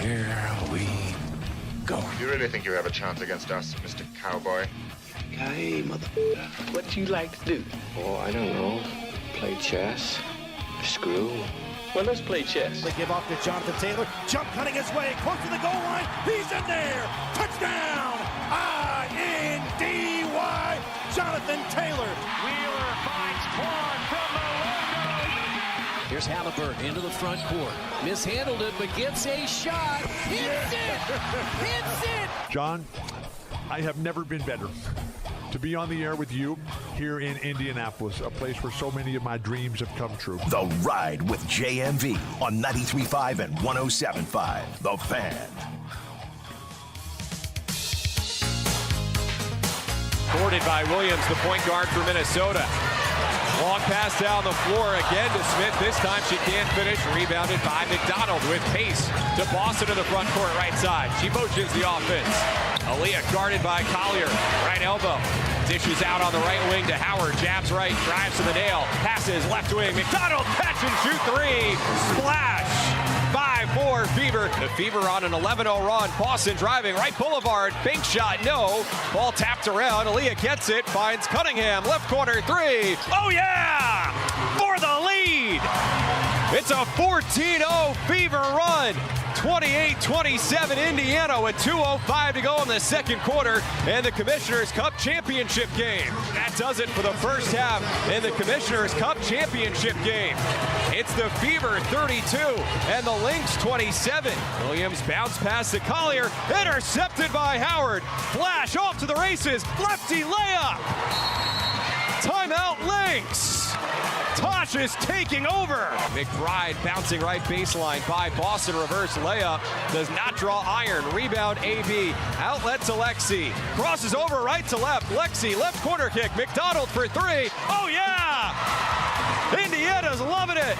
Here we go. You really think you have a chance against us, Mr. Cowboy? Hey, motherfucker. What you like to do? Oh, I don't know. Play chess. Screw. Well, let's play chess. They give off to Jonathan Taylor. Jump cutting his way. Close to the goal line. He's in there. Touchdown. I-N-D-Y. Jonathan Taylor. Wheeler finds Quan from the logo. Here's Halliburton into the front court. Mishandled it, but gets a shot. Hits it! Hits it! John, I have never been better to be on the air with you here in Indianapolis, a place where so many of my dreams have come true. The Ride with JMV on 93.5 and 107.5. The Fan. Boarded by Williams, the point guard for Minnesota. Long pass down the floor again to Smith. This time she can't finish. Rebounded by McDonald with pace to Boston in the front court right side. She motions the offense. Aaliyah guarded by Collier. Right elbow. Dishes out on the right wing to Howard. Jabs right, drives to the nail. Passes left wing. McDonald catch and shoot three. Splash. 5-4 Fever. The Fever on an 11-0 run. Boston driving right boulevard. Bank shot, no. Ball tapped around. Aaliyah gets it. Finds Cunningham. Left corner three. Oh yeah! For the lead. It's a 14-0 Fever run. 28-27 Indiana with 2:05 to go in the second quarter in the Commissioners' Cup Championship game. That does it for the first half in the Commissioners' Cup Championship game. It's the Fever 32 and the Lynx 27. Williams bounce pass to Collier, intercepted by Howard. Flash off to the races, lefty layup. Timeout Lynx. Tosh is taking over. McBride bouncing right baseline by Boston. Reverse layup. Does not draw iron. Rebound AB. Outlet to Lexi. Crosses over right to left. Lexi left corner kick. McDonald for three. Oh yeah! Indiana's loving it.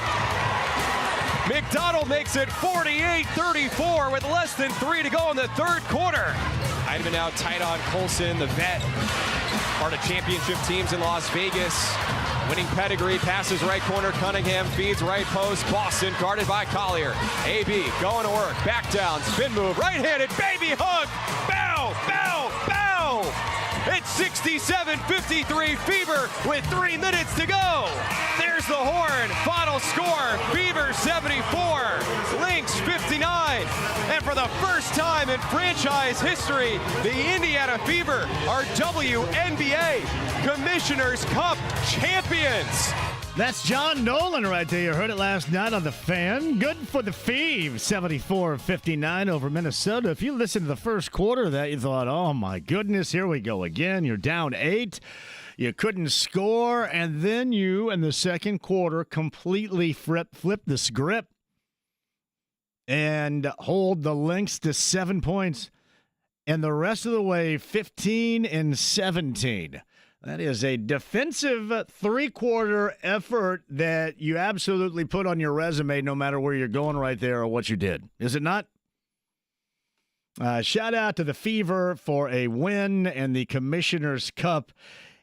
McDonald makes it 48-34 with less than 3 to go in the third quarter. Heidemann now tight on Colson, the vet. Part of championship teams in Las Vegas. Winning pedigree, passes right corner, Cunningham feeds right post, Boston guarded by Collier. AB going to work, back down, spin move, right-handed, baby hug, bow, bow, bow. It's 67-53 Fever with 3 minutes to go. There's the horn, final score, Fever 74, Lynx 59. And for the first time in franchise history, the Indiana Fever are WNBA Commissioners Cup champions. That's John Nolan right there. You heard it last night on The Fan. Good for the Fev, 74-59 over Minnesota. If you listened to the first quarter of that, you thought, oh, my goodness, here we go again. You're down 8. You couldn't score, and then you, in the second quarter, completely flipped the script and hold the Lynx to 7 points. And the rest of the way, 15-17. That is a defensive three-quarter effort that you absolutely put on your resume no matter where you're going right there or what you did. Is it not? Shout out to the Fever for a win in the Commissioners' Cup.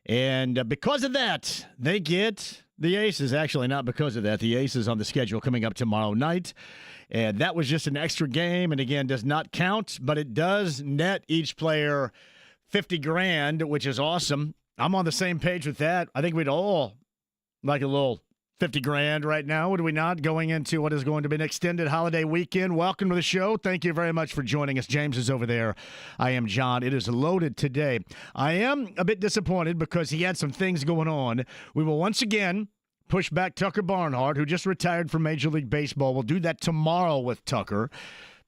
And because of that, they get the Aces. Actually, not because of that. The Aces on the schedule coming up tomorrow night. And that was just an extra game, and again, does not count, but it does net each player $50,000, which is awesome. I'm on the same page with that. I think we'd all like a little $50,000 right now, would we not? Going into what is going to be an extended holiday weekend. Welcome to the show. Thank you very much for joining us. James is over there. I am John. It is loaded today. I am a bit disappointed because he had some things going on. We will once again push back Tucker Barnhart, who just retired from Major League Baseball. We'll do that tomorrow with Tucker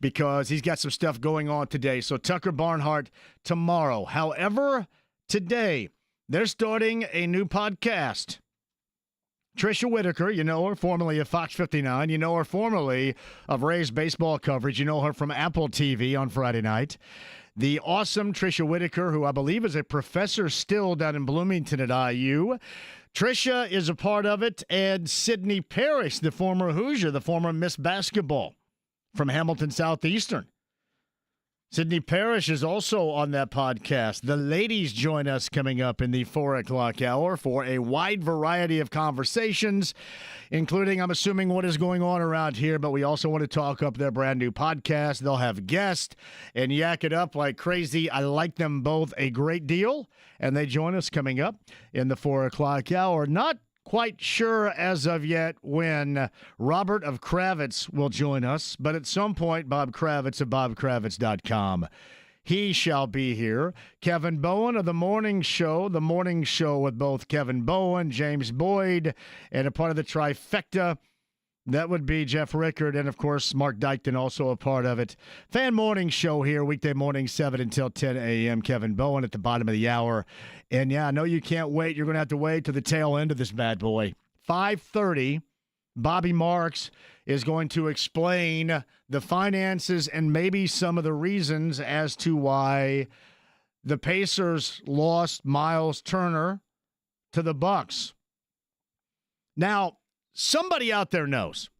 because he's got some stuff going on today. So Tucker Barnhart tomorrow. However, today they're starting a new podcast. Tricia Whitaker, you know her, formerly of Fox 59. You know her formerly of Rays baseball coverage. You know her from Apple TV on Friday night. The awesome Tricia Whitaker, who I believe is a professor still down in Bloomington at IU. Tricia is a part of it, and Sydney Parrish, the former Hoosier, the former Miss Basketball from Hamilton Southeastern. Sydney Parish is also on that podcast. The ladies join us coming up in the 4 o'clock hour for a wide variety of conversations, including, I'm assuming, what is going on around here, but we also want to talk up their brand new podcast. They'll have guests and yak it up like crazy. I like them both a great deal, and they join us coming up in the 4 o'clock hour. Not quite sure as of yet when Robert of Kravitz will join us, but at some point, Bob Kravitz of bobkravitz.com. He shall be here. Kevin Bowen of The Morning Show with both Kevin Bowen, James Boyd, and a part of the trifecta. That would be Jeff Rickard, and, of course, Mark Dykton, also a part of it. Fan Morning Show here, weekday morning, 7 until 10 a.m. Kevin Bowen at the bottom of the hour. And, yeah, I know you can't wait. You're going to have to wait to the tail end of this bad boy. 5:30, Bobby Marks is going to explain the finances and maybe some of the reasons as to why the Pacers lost Myles Turner to the Bucks. Now, somebody out there knows.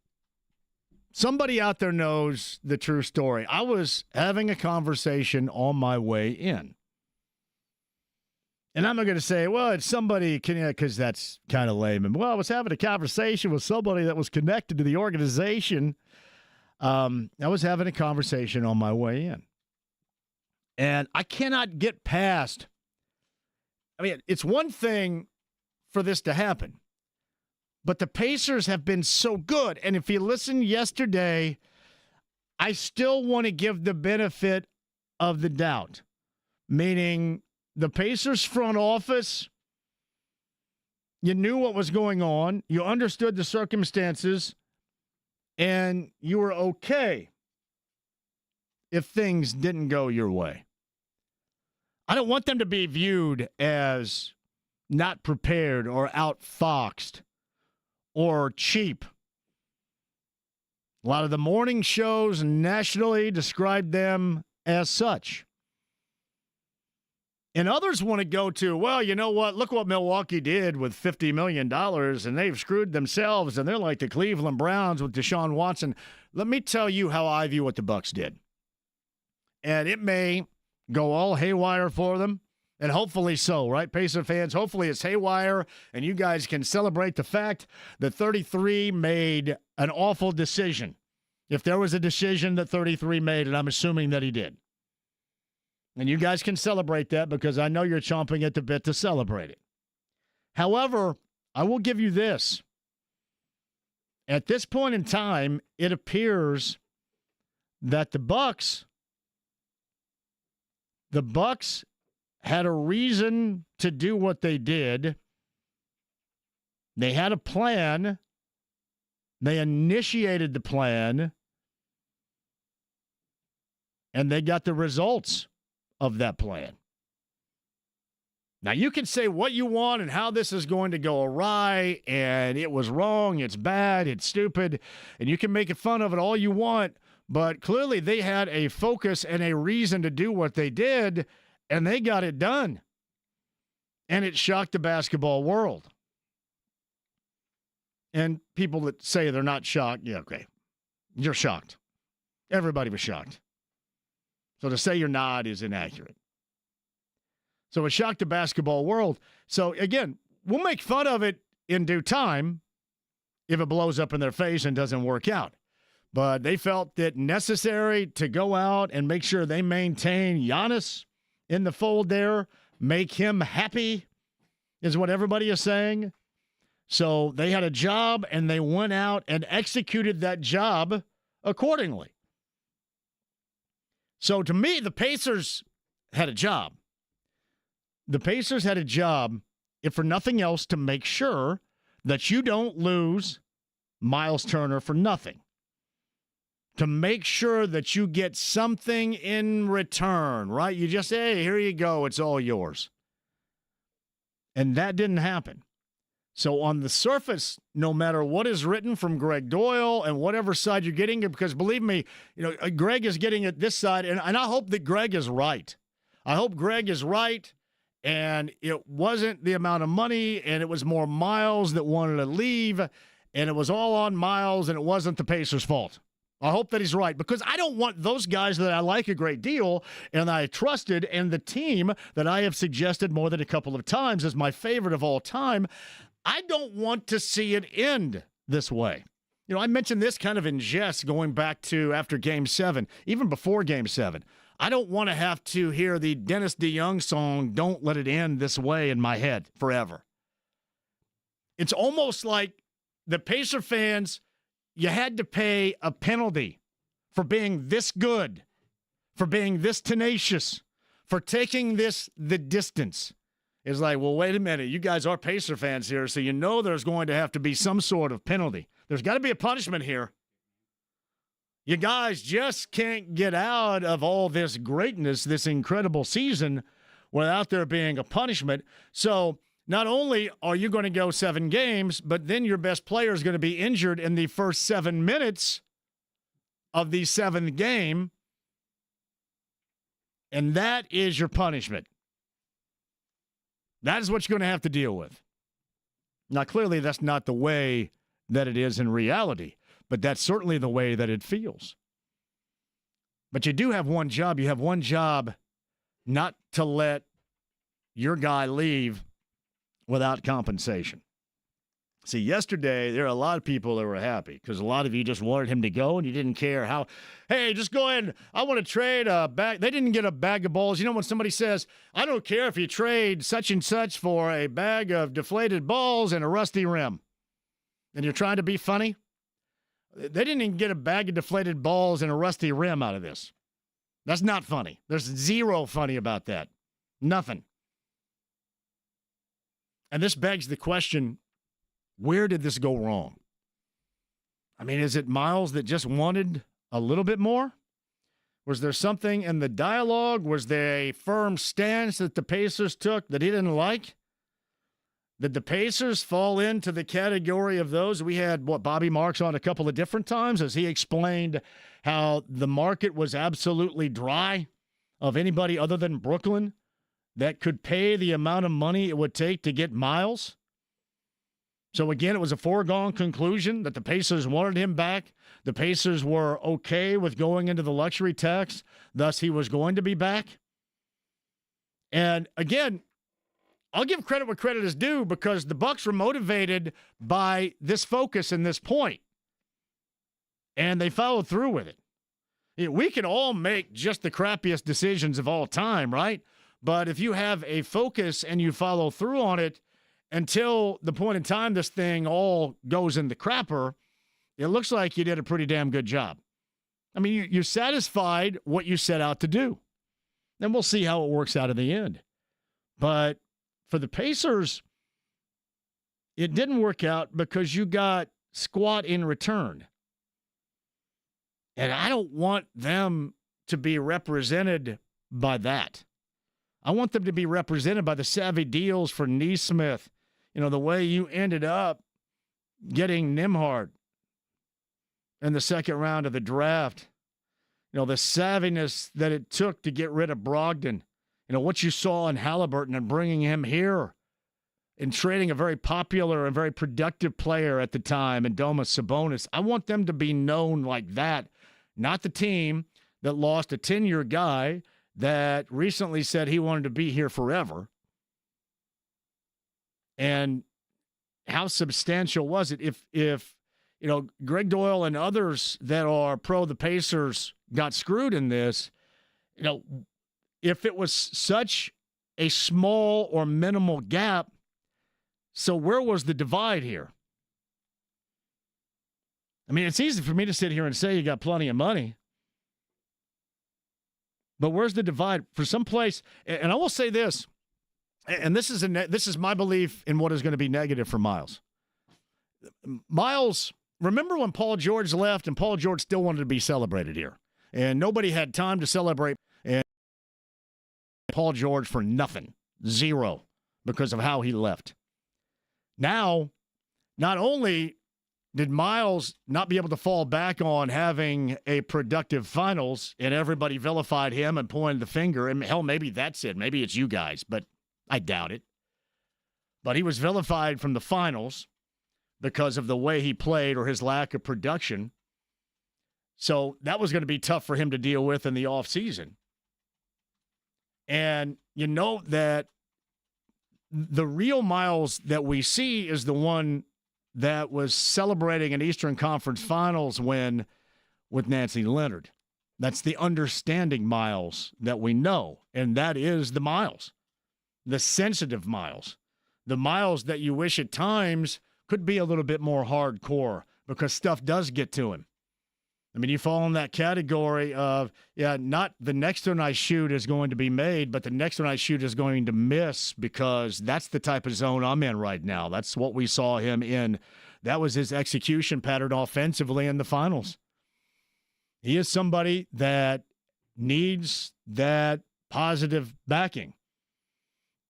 Somebody out there knows the true story. I was having a conversation on my way in. And I'm not going to say, well, it's somebody, because that's kind of lame. And, well, I was having a conversation with somebody that was connected to the organization. I was having a conversation on my way in. And I cannot get past, it's one thing for this to happen. But the Pacers have been so good. And if you listened yesterday, I still want to give the benefit of the doubt. Meaning the Pacers front office, you knew what was going on. You understood the circumstances. And you were okay if things didn't go your way. I don't want them to be viewed as not prepared or outfoxed or cheap. A lot of the morning shows nationally describe them as such. And others want to go to, well, you know what? Look what Milwaukee did with $50 million, and they've screwed themselves, and they're like the Cleveland Browns with Deshaun Watson. Let me tell you how I view what the Bucks did. And it may go all haywire for them. And hopefully so, right, Pacer fans? Hopefully it's haywire, and you guys can celebrate the fact that 33 made an awful decision. If there was a decision that 33 made, and I'm assuming that he did. And you guys can celebrate that because I know you're chomping at the bit to celebrate it. However, I will give you this. At this point in time, it appears that the Bucks had a reason to do what they did. They had a plan. They initiated the plan. And they got the results of that plan. Now, you can say what you want and how this is going to go awry, and it was wrong, it's bad, it's stupid, and you can make fun of it all you want, but clearly they had a focus and a reason to do what they did, and they got it done. And it shocked the basketball world. And people that say they're not shocked, yeah, okay. You're shocked. Everybody was shocked. So to say you're not is inaccurate. So it shocked the basketball world. So, again, we'll make fun of it in due time if it blows up in their face and doesn't work out. But they felt it necessary to go out and make sure they maintain Giannis in the fold there, make him happy, is what everybody is saying. So they had a job, and they went out and executed that job accordingly. So to me, the Pacers had a job. The Pacers had a job, if for nothing else, to make sure that you don't lose Myles Turner for nothing. To make sure that you get something in return, right? You just say, hey, here you go, it's all yours. And that didn't happen. So on the surface, no matter what is written from Greg Doyle and whatever side you're getting, because believe me, Greg is getting it this side, and I hope that Greg is right. I hope Greg is right, and it wasn't the amount of money, and it was more Myles that wanted to leave, and it was all on Myles, and it wasn't the Pacers' fault. I hope that he's right, because I don't want those guys that I like a great deal and I trusted, and the team that I have suggested more than a couple of times as my favorite of all time, I don't want to see it end this way. I mentioned this kind of in jest going back to after Game 7, even before Game 7. I don't want to have to hear the Dennis DeYoung song, Don't Let It End This Way, in my head forever. It's almost like the Pacer fans, you had to pay a penalty for being this good, for being this tenacious, for taking this the distance. It's like, well, wait a minute. You guys are Pacer fans here, so you know there's going to have to be some sort of penalty. There's got to be a punishment here. You guys just can't get out of all this greatness, this incredible season, without there being a punishment. So not only are you going to go 7 games, but then your best player is going to be injured in the first 7 minutes of the 7th game, and that is your punishment. That is what you're going to have to deal with. Now, clearly, that's not the way that it is in reality, but that's certainly the way that it feels. But you do have one job. You have one job, not to let your guy leave without compensation. See, yesterday, there are a lot of people that were happy because a lot of you just wanted him to go and you didn't care how, hey, just go ahead. I want to trade a bag. They didn't get a bag of balls. You know, when somebody says, I don't care if you trade such and such for a bag of deflated balls and a rusty rim, and you're trying to be funny, they didn't even get a bag of deflated balls and a rusty rim out of this. That's not funny. There's zero funny about that. Nothing. And this begs the question, where did this go wrong? I mean, is it Myles that just wanted a little bit more? Was there something in the dialogue? Was there a firm stance that the Pacers took that he didn't like? Did the Pacers fall into the category of those? We had, Bobby Marks on a couple of different times as he explained how the market was absolutely dry of anybody other than Brooklyn that could pay the amount of money it would take to get Myles. So again, it was a foregone conclusion that the Pacers wanted him back. The Pacers were okay with going into the luxury tax, thus he was going to be back. And again, I'll give credit where credit is due because the Bucks were motivated by this focus and this point, and they followed through with it. We can all make just the crappiest decisions of all time, right? But if you have a focus and you follow through on it until the point in time this thing all goes in the crapper, it looks like you did a pretty damn good job. I mean, you're satisfied what you set out to do. Then we'll see how it works out in the end. But for the Pacers, it didn't work out because you got squat in return. And I don't want them to be represented by that. I want them to be represented by the savvy deals for Neesmith. You know, the way you ended up getting Nembhard in the second round of the draft. You know, the savviness that it took to get rid of Brogdon. You know, what you saw in Halliburton and bringing him here and trading a very popular and very productive player at the time in Domas Sabonis. I want them to be known like that, not the team that lost a 10-year guy that recently said he wanted to be here forever. And how substantial was it if you know, Greg Doyle and others that are pro the Pacers got screwed in this, you know, if it was such a small or minimal gap, so where was the divide here? I mean, it's easy for me to sit here and say you got plenty of money. But where's the divide? For some place, and I will say this, and this is my belief in what is going to be negative for Myles. Myles, remember when Paul George left and Paul George still wanted to be celebrated here? And nobody had time to celebrate and Paul George for nothing, zero, because of how he left. Now, not only did Myles not be able to fall back on having a productive finals and everybody vilified him and pointed the finger, and hell, maybe that's it. Maybe it's you guys, but I doubt it. But he was vilified from the finals because of the way he played or his lack of production. So that was going to be tough for him to deal with in the offseason. And you know that the real Myles that we see is the one that was celebrating an Eastern Conference Finals win with Nancy Leonard. That's the understanding Myles that we know, and that is the Myles, the sensitive Myles, the Myles that you wish at times could be a little bit more hardcore because stuff does get to him. I mean, you fall in that category of, not the next one I shoot is going to be made, but the next one I shoot is going to miss because that's the type of zone I'm in right now. That's what we saw him in. That was his execution pattern offensively in the finals. He is somebody that needs that positive backing.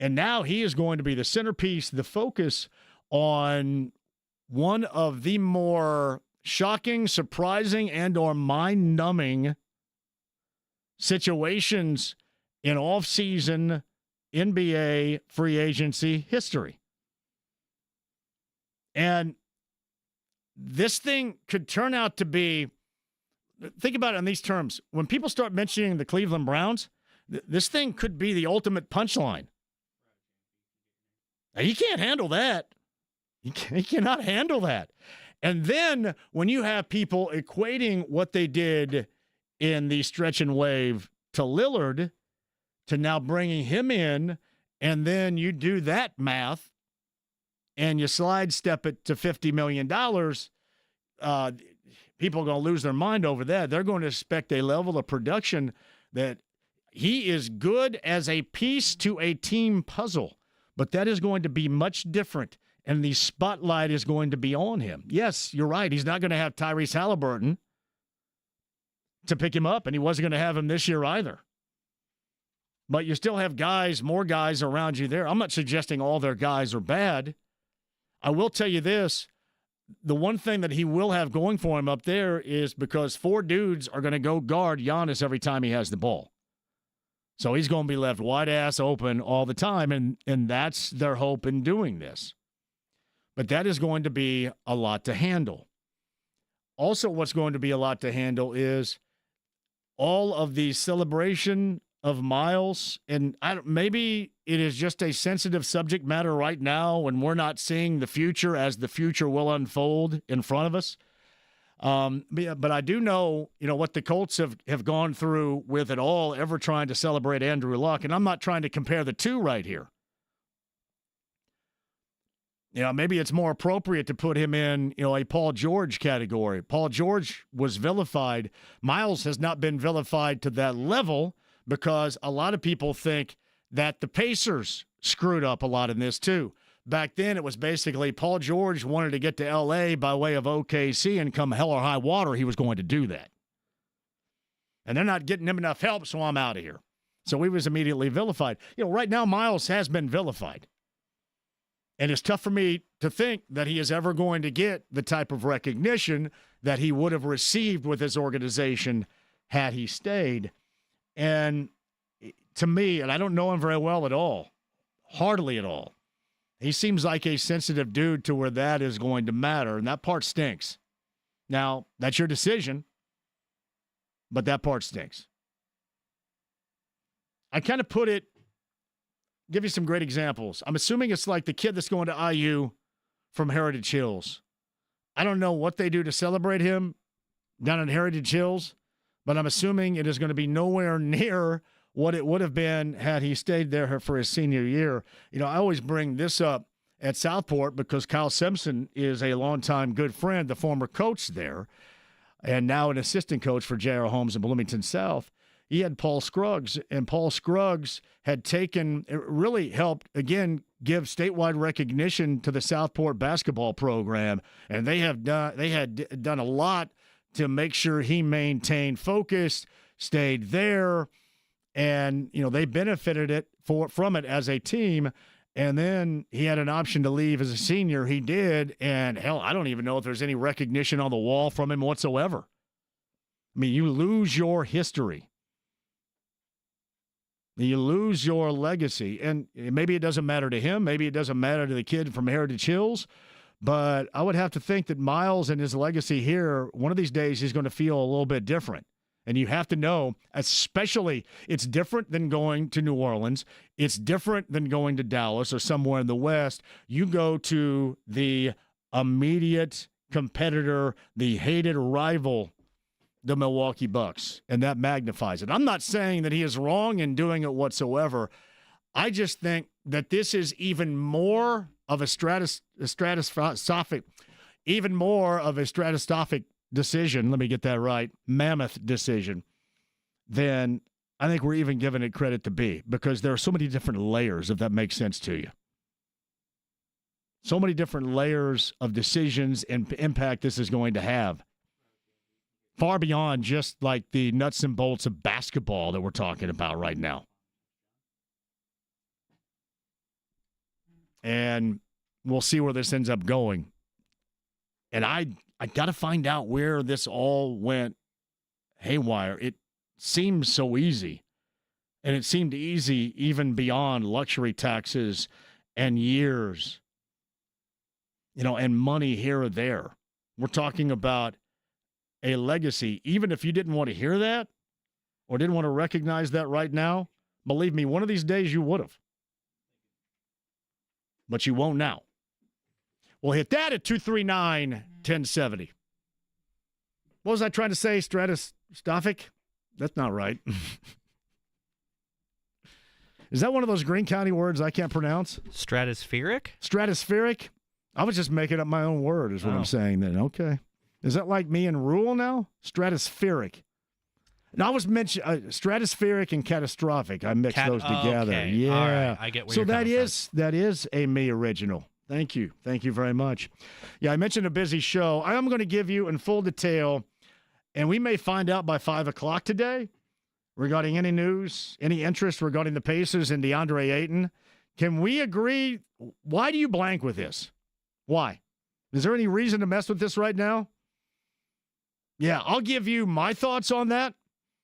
And now he is going to be the centerpiece, the focus on one of the more shocking, surprising, and or mind-numbing situations in off-season NBA free agency history. And this thing could turn out to be, think about it in these terms. When people start mentioning the Cleveland Browns, this thing could be the ultimate punchline. Now, he can't handle that. He cannot handle that. And then when you have people equating what they did in the stretch and wave to Lillard to now bringing him in, and then you do that math and you slide step it to $50 million, people are going to lose their mind over that. They're going to expect a level of production that he is good as a piece to a team puzzle, but that is going to be much different. And the spotlight is going to be on him. Yes, you're right. He's not going to have Tyrese Halliburton to pick him up, and he wasn't going to have him this year either. But you still have guys, more guys around you there. I'm not suggesting all their guys are bad. I will tell you this. The one thing that he will have going for him up there is because 4 dudes are going to go guard Giannis every time he has the ball. So he's going to be left wide ass open all the time, and that's their hope in doing this. But that is going to be a lot to handle. Also, what's going to be a lot to handle is all of the celebration of Myles. And maybe it is just a sensitive subject matter right now, and we're not seeing the future as the future will unfold in front of us. But I do know, what the Colts have gone through with it all, ever trying to celebrate Andrew Luck. And I'm not trying to compare the two right here. Maybe it's more appropriate to put him in, a Paul George category. Paul George was vilified. Myles has not been vilified to that level because a lot of people think that the Pacers screwed up a lot in this too. Back then, it was basically Paul George wanted to get to L.A. by way of OKC, and come hell or high water, he was going to do that. And they're not getting him enough help, so I'm out of here. So he was immediately vilified. Right now, Myles has been vilified. And it's tough for me to think that he is ever going to get the type of recognition that he would have received with his organization had he stayed. And to me, and I don't know him very well at all, hardly at all, he seems like a sensitive dude to where that is going to matter, and that part stinks. Now, that's your decision, but that part stinks. I kind of put it, give you some great examples. I'm assuming it's like the kid that's going to IU from Heritage Hills. I don't know what they do to celebrate him down in Heritage Hills, but I'm assuming it is going to be nowhere near what it would have been had he stayed there for his senior year. I always bring this up at Southport because Kyle Simpson is a longtime good friend, the former coach there, and now an assistant coach for J.R. Holmes in Bloomington South. He had Paul Scruggs, and Paul Scruggs had really helped, again, give statewide recognition to the Southport basketball program. And they had done a lot to make sure he maintained focus, stayed there, and, they benefited from it as a team. And then he had an option to leave as a senior. He did, and hell, I don't even know if there's any recognition on the wall from him whatsoever. I mean, you lose your history. You lose your legacy, and maybe it doesn't matter to him. Maybe it doesn't matter to the kid from Heritage Hills, But I would have to think that Myles and his legacy here, one of these days he's going to feel a little bit different. And you have to know, especially, it's different than going to New Orleans. It's different than going to Dallas or somewhere in the West. You go to the immediate competitor, the hated rival, the Milwaukee Bucks, and that magnifies it. I'm not saying that he is wrong in doing it whatsoever. I just think that this is even more of a stratosophic decision, let me get that right, mammoth decision, then I think we're even giving it credit to be, because there are so many different layers, if that makes sense to you. So many different layers of decisions and impact this is going to have. Far beyond just like the nuts and bolts of basketball that we're talking about right now. And we'll see where this ends up going. And I got to find out where this all went haywire. It seems so easy. And it seemed easy even beyond luxury taxes and years, and money here or there. We're talking about a legacy. Even if you didn't want to hear that or didn't want to recognize that right now, believe me, one of these days you would have. But you won't now. We'll hit that at 239-1070. What was I trying to say? Stratosophic? That's not right. Is that one of those Greene County words I can't pronounce? Stratospheric? Stratospheric? I was just making up my own word is what I'm saying then. Okay. Is that like me and Rule now? Stratospheric. Now I was mentioning stratospheric and catastrophic. I mixed those together. Okay. Yeah. All right. I get where you're coming from. That is a me original. Thank you. Thank you very much. Yeah, I mentioned a busy show. I am going to give you in full detail, and we may find out by 5 o'clock today regarding any news, any interest regarding the Pacers and DeAndre Ayton. Can we agree? Why do you blank with this? Why? Is there any reason to mess with this right now? Yeah, I'll give you my thoughts on that.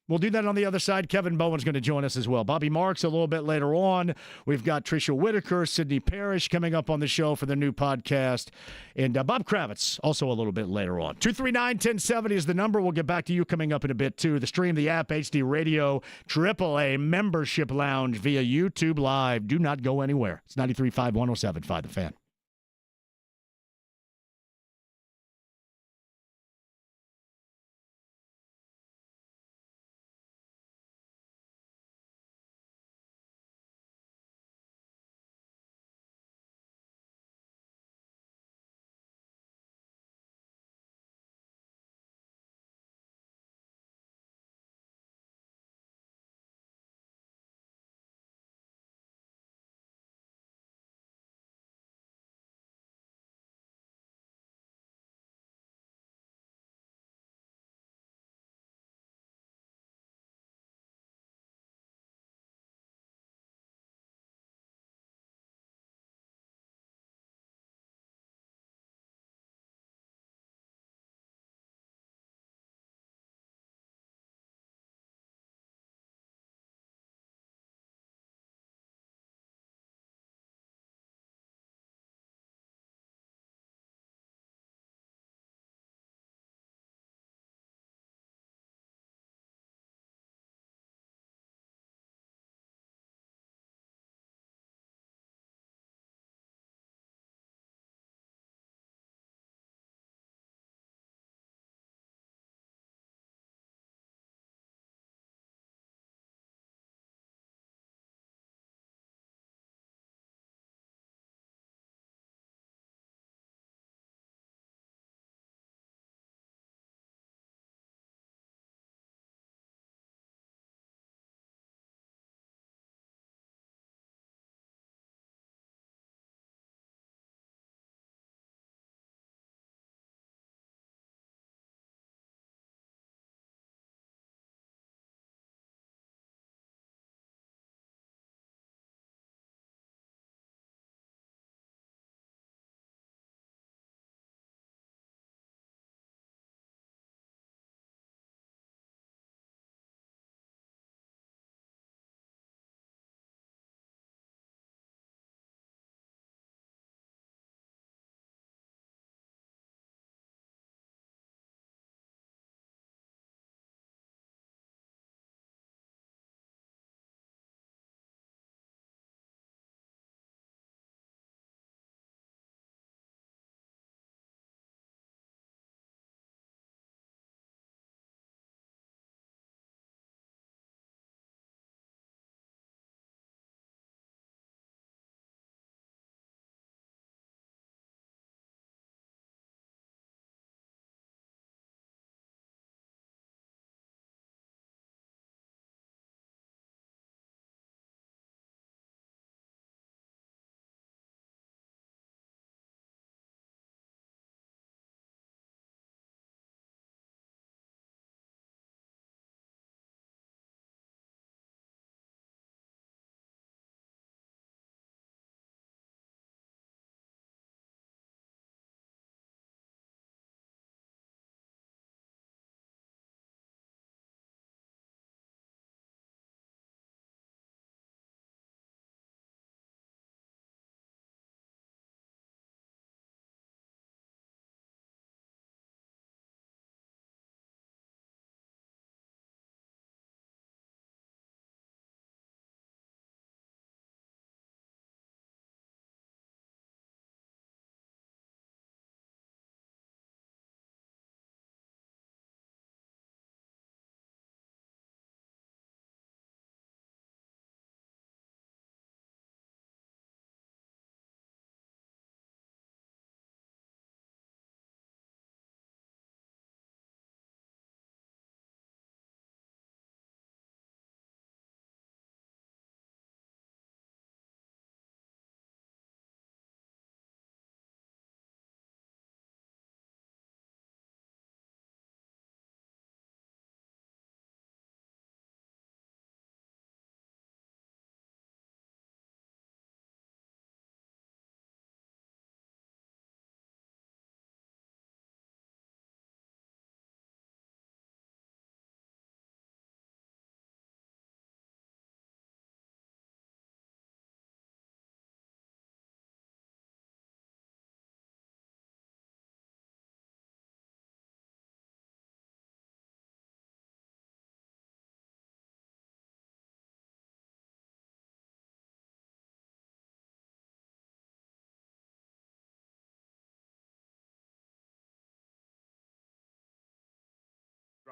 We'll do that on the other side. Kevin Bowen's going to join us as well. Bobby Marks a little bit later on. We've got Tricia Whitaker, Sydney Parish coming up on the show for the new podcast. And Bob Kravitz also a little bit later on. 239-1070 is the number. We'll get back to you coming up in a bit, too. The stream, the app, HD Radio, AAA Membership Lounge via YouTube Live. Do not go anywhere. It's 93.5, 107.5 The Fan.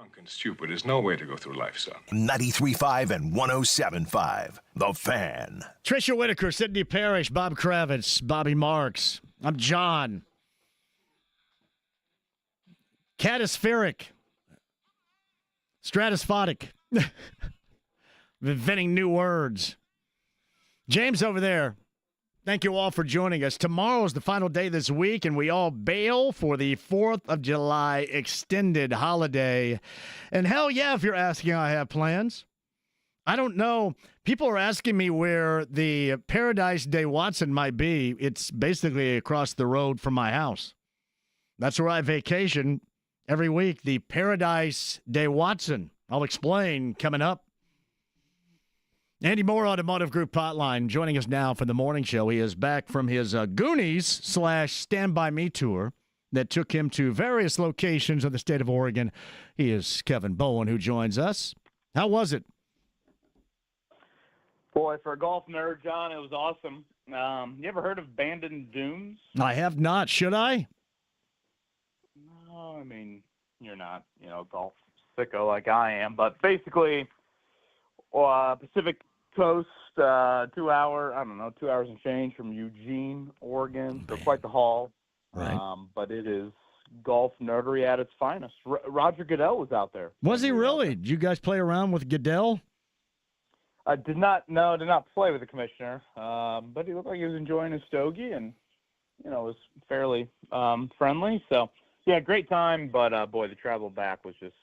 Drunk and stupid is no way to go through life, son. 93.5 and 107.5. The Fan. Tricia Whitaker, Sydney Parish, Bob Kravitz, Bobby Marks. I'm John. Cataspheric. Stratisphonic. Inventing new words. James over there. Thank you all for joining us. Tomorrow is the final day this week, and we all bail for the 4th of July extended holiday. And hell yeah, if you're asking, I have plans. I don't know. People are asking me where the Paradise Day Watson might be. It's basically across the road from my house. That's where I vacation every week, the Paradise Day Watson. I'll explain coming up. Andy Moore, Automotive Group Hotline, joining us now for the morning show. He is back from his Goonies/Stand By Me tour that took him to various locations of the state of Oregon. He is Kevin Bowen, who joins us. How was it? Boy, for a golf nerd, John, it was awesome. You ever heard of Bandon Dunes? I have not. Should I? No, I mean, you're not, a golf sicko like I am. But basically, Pacific Coast, 2 hours and change from Eugene, Oregon. So quite the haul. Right. But it is golf nerdery at its finest. Roger Goodell was out there. Was he really? Did you guys play around with Goodell? I did not play with the commissioner, but he looked like he was enjoying his stogie and, was fairly friendly. So, yeah, great time. But, boy, the travel back was just,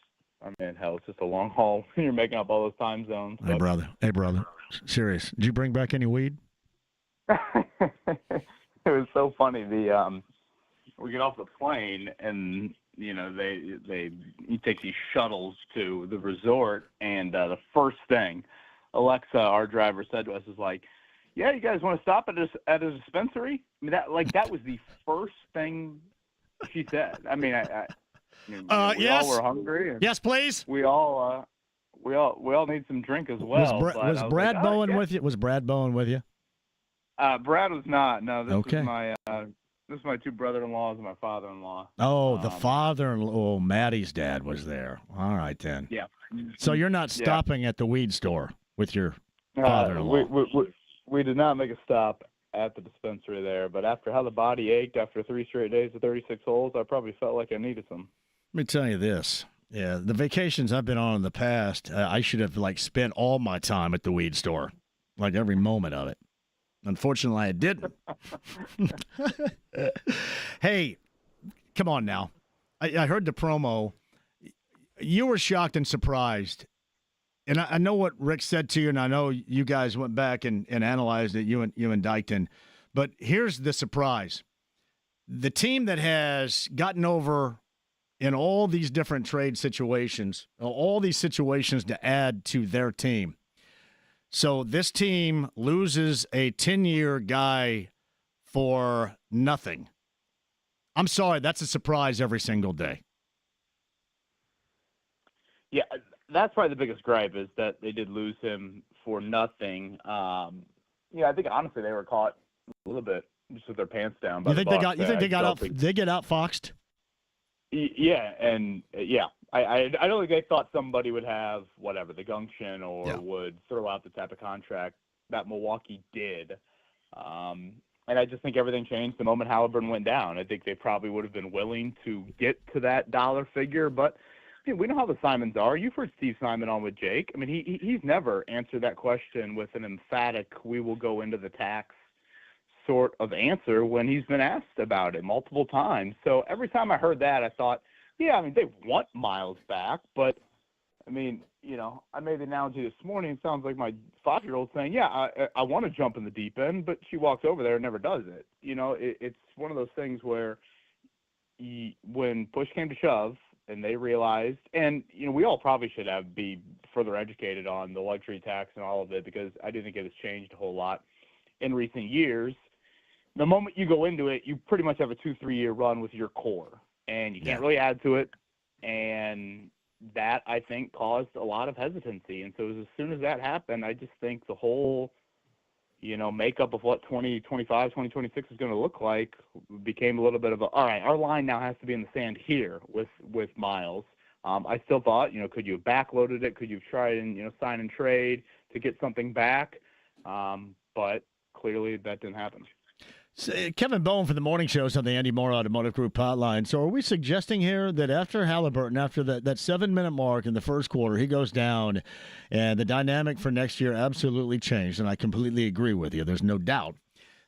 hell, it's just a long haul. You're making up all those time zones. So. Hey, brother. Serious. Did you bring back any weed? It was so funny. We get off the plane and, he takes these shuttles to the resort. And the first thing Alexa, our driver, said to us is like, yeah, you guys want to stop at a dispensary? I mean, that was the first thing she said. I mean, we yes. all were hungry. And yes, please. We all need some drink as well. Was Brad Bowen with you? Was Brad Bowen with you? Brad was not. No, this okay. This is my two brother-in-laws and my father-in-law. Oh, the father-in-law. Oh, Maddie's dad was there. All right, then. Yeah. So you're not stopping at the weed store with your father-in-law? We did not make a stop at the dispensary there, but after how the body ached after 3 straight days of 36 holes, I probably felt like I needed some. Let me tell you this. Yeah, the vacations I've been on in the past, I should have spent all my time at the weed store, every moment of it. Unfortunately, I didn't. Hey, come on now. I heard the promo. You were shocked and surprised. And I know what Rick said to you, and I know you guys went back and analyzed it, you and Dykton. But here's the surprise. The team that has gotten over in all these different trade situations, all these situations to add to their team. So this team loses a 10-year guy for nothing. I'm sorry, that's a surprise every single day. Yeah, that's probably the biggest gripe is that they did lose him for nothing. I think honestly they were caught a little bit just with their pants down. You think they get outfoxed? Yeah, and I don't think they thought somebody would have the gumption or would throw out the type of contract that Milwaukee did. And I just think everything changed the moment Halliburton went down. I think they probably would have been willing to get to that dollar figure, but we know how the Simons are. You've heard Steve Simon on with Jake. I mean, he's never answered that question with an emphatic, we will go into the tax sort of answer when he's been asked about it multiple times. So every time I heard that, I thought, they want Myles back, but I made the analogy this morning. It sounds like my 5-year-old saying, I want to jump in the deep end, but she walks over there and never does it. It's one of those things where when push came to shove and they realized, and, we all probably should be further educated on the luxury tax and all of it, because I do think it has changed a whole lot in recent years. The moment you go into it, you pretty much have a 2-3 year run with your core, and you can't really add to it. And that, I think, caused a lot of hesitancy. And so as soon as that happened, I just think the whole, makeup of what 2025, 2026 is going to look like became a little bit of all right, our line now has to be in the sand here with Myles. I still thought, could you have backloaded it? Could you have tried and, sign and trade to get something back? But clearly that didn't happen. Kevin Bowen for the morning shows on the Andy Moore Automotive Group hotline. So are we suggesting here that after Halliburton, after that 7-minute mark in the first quarter, he goes down and the dynamic for next year absolutely changed? And I completely agree with you. There's no doubt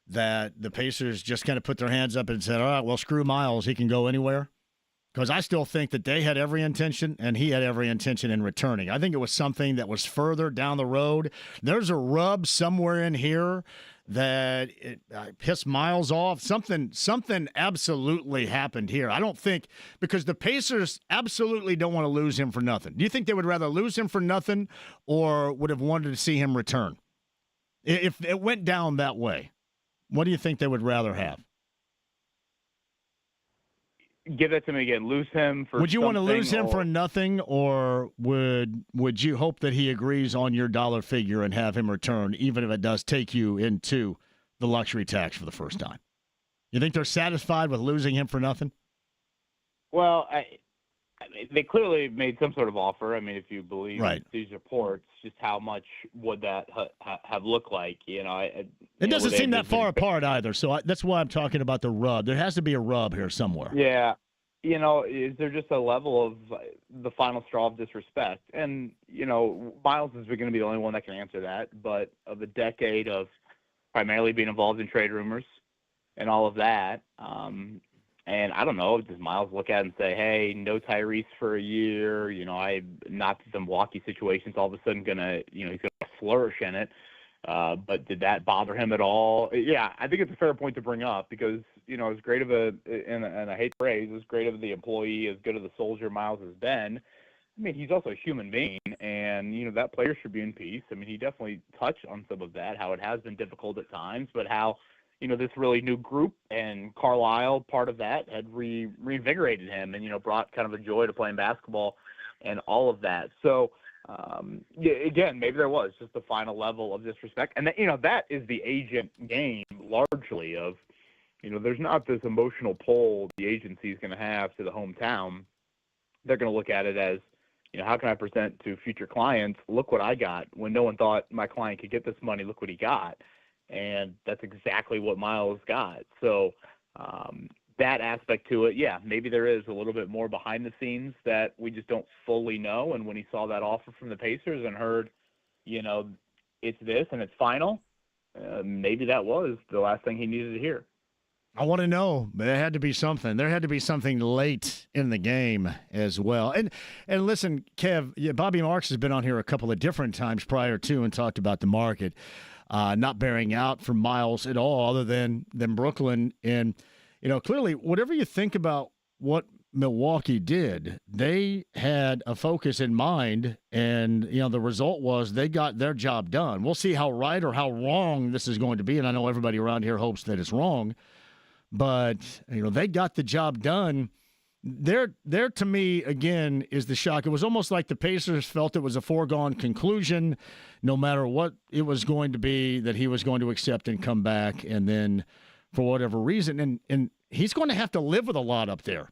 that the Pacers just kind of put their hands up and said, all right, well, screw Myles. He can go anywhere. Because I still think that they had every intention and he had every intention in returning. I think it was something that was further down the road. There's a rub somewhere in here that pissed Myles off. Something absolutely happened here. I don't think, because the Pacers absolutely don't want to lose him for nothing. Do you think they would rather lose him for nothing or would have wanted to see him return? If it went down that way, what do you think they would rather have? Give that to me again. Lose him for Would you want to lose him for nothing, or would you hope that he agrees on your dollar figure and have him return, even if it does take you into the luxury tax for the first time? You think they're satisfied with losing him for nothing? Well, I mean, they clearly made some sort of offer. I mean, if you believe these reports, just how much would that have looked like? It doesn't seem that far apart either. So that's why I'm talking about the rub. There has to be a rub here somewhere. Yeah. Is there just a level of the final straw of disrespect? And, Myles is going to be the only one that can answer that. But of a decade of primarily being involved in trade rumors and all of that, and I don't know, does Myles look at it and say, hey, no Tyrese for a year? Not that the Milwaukee situation's all of a sudden going to, he's going to flourish in it. But did that bother him at all? Yeah, I think it's a fair point to bring up because, as great of and I hate praise, as great of the employee, as good of the soldier Myles has been, I mean, he's also a human being, and, that player should be in peace. I mean, he definitely touched on some of that, how it has been difficult at times, but how, this really new group and Carlisle, part of that, had reinvigorated him and, brought kind of a joy to playing basketball and all of that. So, again, maybe there was just the final level of disrespect. And, that is the agent game largely of, there's not this emotional pull the agency is going to have to the hometown. They're going to look at it as, how can I present to future clients? Look what I got. When no one thought my client could get this money, look what he got. And that's exactly what Myles got. So that aspect to it, yeah, maybe there is a little bit more behind the scenes that we just don't fully know. And when he saw that offer from the Pacers and heard, it's this and it's final, maybe that was the last thing he needed to hear. I want to know, but there had to be something. There had to be something late in the game as well. And listen, Kev, Bobby Marks has been on here a couple of different times prior to and talked about the market not bearing out for Myles at all other than Brooklyn. And, clearly, whatever you think about what Milwaukee did, they had a focus in mind, and, the result was they got their job done. We'll see how right or how wrong this is going to be, and I know everybody around here hopes that it's wrong. But, they got the job done. There, to me, again, is the shock. It was almost like the Pacers felt it was a foregone conclusion, no matter what it was going to be, that he was going to accept and come back. And then, for whatever reason, and he's going to have to live with a lot up there.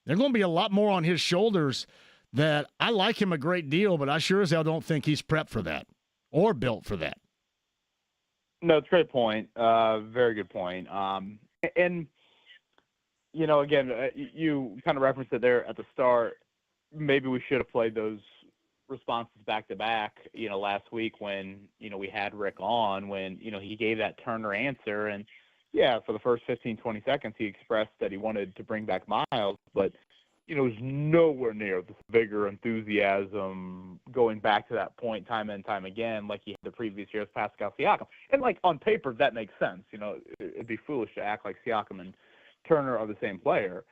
There's going to be a lot more on his shoulders that I like him a great deal, but I sure as hell don't think he's prepped for that or built for that. No, it's a great point. Very good point. And, again, you kind of referenced it there at the start. Maybe we should have played those responses back to back, last week when, we had Rick on, when, he gave that Turner answer. And, yeah, for the first 15, 20 seconds, he expressed that he wanted to bring back Myles, but, it was nowhere near the vigor, enthusiasm, going back to that point time and time again, like he had the previous year with Pascal Siakam. And, on paper, that makes sense. It'd be foolish to act like Siakam and Turner are the same player.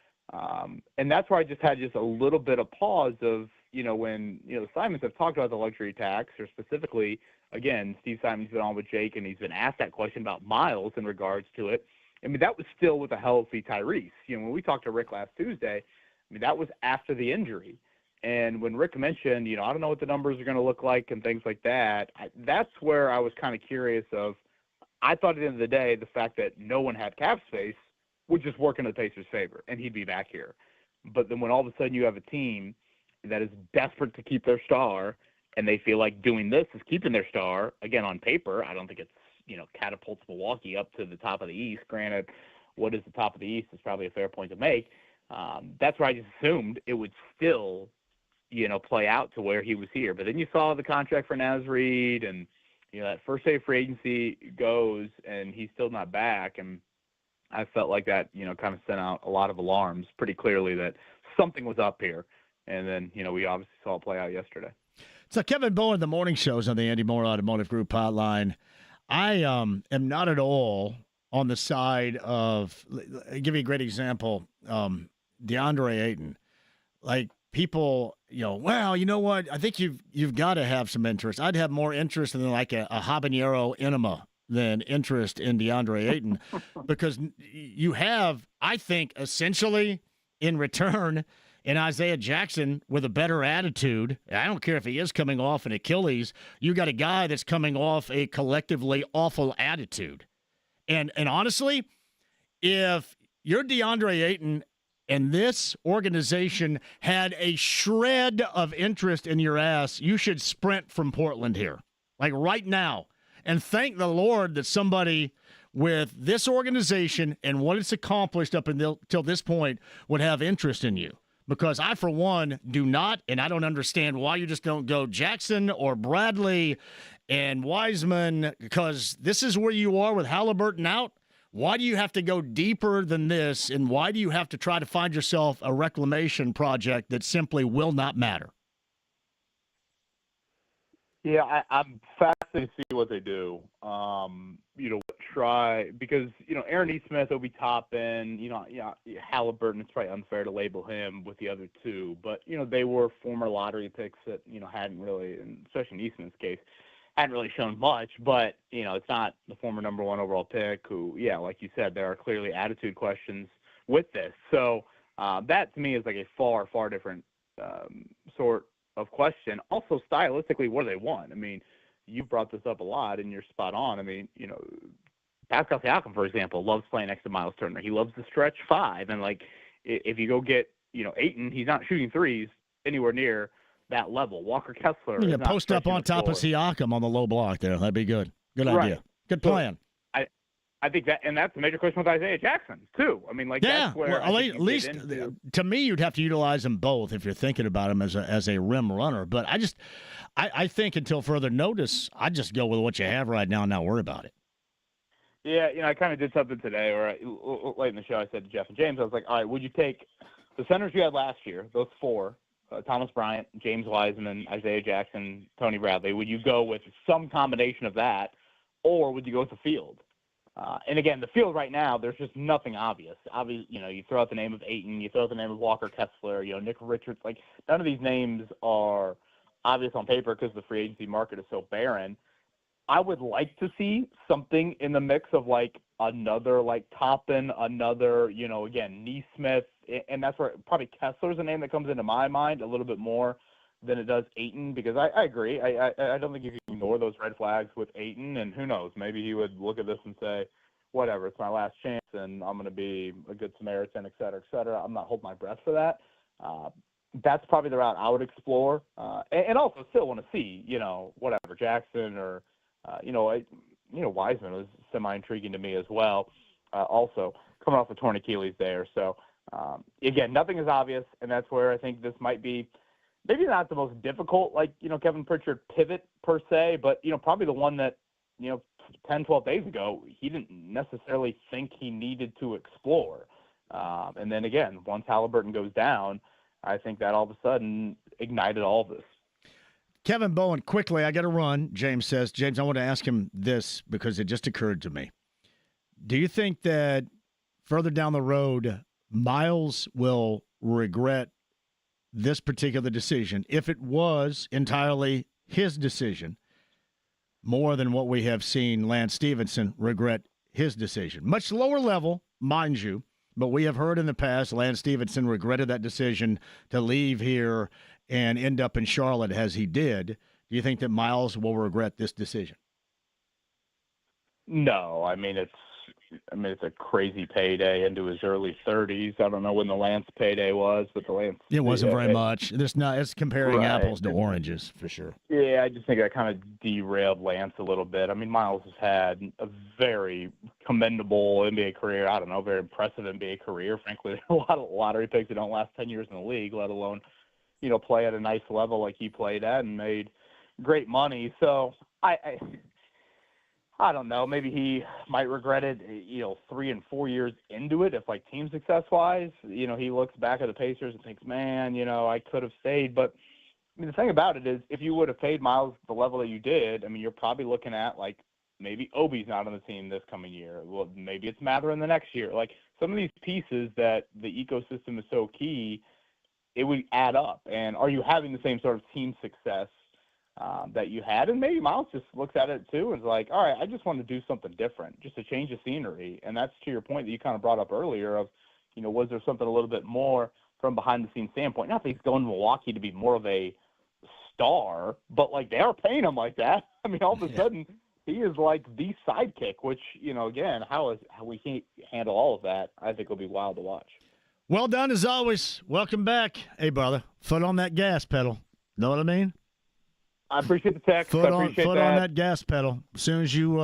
And that's where I just had a little bit of pause of, when, the Simons have talked about the luxury tax, or specifically, again, Steve Simon's been on with Jake, and he's been asked that question about Myles in regards to it. I mean, that was still with a healthy Tyrese. When we talked to Rick last Tuesday, that was after the injury. And when Rick mentioned, I don't know what the numbers are going to look like and things like that, that's where I was kind of curious of, I thought at the end of the day, the fact that no one had cap space would just work in the Pacers' favor, and he'd be back here. But then when all of a sudden you have a team that is desperate to keep their star, and they feel like doing this is keeping their star. Again, on paper, I don't think it's, catapults Milwaukee up to the top of the East. Granted, what is the top of the East is probably a fair point to make. That's where I just assumed it would still, play out to where he was here. But then you saw the contract for Naz Reid, and, that first day of free agency goes, and he's still not back. And I felt like that, kind of sent out a lot of alarms pretty clearly that something was up here. And then, we obviously saw it play out yesterday. So Kevin Bowen, the morning shows on the Andy Moore Automotive Group hotline. I am not at all on the side of, I'll give you a great example, DeAndre Ayton. Like, people, well, you know what? I think you've got to have some interest. I'd have more interest in like a habanero enema than interest in DeAndre Ayton because you have, I think, essentially in return in Isaiah Jackson with a better attitude. I don't care if he is coming off an Achilles. You got a guy that's coming off a collectively awful attitude. And honestly, if you're DeAndre Ayton and this organization had a shred of interest in your ass, you should sprint from Portland here, like right now. And thank the Lord that somebody with this organization and what it's accomplished up until this point would have interest in you. Because I, for one, do not, and I don't understand why you just don't go Jackson or Bradley and Wiseman, because this is where you are with Halliburton out. Why do you have to go deeper than this, and why do you have to try to find yourself a reclamation project that simply will not matter? Yeah, I'm fascinated to see what they do. Try because Aaron Nesmith, Obi Toppin, Halliburton. It's probably unfair to label him with the other two, but they were former lottery picks that hadn't really, and especially in Nesmith's case, hadn't really shown much. But it's not the former number one overall pick who, like you said, there are clearly attitude questions with this. So that to me is like a far, far different sort of question. Also, stylistically, what do they want? I mean, you brought this up a lot, and you're spot on. I mean, Pascal Siakam, for example, loves playing next to Myles Turner. He loves the stretch five, and like if you go get Ayton, he's not shooting threes anywhere near that level. Walker Kessler, post up on top of Siakam on the low block there. That'd be good. Good idea. Good plan. I think that's a major question with Isaiah Jackson too. I mean, that's where at least to me, you'd have to utilize them both if you're thinking about him as a rim runner. But I think until further notice, I'd just go with what you have right now and not worry about it. Yeah, I kind of did something today where late in the show I said to Jeff and James, I was like, all right, would you take the centers you had last year, those four, Thomas Bryant, James Wiseman, Isaiah Jackson, Tony Bradley, would you go with some combination of that, or would you go with the field? And again, the field right now, there's just nothing obvious. Obviously, you throw out the name of Ayton, you throw out the name of Walker Kessler, Nick Richards. Like, none of these names are obvious on paper because the free agency market is so barren. I would like to see something in the mix of like another like Toppin, another, again, Nesmith, and that's where probably Kessler's a name that comes into my mind a little bit more than it does Ayton, because I agree. I don't think you can ignore those red flags with Ayton, and who knows, maybe he would look at this and say, whatever, it's my last chance, and I'm going to be a good Samaritan, et cetera, et cetera. I'm not holding my breath for that. That's probably the route I would explore, and also still want to see, whatever, Jackson or, Wiseman was semi-intriguing to me as well, also coming off a torn Achilles there. So, again, nothing is obvious, and that's where I think this might be maybe not the most difficult, Kevin Pritchard pivot per se, but, probably the one that, 10, 12 days ago, he didn't necessarily think he needed to explore. And then again, once Halliburton goes down, I think that all of a sudden ignited all of this. Kevin Bowen, quickly, I got to run. James says, James, I want to ask him this because it just occurred to me. Do you think that further down the road, Myles will regret this particular decision, if it was entirely his decision, more than what we have seen Lance Stevenson regret his decision? Much lower level, mind you, but we have heard in the past Lance Stevenson regretted that decision to leave here and end up in Charlotte as he did. Do you think that Myles will regret this decision? No, I mean, it's, I mean, it's a crazy payday into his early 30s. I don't know when the Lance payday was, but the Lance. It wasn't very much. It's comparing apples to oranges for sure. Yeah, I just think that kind of derailed Lance a little bit. I mean, Myles has had a very commendable NBA career. I don't know, very impressive NBA career. Frankly, a lot of lottery picks that don't last 10 years in the league, let alone, play at a nice level like he played at and made great money. So I don't know. Maybe he might regret it, 3 and 4 years into it. If like team success wise, he looks back at the Pacers and thinks, man, I could have stayed. But I mean, the thing about it is, if you would have paid Myles the level that you did, I mean, you're probably looking at like maybe Obi's not on the team this coming year. Well, maybe it's Mathurin the next year. Like some of these pieces that the ecosystem is so key, it would add up. And are you having the same sort of team success that you had? And maybe Myles just looks at it too and is like, all right, I just want to do something different, just to change the scenery. And that's to your point that you kind of brought up earlier of, was there something a little bit more from behind the scenes standpoint? Not that he's going to Milwaukee to be more of a star, but like they are paying him like that. I mean, all of a sudden he is like the sidekick, which, again, how we can't handle all of that, I think will be wild to watch. Well done as always. Welcome back. Hey, brother, foot on that gas pedal. Know what I mean? I appreciate the text. Foot on that gas pedal. As soon as you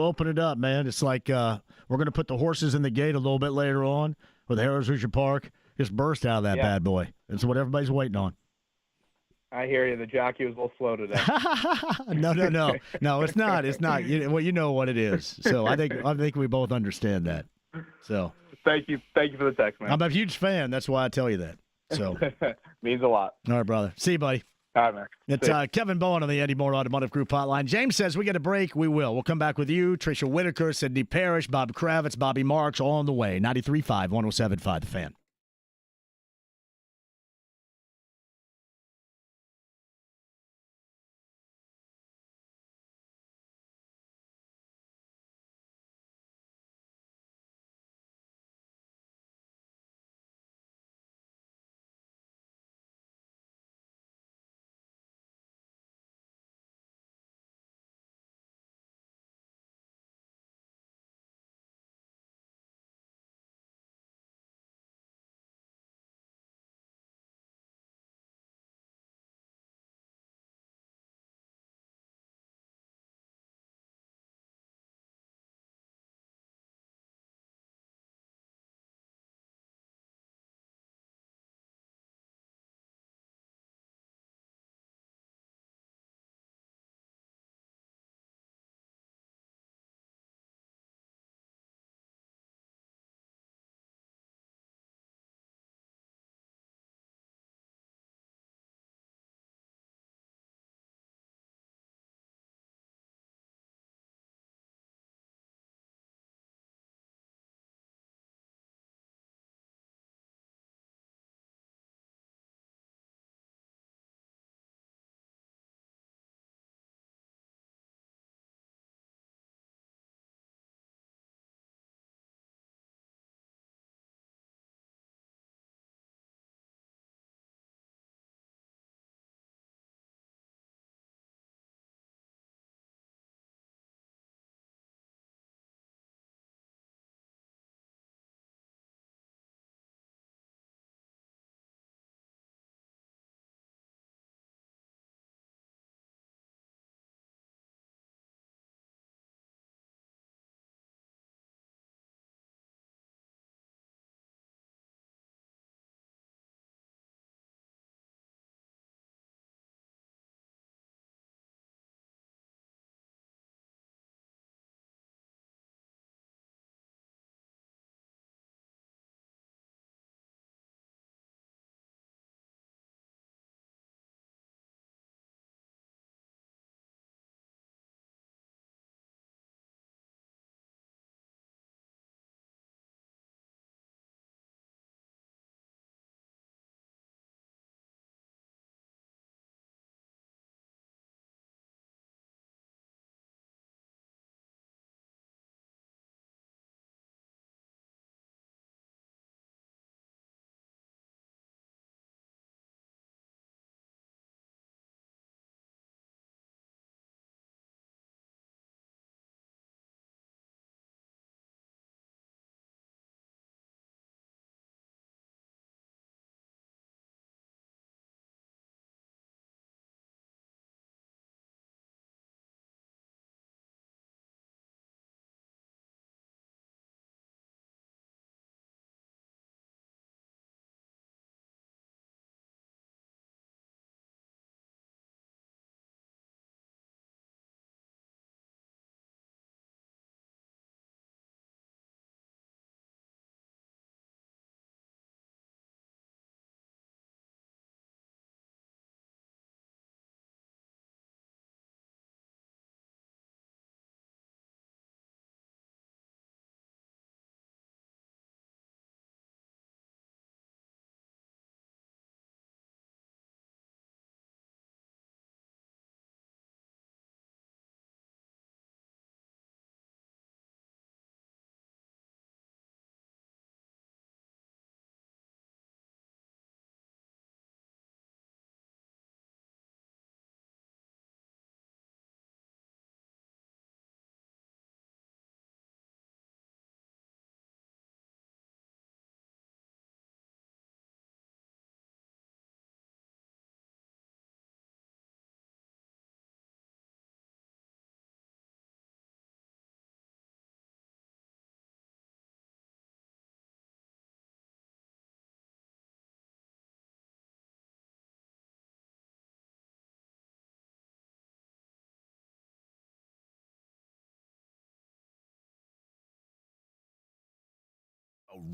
open it up, man, it's like we're going to put the horses in the gate a little bit later on with Harrah's Hoosier Park. Just burst out of that bad boy. It's what everybody's waiting on. I hear you. The jockey was a little slow today. No, it's not. It's not. You know what it is. So I think we both understand that. So thank you for the text, man. I'm a huge fan. That's why I tell you that. So means a lot. All right, brother. See you, buddy. All right, man. It's Kevin Bowen on the Eddie Moore Automotive Group hotline. James says we get a break. We will. We'll come back with you. Tricia Whitaker, Sydney Parrish, Bob Kravitz, Bobby Marks, all on the way. 93.5, 107.5, The Fan.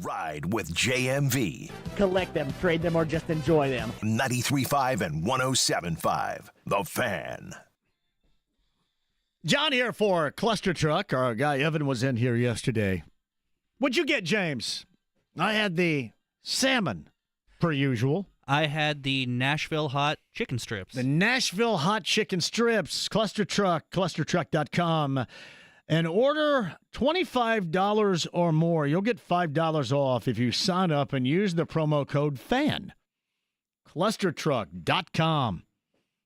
Ride with JMV. Collect them, trade them, or just enjoy them. 93.5 and 107.5. The Fan. John here for Cluster Truck. Our guy Evan was in here yesterday. What'd you get, James? I had the salmon, per usual. I had the Nashville hot chicken strips. The Nashville hot chicken strips. Cluster Truck, clustertruck.com. And order $25 or more. You'll get $5 off if you sign up and use the promo code FAN. Clustertruck.com.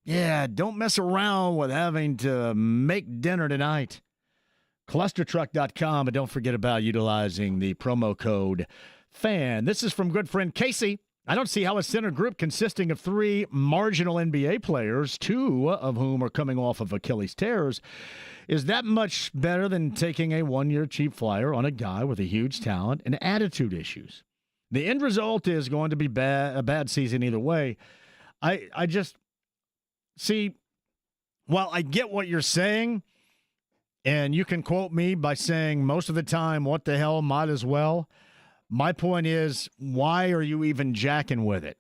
Yeah, don't mess around with having to make dinner tonight. Clustertruck.com, and don't forget about utilizing the promo code FAN. This is from good friend Casey. I don't see how a center group consisting of 3 marginal NBA players, 2 of whom are coming off of Achilles tears, is that much better than taking a 1-year cheap flyer on a guy with a huge talent and attitude issues. The end result is going to be a bad season either way. I just see, while I get what you're saying, and you can quote me by saying most of the time, what the hell, might as well. My point is, why are you even jacking with it,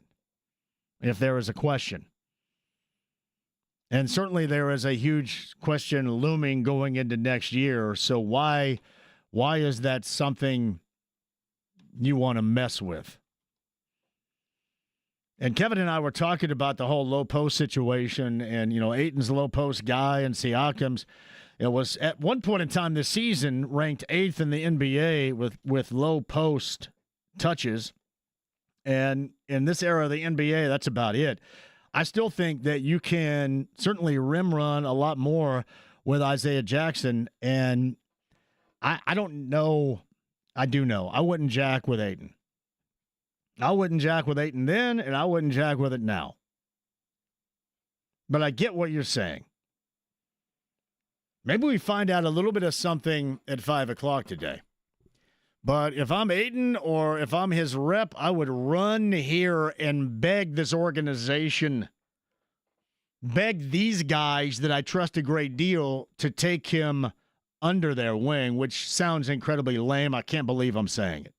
if there is a question? And certainly there is a huge question looming going into next year. So why is that something you want to mess with? And Kevin and I were talking about the whole low post situation, and, Ayton's low post guy and Siakam's. It was at one point in time this season ranked 8th in the NBA with low post touches. And in this era of the NBA, that's about it. I still think that you can certainly rim run a lot more with Isaiah Jackson. And I don't know. I do know. I wouldn't jack with Ayton. I wouldn't jack with Ayton then, and I wouldn't jack with it now. But I get what you're saying. Maybe we find out a little bit of something at 5 o'clock today. But if I'm Ayton or if I'm his rep, I would run here and beg this organization, beg these guys that I trust a great deal to take him under their wing, which sounds incredibly lame. I can't believe I'm saying it.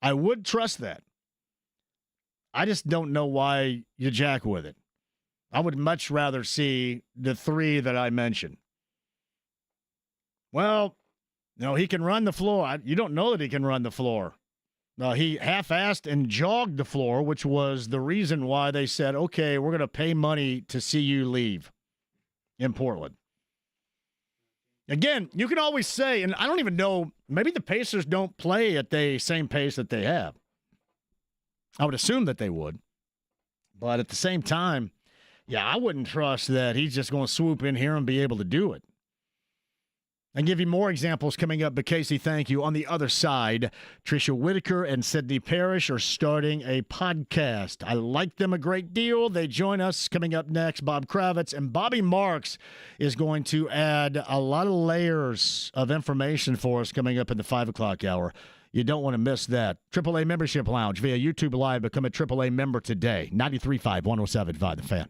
I would trust that. I just don't know why you jack with it. I would much rather see the 3 that I mentioned. Well, he can run the floor. You don't know that he can run the floor. He half-assed and jogged the floor, which was the reason why they said, okay, we're going to pay money to see you leave in Portland. Again, you can always say, and I don't even know, maybe the Pacers don't play at the same pace that they have. I would assume that they would. But at the same time, I wouldn't trust that he's just going to swoop in here and be able to do it. I'll give you more examples coming up, but Casey, thank you. On the other side, Tricia Whitaker and Sydney Parish are starting a podcast. I like them a great deal. They join us coming up next. Bob Kravitz and Bobby Marks is going to add a lot of layers of information for us coming up in the 5 o'clock hour. You don't want to miss that. AAA Membership Lounge via YouTube Live. Become a AAA member today. 93.5, 107.5, The Fan.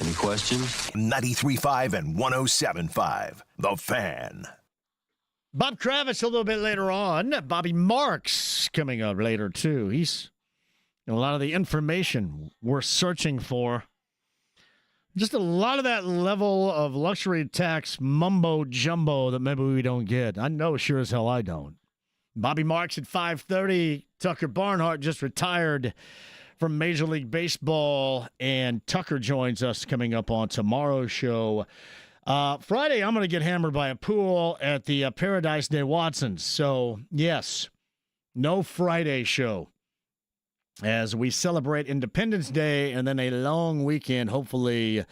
Any questions? 93.5 and 107.5. The Fan. Bob Kravitz a little bit later on. Bobby Marks coming up later, too. He's a lot of the information we're searching for. Just a lot of that level of luxury tax mumbo jumbo that maybe we don't get. I know sure as hell I don't. Bobby Marks at 5:30. Tucker Barnhart just retired from Major League Baseball, and Tucker joins us coming up on tomorrow's show. Friday, I'm going to get hammered by a pool at the Paradise Day Watsons. So, yes, no Friday show as we celebrate Independence Day and then a long weekend, hopefully,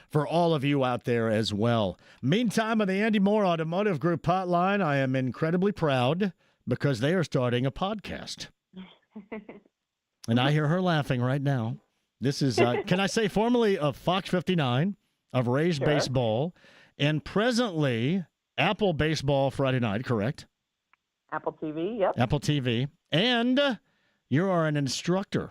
for all of you out there as well. Meantime, on the Andy Moore Automotive Group hotline, I am incredibly proud because they are starting a podcast. And I hear her laughing right now. This is, can I say, formerly of Fox 59, of Rays Baseball, and presently Apple Baseball Friday night, correct? Apple TV, yep. Apple TV. And you are an instructor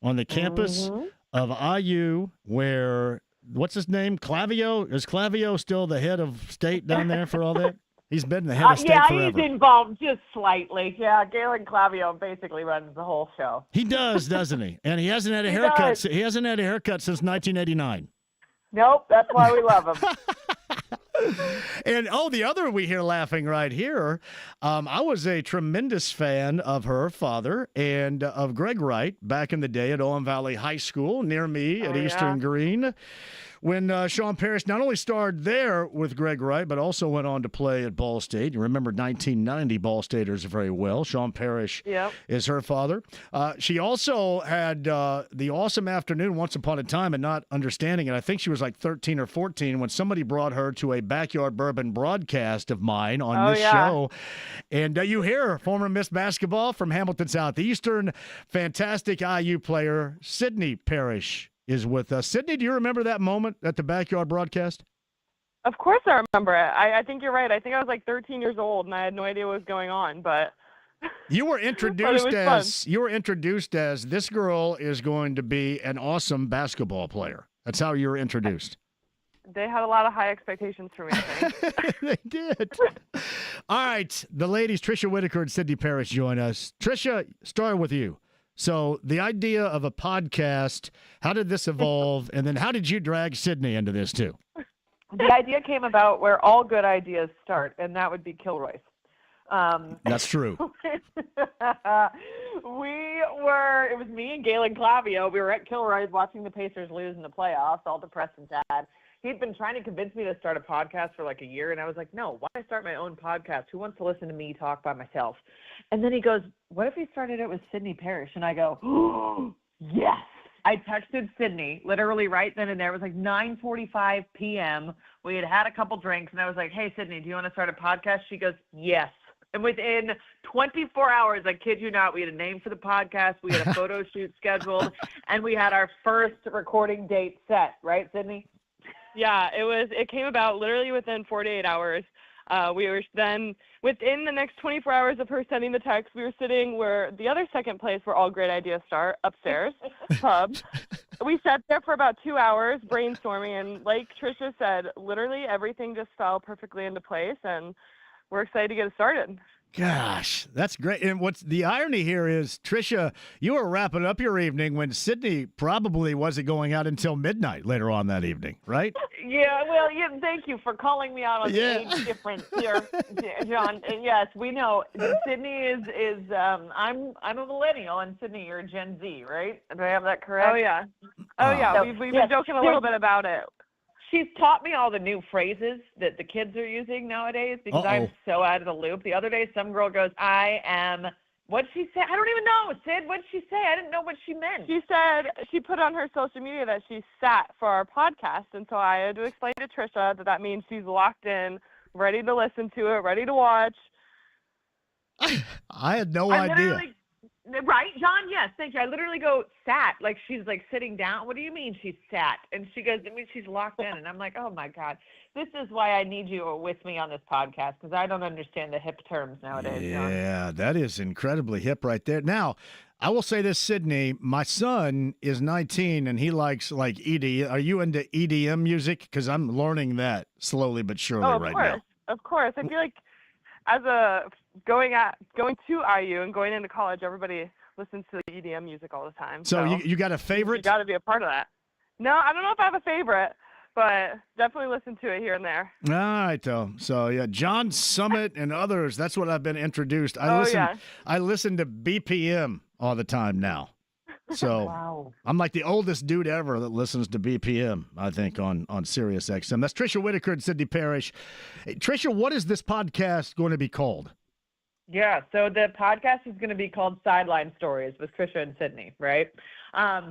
on the campus of IU where, what's his name, Clavio? Is Clavio still the head of state down there for all that? He's been the head of state forever. He's involved just slightly. Yeah, Galen Clavio basically runs the whole show. He does, doesn't he? And he hasn't had a haircut. He hasn't had a haircut since 1989. Nope, that's why we love him. And, the other we hear laughing right here, I was a tremendous fan of her father and of Greg Wright back in the day at Owen Valley High School near me at Eastern Green. When Sean Parrish not only starred there with Greg Wright, but also went on to play at Ball State. You remember 1990 Ball Staters very well. Sean Parrish is her father. She also had the awesome afternoon once upon a time and not understanding it. I think she was like 13 or 14 when somebody brought her to a Backyard Bourbon broadcast of mine on this show. And you hear her, former Miss Basketball from Hamilton Southeastern, fantastic IU player, Sydney Parrish, is with us. Sydney, do you remember that moment at the Backyard broadcast? Of course I remember it. I think you're right. I think I was like 13 years old, and I had no idea what was going on, but you were introduced as this girl is going to be an awesome basketball player. That's how you were introduced. They had a lot of high expectations for me, I think. They did. All right, the ladies, Tricia Whitaker and Sydney Parrish, join us. Tricia, start with you. So the idea of a podcast, how did this evolve? And then how did you drag Sydney into this too? The idea came about where all good ideas start, and that would be Kilroy's. That's true. It was me and Galen Clavio. We were at Kilroy's watching the Pacers lose in the playoffs, all depressed and sad. He'd been trying to convince me to start a podcast for like a year, and I was like, no, why don't I start my own podcast? Who wants to listen to me talk by myself? And then he goes, what if we started it with Sydney Parrish? And I go, oh, yes. I texted Sydney literally right then and there. It was like 9:45 p.m. We had had a couple drinks, and I was like, hey, Sydney, do you want to start a podcast? She goes, yes. And within 24 hours, I kid you not, we had a name for the podcast, we had a photo shoot scheduled, and we had our first recording date set. Right, Sydney? Yeah, it came about literally within 48 hours. We were then, within the next 24 hours of her sending the text, we were sitting where the other second place where all great ideas start, upstairs, pub. We sat there for about 2 hours brainstorming, and like Tricia said, literally everything just fell perfectly into place, and we're excited to get it started. Gosh, that's great. And what's the irony here is, Tricia, you were wrapping up your evening when Sydney probably wasn't going out until midnight later on that evening, right? Yeah, well, thank you for calling me out on the age difference here, John. Yes, we know Sydney is I'm a millennial, and Sydney, you're a Gen Z, right? Do I have that correct? Oh yeah. So, we've been joking a little bit about it. She's taught me all the new phrases that the kids are using nowadays because I'm so out of the loop. The other day, some girl goes, what'd she say? I don't even know, Sid. What'd she say? I didn't know what she meant. She said she put on her social media that she sat for our podcast, and so I had to explain to Tricia that means she's locked in, ready to listen to it, ready to watch. I had no idea. Right, John? Yes, thank you. I literally go, sat, like she's like sitting down. What do you mean she's sat? And she goes, it means she's locked in. And I'm like, oh my God, this is why I need you with me on this podcast, because I don't understand the hip terms nowadays, John. Yeah, that is incredibly hip right there. Now, I will say this, Sydney, my son is 19 and he likes like ED. Are you into EDM music? Because I'm learning that slowly but surely right now. Of course. I feel like as going to IU and going into college, everybody listens to EDM music all the time. So you got a favorite? You got to be a part of that. No, I don't know if I have a favorite, but definitely listen to it here and there. All right, though. So yeah, John Summit and others. That's what I've been introduced. I listen to BPM all the time now. So wow. I'm like the oldest dude ever that listens to BPM, I think, on Sirius XM. That's Trisha Whitaker and Sydney Parish. Hey, Trisha, what is this podcast going to be called? Yeah, so the podcast is going to be called Sideline Stories with Trisha and Sydney, right?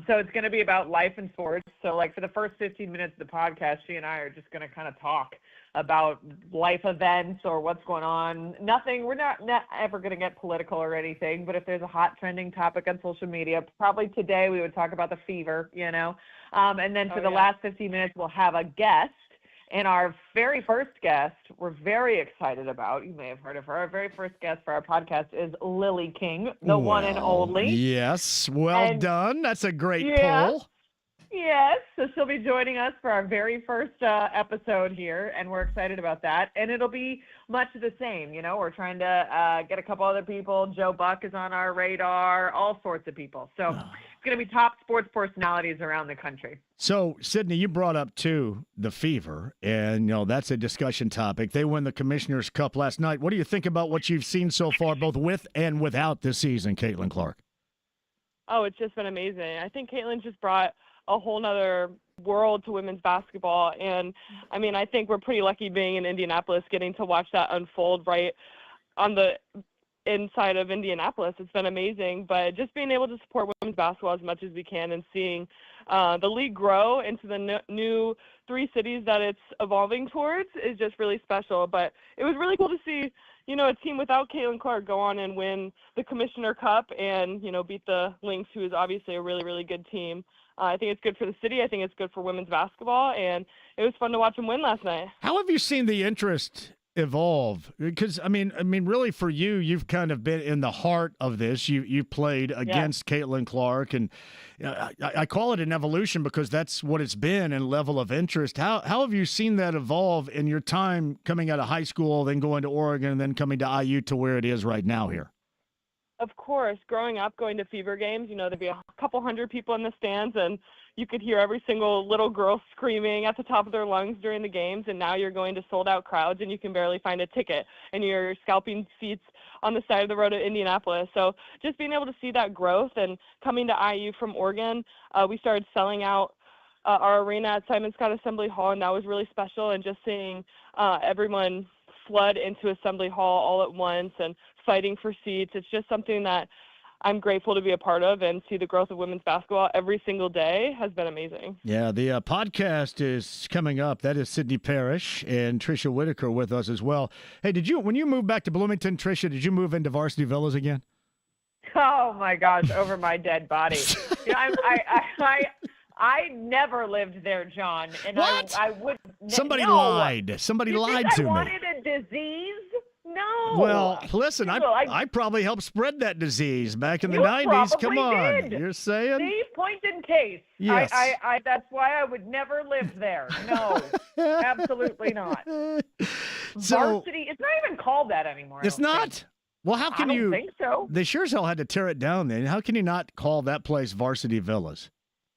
So it's going to be about life and sports. So like for the first 15 minutes of the podcast, she and I are just going to kind of talk about life events or what's going on. Nothing, we're not ever going to get political or anything, but if there's a hot trending topic on social media, probably today we would talk about the fever, you know? And then for the last 15 minutes, we'll have a guest. And our very first guest, we're very excited about. You may have heard of her. Our very first guest for our podcast is Lily King, the one and only. Yes, well done. That's a great poll. Yes, so she'll be joining us for our very first episode here, and we're excited about that. And it'll be much the same, you know. We're trying to get a couple other people. Joe Buck is on our radar, all sorts of people. So it's going to be top sports personalities around the country. So, Sydney, you brought up, too, the fever, and, you know, that's a discussion topic. They won the Commissioner's Cup last night. What do you think about what you've seen so far, both with and without this season, Caitlin Clark? Oh, it's just been amazing. I think Caitlin just brought a whole nother world to women's basketball. And, I mean, I think we're pretty lucky being in Indianapolis, getting to watch that unfold right on the inside of Indianapolis. It's been amazing. But just being able to support women's basketball as much as we can and seeing the league grow into the new 3 cities that it's evolving towards is just really special. But it was really cool to see, you know, a team without Caitlin Clark go on and win the Commissioner Cup and, you know, beat the Lynx, who is obviously a really, really good team. I think it's good for the city. I think it's good for women's basketball, and it was fun to watch them win last night. How have you seen the interest evolve? Because, I mean, really for you, you've kind of been in the heart of this. You played against Caitlin Clark, and I call it an evolution because that's what it's been and level of interest. How have you seen that evolve in your time coming out of high school, then going to Oregon, and then coming to IU to where it is right now here? Of course, growing up, going to Fever games, you know, there'd be a couple hundred people in the stands, and you could hear every single little girl screaming at the top of their lungs during the games, and now you're going to sold-out crowds, and you can barely find a ticket, and you're scalping seats on the side of the road at Indianapolis. So just being able to see that growth and coming to IU from Oregon, we started selling out our arena at Simon Scott Assembly Hall, and that was really special, and just seeing everyone flood into Assembly Hall all at once and fighting for seats. It's just something that I'm grateful to be a part of, and see the growth of women's basketball every single day has been amazing. Yeah, the podcast is coming up. That is Sydney Parish and Trisha Whitaker with us as well. Hey, when you moved back to Bloomington, Trisha, did you move into Varsity Villas again? Oh my gosh, over my dead body. You know, I never lived there, John. And what? I would. Somebody lied. Somebody lied to me. I wanted a disease? No. Well, listen, I probably helped spread that disease back in the 90s. Come on. Did. You're saying? See, point in case. Yes. I that's why I would never live there. No, absolutely not. Varsity, it's not even called that anymore. It's not? Well, how can you? I don't think so. They sure as hell had to tear it down then. How can you not call that place Varsity Villas?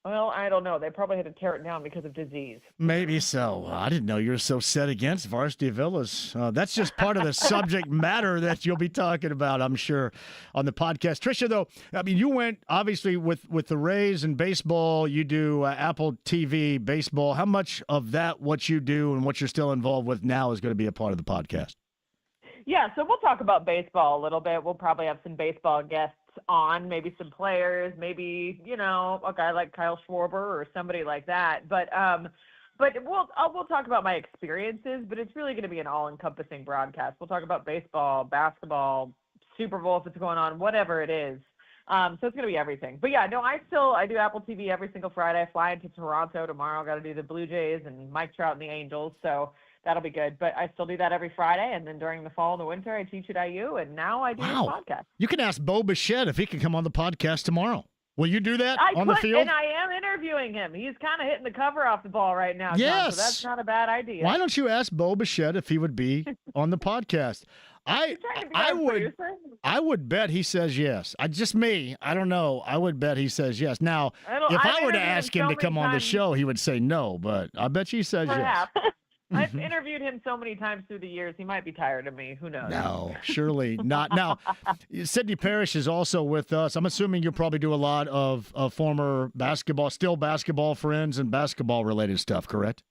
Well, I don't know. They probably had to tear it down because of disease. Maybe so. I didn't know you were so set against Varsity Villas. That's just part of the subject matter that you'll be talking about, I'm sure, on the podcast. Trisha, though, I mean, you went, obviously, with the Rays and baseball. You do Apple TV baseball. How much of that, what you do and what you're still involved with now, is going to be a part of the podcast? Yeah, so we'll talk about baseball a little bit. We'll probably have some baseball guests on, maybe some players, maybe, you know, a guy like Kyle Schwarber or somebody like that. But we'll talk about my experiences, but it's really going to be an all-encompassing broadcast. We'll talk about baseball, basketball, Super Bowl if it's going on, whatever it is. So it's going to be everything. But yeah, no, I do Apple TV every single Friday. I fly into Toronto tomorrow. Got to do the Blue Jays and Mike Trout and the Angels. So that'll be good. But I still do that every Friday. And then during the fall and the winter, I teach at IU. And now I do this podcast. You can ask Bo Bichette if he can come on the podcast tomorrow. Will you do that on the field? And I am interviewing him. He's kind of hitting the cover off the ball right now, yes. John, so that's not a bad idea. Why don't you ask Bo Bichette if he would be on the podcast? I would bet he says yes. I don't know. I would bet he says yes. Now, if I were to ask him to come on the show, he would say no, but I bet he says yes. I've interviewed him so many times through the years, he might be tired of me. Who knows? No, surely not. Now, Sydney Parish is also with us. I'm assuming you probably do a lot of former basketball friends and basketball-related stuff, correct?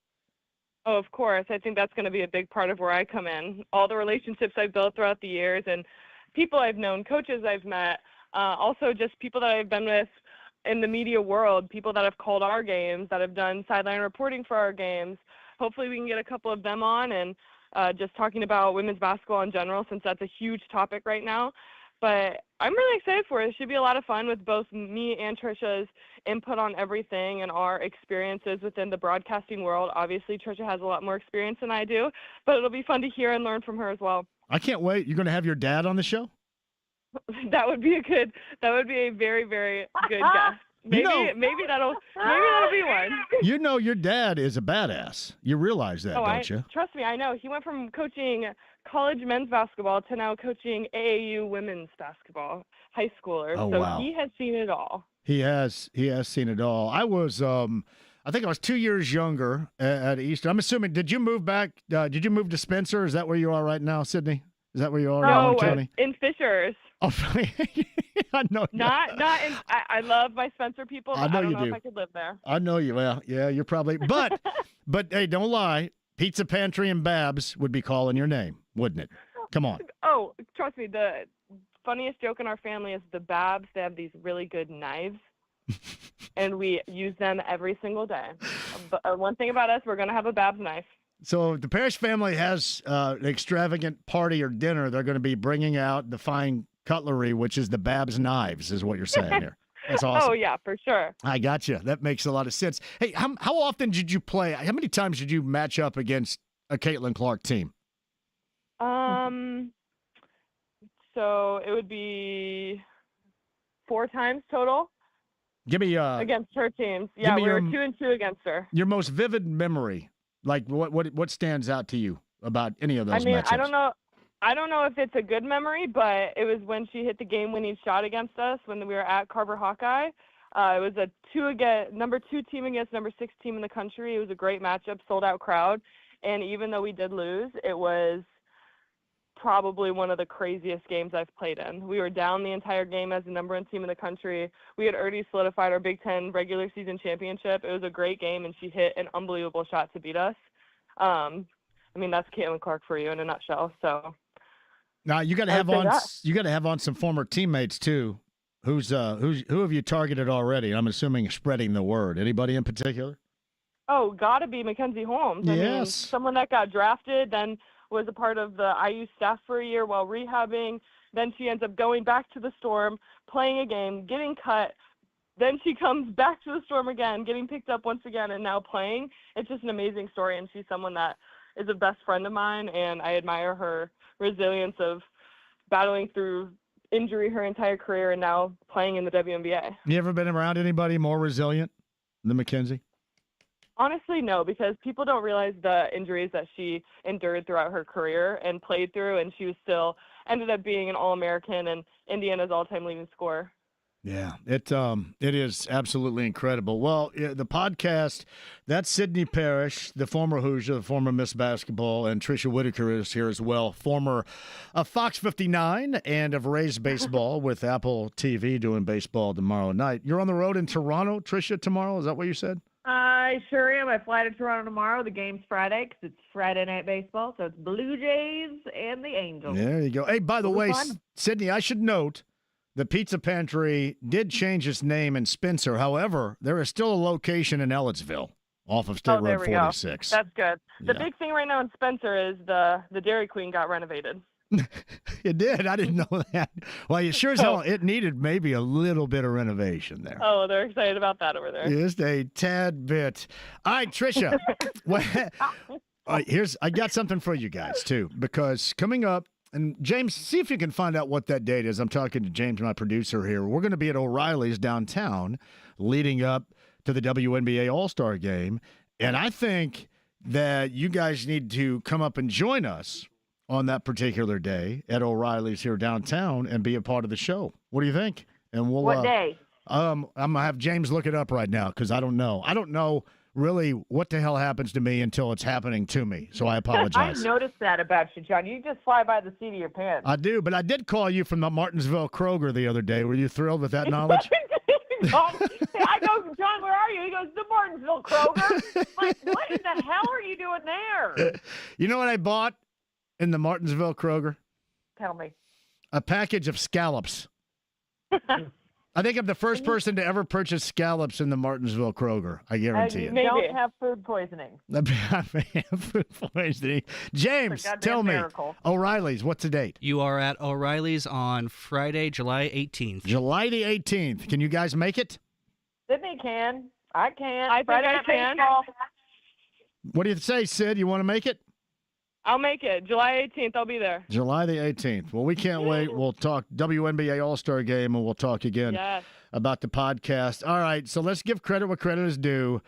Oh, of course. I think that's going to be a big part of where I come in. All the relationships I've built throughout the years and people I've known, coaches I've met, also just people that I've been with in the media world, people that have called our games, that have done sideline reporting for our games. Hopefully we can get a couple of them on and just talking about women's basketball in general, since that's a huge topic right now. But I'm really excited for it. It should be a lot of fun with both me and Trisha's input on everything and our experiences within the broadcasting world. Obviously, Trisha has a lot more experience than I do, but it'll be fun to hear and learn from her as well. I can't wait. You're going to have your dad on the show? That would be a very, very good guess. Maybe that'll be one. You know your dad is a badass. You realize that, don't you? Trust me, I know. He went from coaching college men's basketball to now coaching AAU women's basketball, high schoolers. Oh, so wow. He has seen it all. He has seen it all. I was I think I was 2 years younger at Eastern. I'm assuming, did you move back? Did you move to Spencer? Is that where you are right now, Sydney? Is that where you are? No, County? In Fishers. Oh, I know. Not in. I love my Spencer people. But I don't know if I could live there. I know you. Well, yeah, you're probably. But hey, don't lie. Pizza Pantry and Babs would be calling your name, wouldn't it? Come on. Oh, trust me. The funniest joke in our family is the Babs. They have these really good knives, and we use them every single day. But one thing about us, we're gonna have a Babs knife. So if the Parish family has an extravagant party or dinner, they're going to be bringing out the fine cutlery, which is the Babs knives, is what you're saying here. That's awesome. Oh, yeah, for sure. I got you. That makes a lot of sense. Hey, how often did you play? How many times did you match up against a Caitlin Clark team? So it would be 4 times total. Give me against her teams. Yeah, we were 2-2 against her. Your most vivid memory. Like what stands out to you about any of those matchups? I don't know if it's a good memory, but it was when she hit the game-winning shot against us when we were at Carver Hawkeye. It was a number 2 team against number 6 team in the country. It was a great matchup, sold-out crowd, and even though we did lose, it was probably one of the craziest games I've played in. We were down the entire game as the number 1 team in the country. We had already solidified our Big Ten regular season championship. It was a great game, and she hit an unbelievable shot to beat us. That's Caitlin Clark for you in a nutshell. So now you got to have on some former teammates too. Who have you targeted already? I'm assuming spreading the word. Anybody in particular? Oh, gotta be Mackenzie Holmes. Yes. I mean, someone that got drafted, then was a part of the IU staff for a year while rehabbing. Then she ends up going back to the Storm, playing a game, getting cut. Then she comes back to the Storm again, getting picked up once again, and now playing. It's just an amazing story, and she's someone that is a best friend of mine, and I admire her resilience of battling through injury her entire career and now playing in the WNBA. You ever been around anybody more resilient than Mackenzie? Honestly, no, because people don't realize the injuries that she endured throughout her career and played through, and she was still ended up being an All-American and Indiana's all-time leading scorer. Yeah, it is absolutely incredible. Well, the podcast, that's Sydney Parish, the former Hoosier, the former Miss Basketball, and Tricia Whitaker is here as well, former Fox 59 and of Rays Baseball with Apple TV doing baseball tomorrow night. You're on the road in Toronto, Tricia, tomorrow? Is that what you said? I sure am. I fly to Toronto tomorrow. The game's Friday because it's Friday Night Baseball, so it's Blue Jays and the Angels. There you go. Hey, by the way, Sydney, I should note, the Pizza Pantry did change its name in Spencer. However, there is still a location in Ellettsville off of State Road 46. Go. That's good. The big thing right now in Spencer is the Dairy Queen got renovated. It did. I didn't know that. Well, you sure as hell, it needed maybe a little bit of renovation there. Oh, they're excited about that over there. Just a tad bit. All right, Tricia. I got something for you guys, too, because coming up, and James, see if you can find out what that date is. I'm talking to James, my producer here. We're going to be at O'Reilly's downtown leading up to the WNBA All-Star Game, and I think that you guys need to come up and join us on that particular day at O'Reilly's here downtown and be a part of the show. What do you think? And we'll What day? I'm gonna have James look it up right now because I don't know. I don't know really what the hell happens to me until it's happening to me. So I apologize. I noticed that about you, John. You just fly by the seat of your pants. I do, but I did call you from the Martinsville Kroger the other day. Were you thrilled with that knowledge? I go, John, where are you? He goes, the Martinsville Kroger. Like, what in the hell are you doing there? You know what I bought in the Martinsville Kroger? Tell me. A package of scallops. I think I'm the first person to ever purchase scallops in the Martinsville Kroger. I guarantee it. You don't have food poisoning. Food poisoning. James, tell me. Miracle. O'Reilly's, what's the date? You are at O'Reilly's on Friday, July 18th. July the 18th. Can you guys make it? Sydney can. I can. I think Friday I Night can. Baseball. What do you say, Sid? You want to make it? I'll make it. July 18th, I'll be there. July the 18th. Well, we can't wait. We'll talk WNBA All-Star Game, and we'll talk again about the podcast. All right, so let's give credit where credit is due.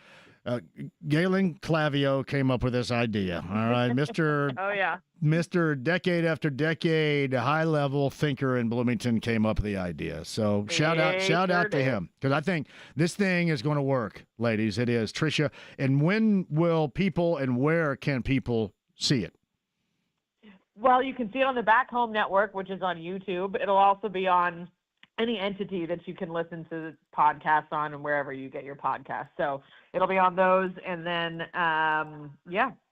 Galen Clavio came up with this idea. All right, Mr. Oh, yeah. Mr. Decade after decade, high-level thinker in Bloomington came up with the idea. So shout out to him, because I think this thing is going to work, ladies. It is. Tricia, and when will people and where can people see it? Well, you can see it on the Back Home Network, which is on YouTube. It'll also be on any entity that you can listen to podcasts on and wherever you get your podcasts. So it'll be on those. And then,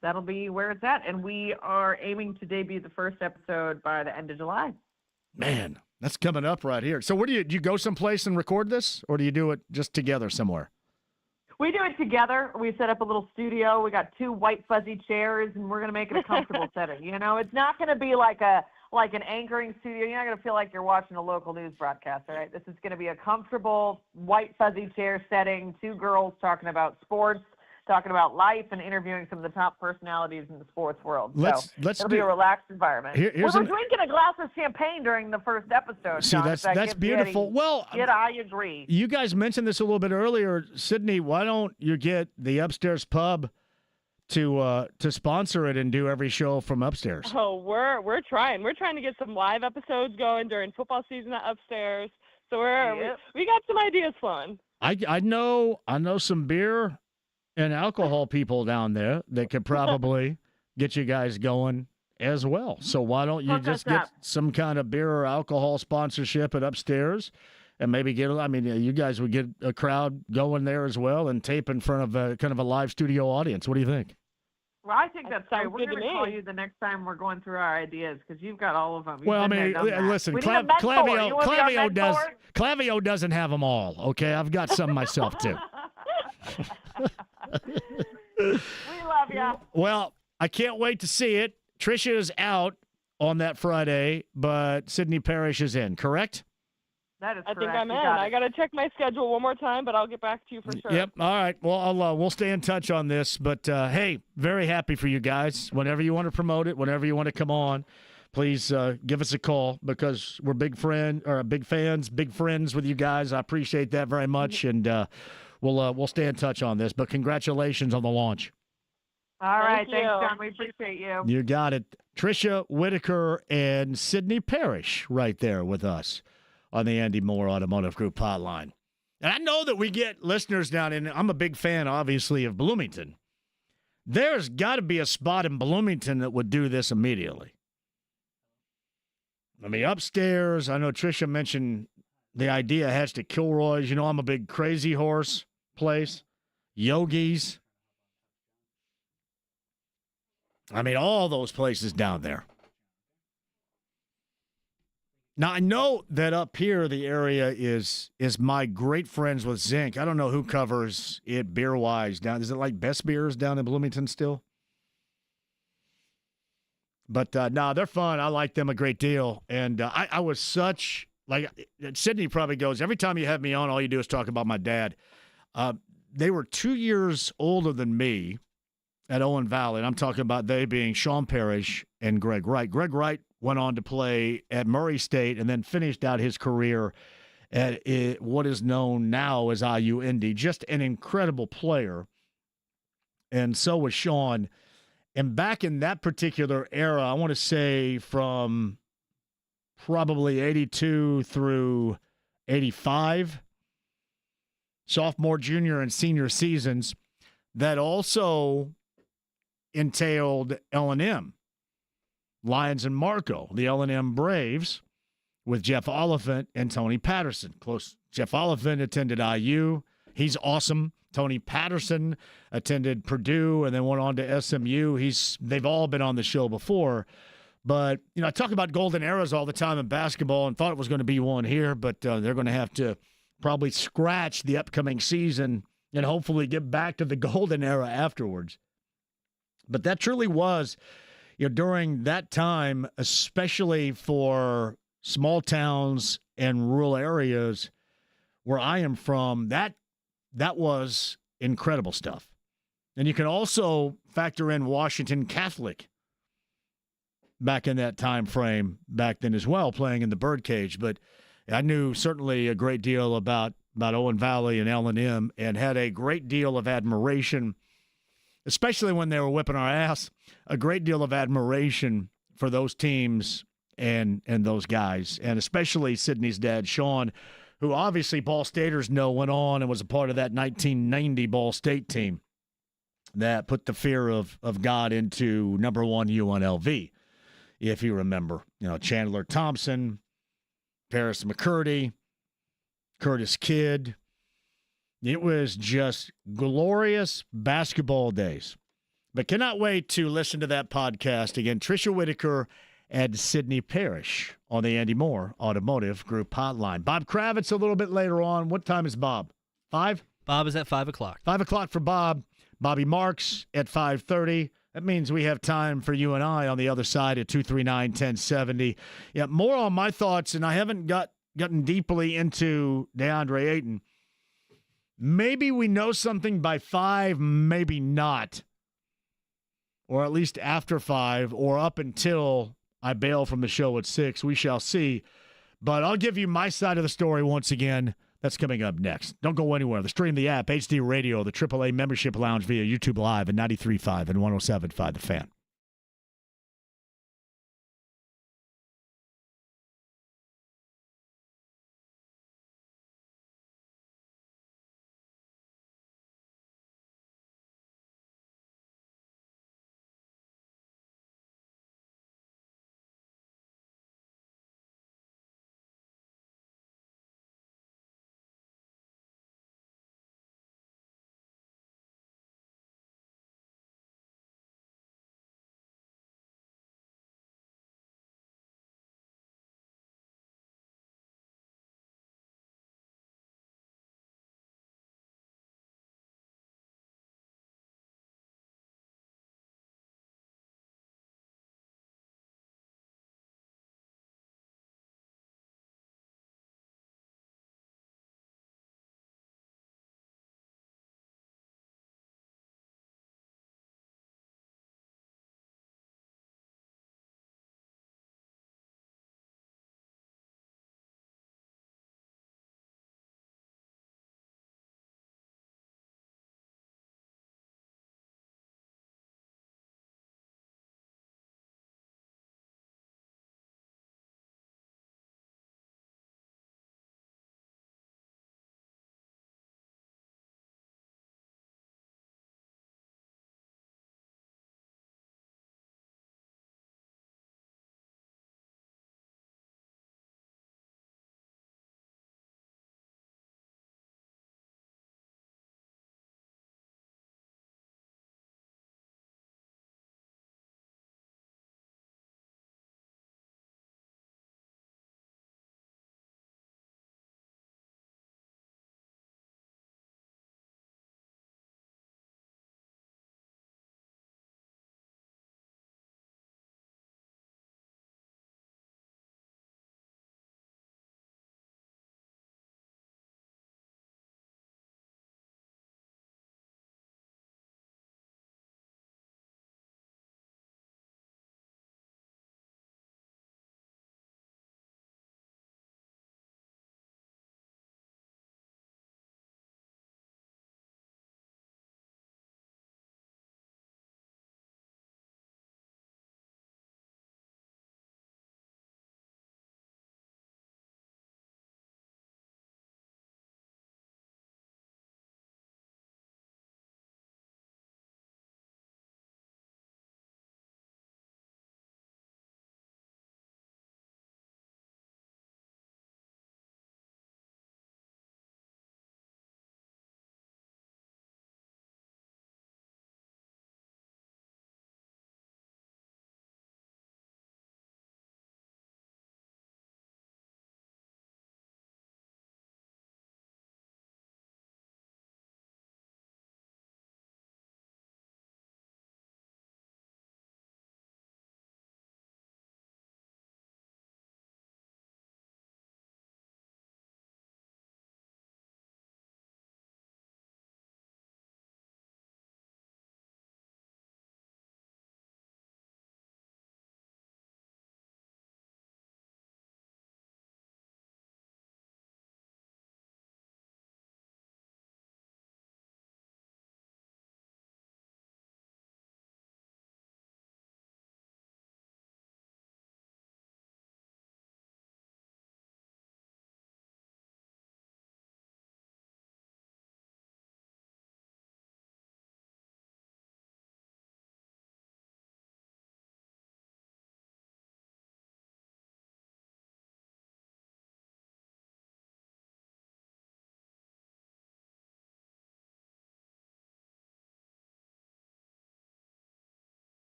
that'll be where it's at. And we are aiming to debut the first episode by the end of July. Man, that's coming up right here. So where do you go someplace and record this, or do you do it just together somewhere? We do it together. We set up a little studio. We got 2 white fuzzy chairs, and we're going to make it a comfortable setting. You know, it's not going to be like an anchoring studio. You're not going to feel like you're watching a local news broadcast, all right? This is going to be a comfortable white fuzzy chair setting, 2 girls talking about sports, talking about life, and interviewing some of the top personalities in the sports world. It'll be a relaxed environment. We're drinking a glass of champagne during the first episode. See, John, that's beautiful. I agree. You guys mentioned this a little bit earlier. Sydney, why don't you get the upstairs pub to sponsor it and do every show from upstairs? Oh, we're trying. We're trying to get some live episodes going during football season at upstairs. So we got some ideas flowing. I know some beer and alcohol people down there that could probably get you guys going as well. So why don't you just get some kind of beer or alcohol sponsorship at upstairs and maybe you guys would get a crowd going there as well and tape in front of a kind of a live studio audience. What do you think? Well, I think that's great. sounds We're good to going to me. call you the next time we're going through our ideas because you've got all of them. Well, listen, Clavio doesn't have them all, okay? I've got some myself, too. We love you. Well, I can't wait to see it. Tricia is out on that Friday, but Sydney Parish is in, correct? That is I correct. think I'm in. I got to check my schedule one more time, but I'll get back to you for sure. Yep. All right. Well, we'll stay in touch on this. But, hey, very happy for you guys. Whenever you want to promote it, whenever you want to come on, please give us a call because we're big fans, big friends with you guys. I appreciate that very much. And we'll stay in touch on this. But congratulations on the launch. All right. Thank you. Thanks, John. We appreciate you. You got it. Tricia Whitaker and Sydney Parish right there with us on the Andy Moore Automotive Group hotline. And I know that we get listeners down in, I'm a big fan, obviously, of Bloomington. There's got to be a spot in Bloomington that would do this immediately. I mean, upstairs, I know Tricia mentioned the idea has to Kilroy's. You know, I'm a big Crazy Horse place. Yogi's. I mean, all those places down there. Now, I know that up here the area is my great friends with Zinc. I don't know who covers it beer-wise down. Is it like Best Beers down in Bloomington still? But, no, they're fun. I like them a great deal. And I was such – like Sydney probably goes, every time you have me on, all you do is talk about my dad. They were 2 years older than me at Owen Valley, and I'm talking about they being Sean Parish and Greg Wright. Greg Wright went on to play at Murray State and then finished out his career at what is known now as IU Indy. Just an incredible player. And so was Sean. And back in that particular era, I want to say from probably 82 through 85, sophomore, junior, and senior seasons, that also entailed L&M, Lions and Marco, the L&M Braves, with Jeff Oliphant and Tony Patterson. Close. Jeff Oliphant attended IU. He's awesome. Tony Patterson attended Purdue and then went on to SMU. They've all been on the show before. But, I talk about golden eras all the time in basketball and thought it was going to be one here, but they're going to have to probably scratch the upcoming season and hopefully get back to the golden era afterwards. But that truly was, during that time, especially for small towns and rural areas where I am from, that was incredible stuff. And you can also factor in Washington Catholic back in that time frame back then as well, playing in the birdcage. But I knew certainly a great deal about Owen Valley and L&M and had a great deal of admiration, especially when they were whipping our ass, a great deal of admiration for those teams and those guys, and especially Sydney's dad, Sean, who obviously Ball Staters know went on and was a part of that 1990 Ball State team that put the fear of God into number one UNLV, if you remember. Chandler Thompson, Paris McCurdy, Curtis Kidd. It was just glorious basketball days. But cannot wait to listen to that podcast again. Tricia Whitaker and Sydney Parish on the Andy Moore Automotive Group Hotline. Bob Kravitz a little bit later on. What time is Bob? 5? Bob is at 5 o'clock. 5 o'clock for Bob. Bobby Marks at 5:30. That means we have time for you and I on the other side at 239-1070. Yeah, more on my thoughts, and I haven't gotten deeply into DeAndre Ayton. Maybe we know something by 5, maybe not. Or at least after 5, or up until I bail from the show at 6. We shall see. But I'll give you my side of the story once again. That's coming up next. Don't go anywhere. The Stream, the app, HD Radio, the AAA Membership Lounge via YouTube Live at 93.5 and 107.5 The Fan.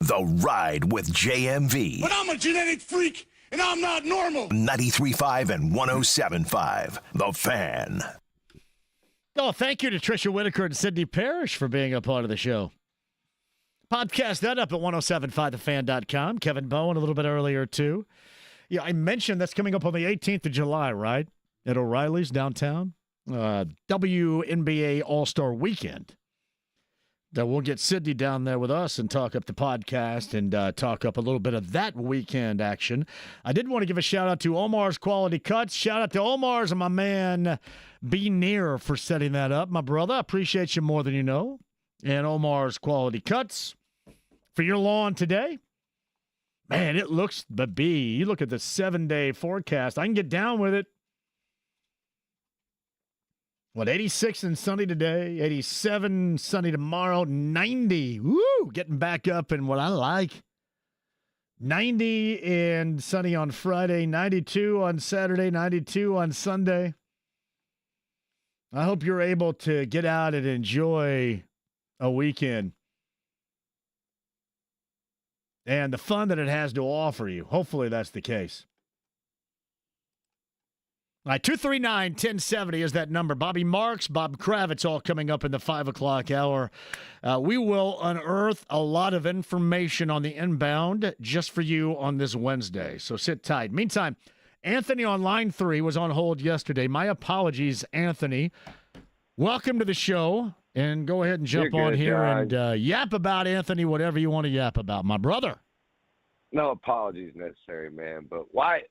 The Ride with JMV. But I'm a genetic freak, and I'm not normal. 93.5 and 107.5. The Fan. Oh, thank you to Tricia Whitaker and Sydney Parish for being a part of the show. Podcast that up at 1075thefan.com. Kevin Bowen a little bit earlier, too. Yeah, I mentioned that's coming up on the 18th of July, right? At O'Reilly's downtown. WNBA All-Star Weekend. That we'll get Sydney down there with us and talk up the podcast and talk up a little bit of that weekend action. I did want to give a shout-out to Omar's Quality Cuts. Shout-out to Omar's and my man Be Near for setting that up. My brother, I appreciate you more than you know. And Omar's Quality Cuts for your lawn today. Man, it looks, but B, you look at the 7-day forecast. I can get down with it. 86 and sunny today, 87 sunny tomorrow, 90. Woo, getting back up in what I like. 90 and sunny on Friday, 92 on Saturday, 92 on Sunday. I hope you're able to get out and enjoy a weekend and the fun that it has to offer you. Hopefully that's the case. All right, 239-1070 is that number. Bobby Marks, Bob Kravitz, all coming up in the 5 o'clock hour. We will unearth a lot of information on the inbound just for you on this Wednesday, so sit tight. Meantime, Anthony on line 3 was on hold yesterday. My apologies, Anthony. Welcome to the show, and go ahead and jump on here and yap about, Anthony, whatever you want to yap about. My brother. No apologies necessary, man, but why?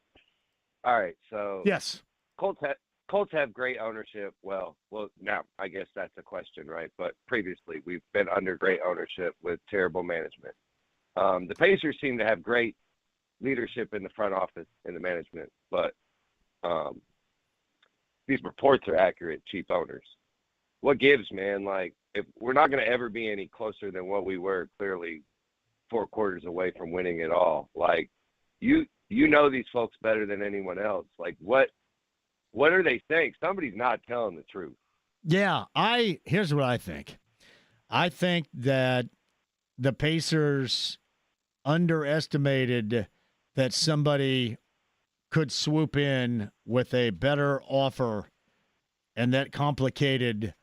All right, so. Yes. Colts have great ownership. Well, now I guess that's a question, right? But previously we've been under great ownership with terrible management. The Pacers seem to have great leadership in the front office and the management, but these reports are accurate, cheap owners. What gives, man? Like, if we're not going to ever be any closer than what we were, clearly 4 quarters away from winning it all. Like, you know these folks better than anyone else. Like, what are they saying? Somebody's not telling the truth. Yeah, here's what I think. I think that the Pacers underestimated that somebody could swoop in with a better offer, and that complicated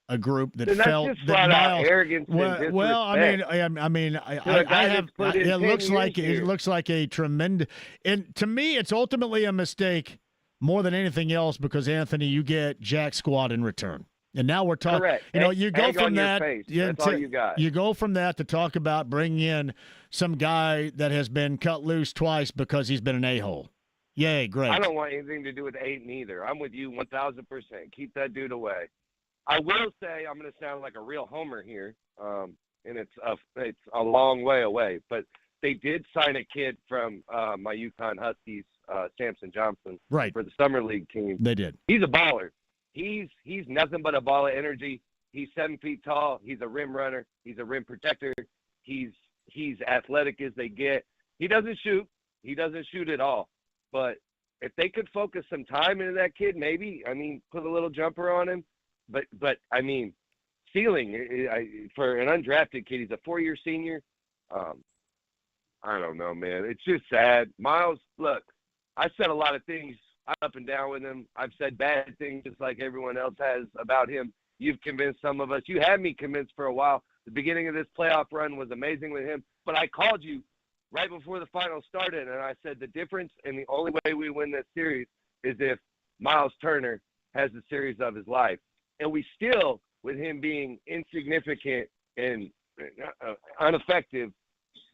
a group that felt just that Myles. Arrogance. Well, I mean, I have. It looks like a tremendous. And to me, it's ultimately a mistake more than anything else because Anthony, you get Jack Squad in return. And now we're talking. Correct. You go from that. That's all you got. You go from that to talk about bringing in some guy that has been cut loose twice because he's been an a-hole. Yay, great. I don't want anything to do with Aiden either. I'm with you 1,000%. Keep that dude away. I will say I'm going to sound like a real homer here, and it's a long way away. But they did sign a kid from my UConn Huskies, Samson Johnson, right, for the summer league team. They did. He's a baller. He's nothing but a ball of energy. He's 7 feet tall. He's a rim runner. He's a rim protector. He's athletic as they get. He doesn't shoot. He doesn't shoot at all. But if they could focus some time into that kid, maybe, I mean, put a little jumper on him. But I mean, ceiling for an undrafted kid, he's a 4-year senior. I don't know, man. It's just sad. Myles, look, I said a lot of things up and down with him. I've said bad things just like everyone else has about him. You've convinced some of us. You had me convinced for a while. The beginning of this playoff run was amazing with him. But I called you right before the finals started, and I said the difference and the only way we win this series is if Myles Turner has the series of his life. And we still, with him being insignificant and ineffective,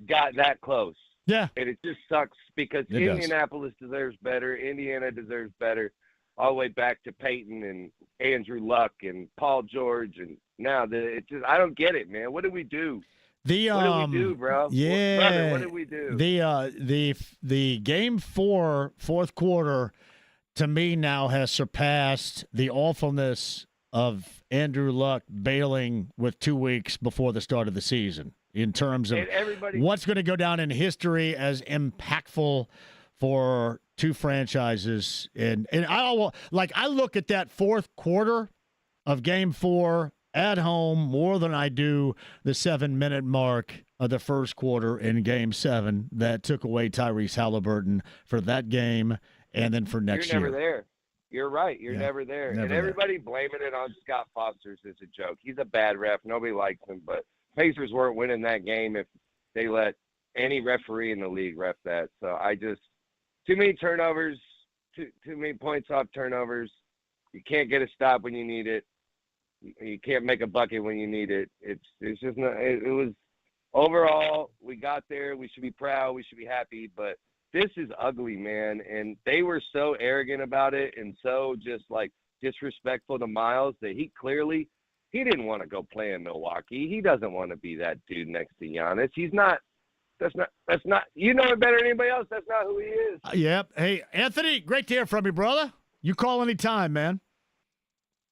got that close. Yeah. And it just sucks because Indianapolis deserves better. Indiana deserves better. All the way back to Peyton and Andrew Luck and Paul George. And now I don't get it, man. What do we do? What do we do, bro? Yeah. Brother, what do we do? The game 4, fourth quarter, to me now has surpassed the awfulness of Andrew Luck bailing with 2 weeks before the start of the season in terms of what's going to go down in history as impactful for two franchises. And I look at that fourth quarter of game 4 at home more than I do the 7-minute mark of the first quarter in Game 7 that took away Tyrese Halliburton for that game and then for next year. You're never there. You're right. You're Yeah, never there. never And everybody blaming it on Scott Foster's is a joke. He's a bad ref. Nobody likes him. But Pacers weren't winning that game if they let any referee in the league ref that. So too many turnovers, too many points off turnovers. You can't get a stop when you need it. You can't make a bucket when you need it. It's just not. It was overall. We got there. We should be proud. We should be happy. But this is ugly, man. And they were so arrogant about it and so just like disrespectful to Myles that he didn't want to go play in Milwaukee. He doesn't want to be that dude next to Giannis. He's not. That's not. You know it better than anybody else. That's not who he is. Yep. Hey, Anthony, great to hear from you, brother. You call anytime, man.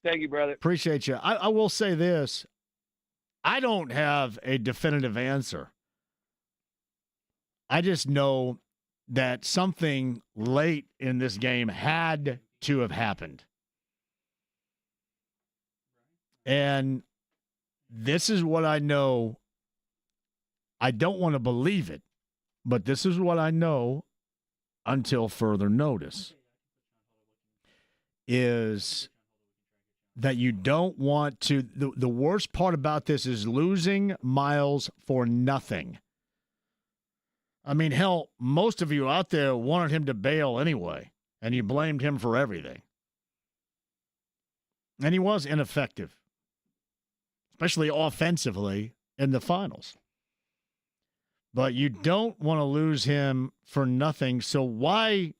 Thank you, brother. Appreciate you. I will say this. I don't have a definitive answer. I just know that something late in this game had to have happened. And this is what I know. I don't want to believe it, but this is what I know until further notice, is that you don't want to – the worst part about this is losing Myles for nothing. I mean, hell, most of you out there wanted him to bail anyway, and you blamed him for everything. And he was ineffective, especially offensively in the finals. But you don't want to lose him for nothing, so why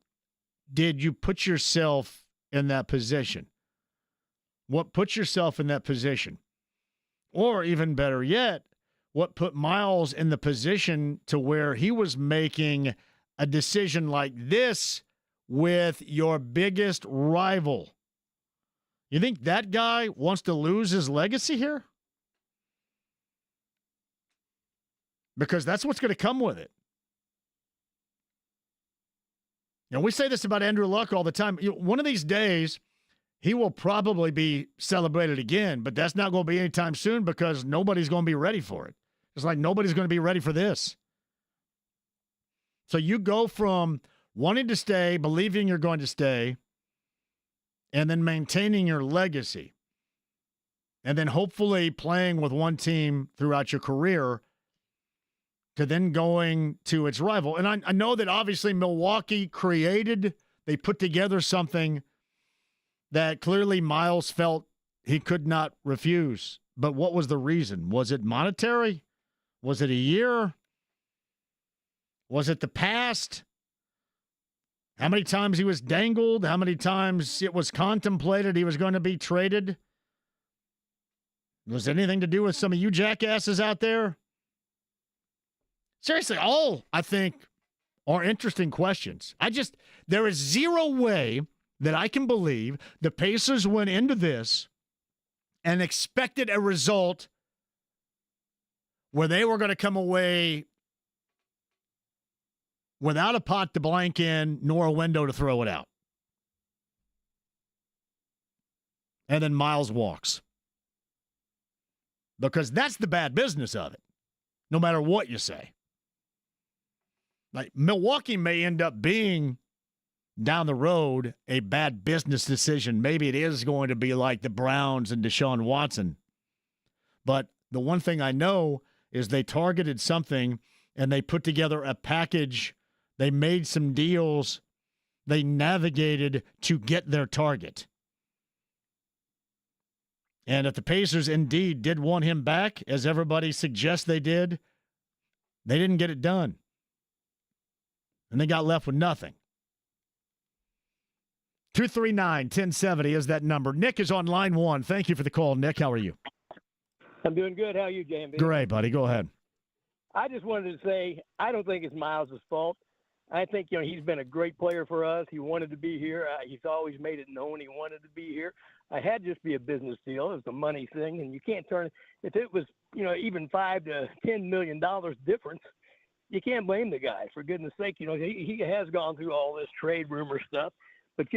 did you put yourself in that position? What put yourself in that position? Or even better yet, what put Myles in the position to where he was making a decision like this with your biggest rival? You think that guy wants to lose his legacy here? Because that's what's going to come with it. You know, we say this about Andrew Luck all the time. One of these days, he will probably be celebrated again, but that's not going to be anytime soon because nobody's going to be ready for it. It's like nobody's going to be ready for this. So you go from wanting to stay, believing you're going to stay, and then maintaining your legacy, and then hopefully playing with one team throughout your career, to then going to its rival. And I know that obviously Milwaukee they put together something that clearly Myles felt he could not refuse. But what was the reason? Was it monetary? Was it a year? Was it the past? How many times he was dangled? How many times it was contemplated he was going to be traded? Was it anything to do with some of you jackasses out there? Seriously, all, I think, are interesting questions. There is zero way that I can believe the Pacers went into this and expected a result where they were going to come away without a pot to blank in nor a window to throw it out. And then Myles walks. Because that's the bad business of it, no matter what you say. Like, Milwaukee may end up being, down the road, a bad business decision. Maybe it is going to be like the Browns and Deshaun Watson. But the one thing I know is they targeted something and they put together a package. They made some deals. They navigated to get their target. And if the Pacers indeed did want him back, as everybody suggests they did, they didn't get it done. And they got left with nothing. 239-1070 is that number. Nick is on line one. Thank you for the call, Nick. How are you? I'm doing good. How are you, JMV? Great, buddy. Go ahead. I just wanted to say I don't think it's Myles' fault. I think he's been a great player for us. He wanted to be here. He's always made it known he wanted to be here. I had to just be a business deal. It was a money thing, and you can't turn – if it was, even $5 to $10 million difference, you can't blame the guy. For goodness sake, he has gone through all this trade rumor stuff. But,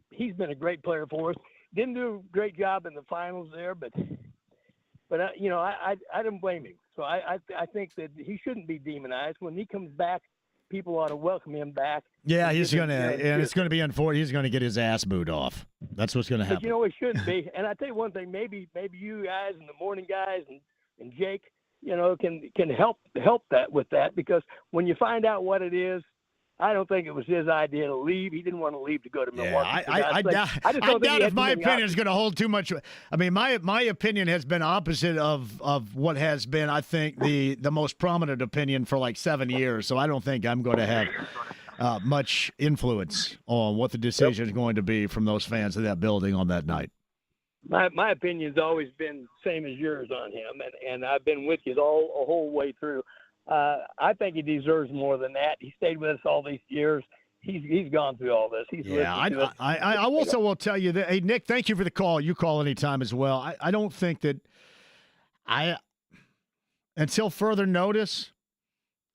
he's been a great player for us. Didn't do a great job in the finals there, but I don't blame him. So I think that he shouldn't be demonized. When he comes back, people ought to welcome him back. Yeah, he's going to, and it's going to be unfortunate. He's going to get his ass booed off. That's what's going to happen. But, it shouldn't be. And I tell you one thing, maybe you guys and the morning guys and Jake, can help that with that, because when you find out what it is, I don't think it was his idea to leave. He didn't want to leave to go to Milwaukee. I doubt if my opinion is going to hold too much. I mean, my opinion has been opposite of what has been, I think, the most prominent opinion for like 7 years. So I don't think I'm going to have much influence on what the decision is going to be from those fans of that building on that night. My opinion's always been the same as yours on him, and I've been with you a whole way through. I think he deserves more than that. He stayed with us all these years. He's gone through all this. I also will tell you that. Hey, Nick, thank you for the call. You call anytime as well. I don't think that until further notice,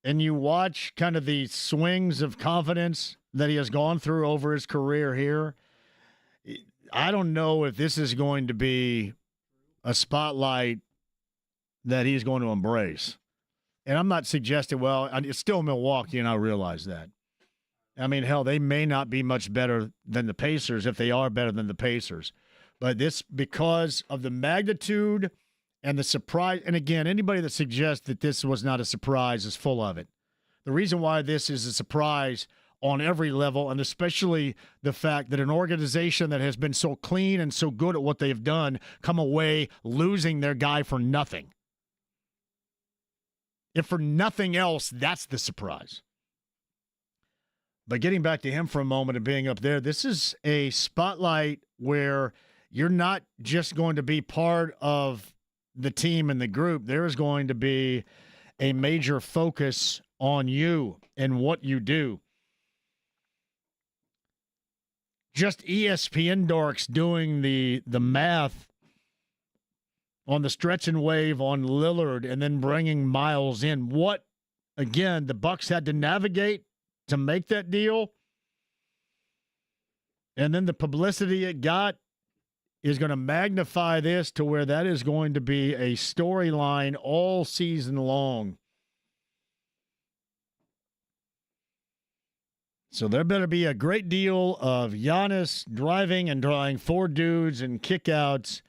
and you watch kind of the swings of confidence that he has gone through over his career here, I don't know if this is going to be a spotlight that he's going to embrace. And I'm not suggesting, well, it's still Milwaukee, and I realize that. I mean, hell, they may not be much better than the Pacers if they are better than the Pacers. But this, because of the magnitude and the surprise, and again, anybody that suggests that this was not a surprise is full of it. The reason why this is a surprise on every level, and especially the fact that an organization that has been so clean and so good at what they've done come away losing their guy for nothing. If for nothing else, that's the surprise. But getting back to him for a moment and being up there, this is a spotlight where you're not just going to be part of the team and the group. There is going to be a major focus on you and what you do. Just ESPN dorks doing the math on the stretch and wave on Lillard and then bringing Myles in. What, again, the Bucks had to navigate to make that deal. And then the publicity it got is going to magnify this to where that is going to be a storyline all season long. So there better be a great deal of Giannis driving and drawing 4 dudes and kickouts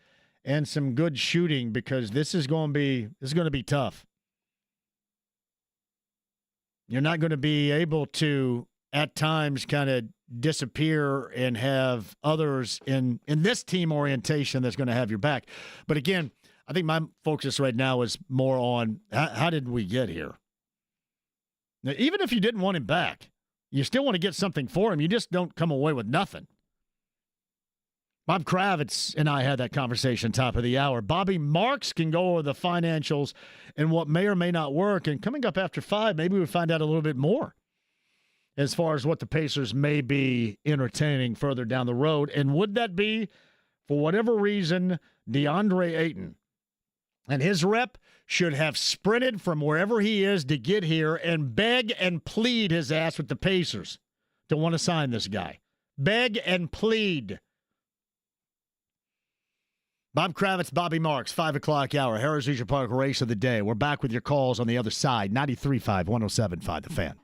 and some good shooting, because this is going to be tough. You're not going to be able to, at times, kind of disappear and have others in this team orientation that's going to have your back. But again, I think my focus right now is more on how did we get here? Now, even if you didn't want him back, you still want to get something for him. You just don't come away with nothing. Bob Kravitz and I had that conversation top of the hour. Bobby Marks can go over the financials and what may or may not work. And coming up after 5, maybe we'll find out a little bit more as far as what the Pacers may be entertaining further down the road. And would that be, for whatever reason, DeAndre Ayton and his rep should have sprinted from wherever he is to get here and beg and plead his ass with the Pacers to want to sign this guy. Beg and plead. Bob Kravitz, Bobby Marks, 5 o'clock hour, Harris Leisure Park Race of the Day. We're back with your calls on the other side, 93.5, 107.5, The Fan.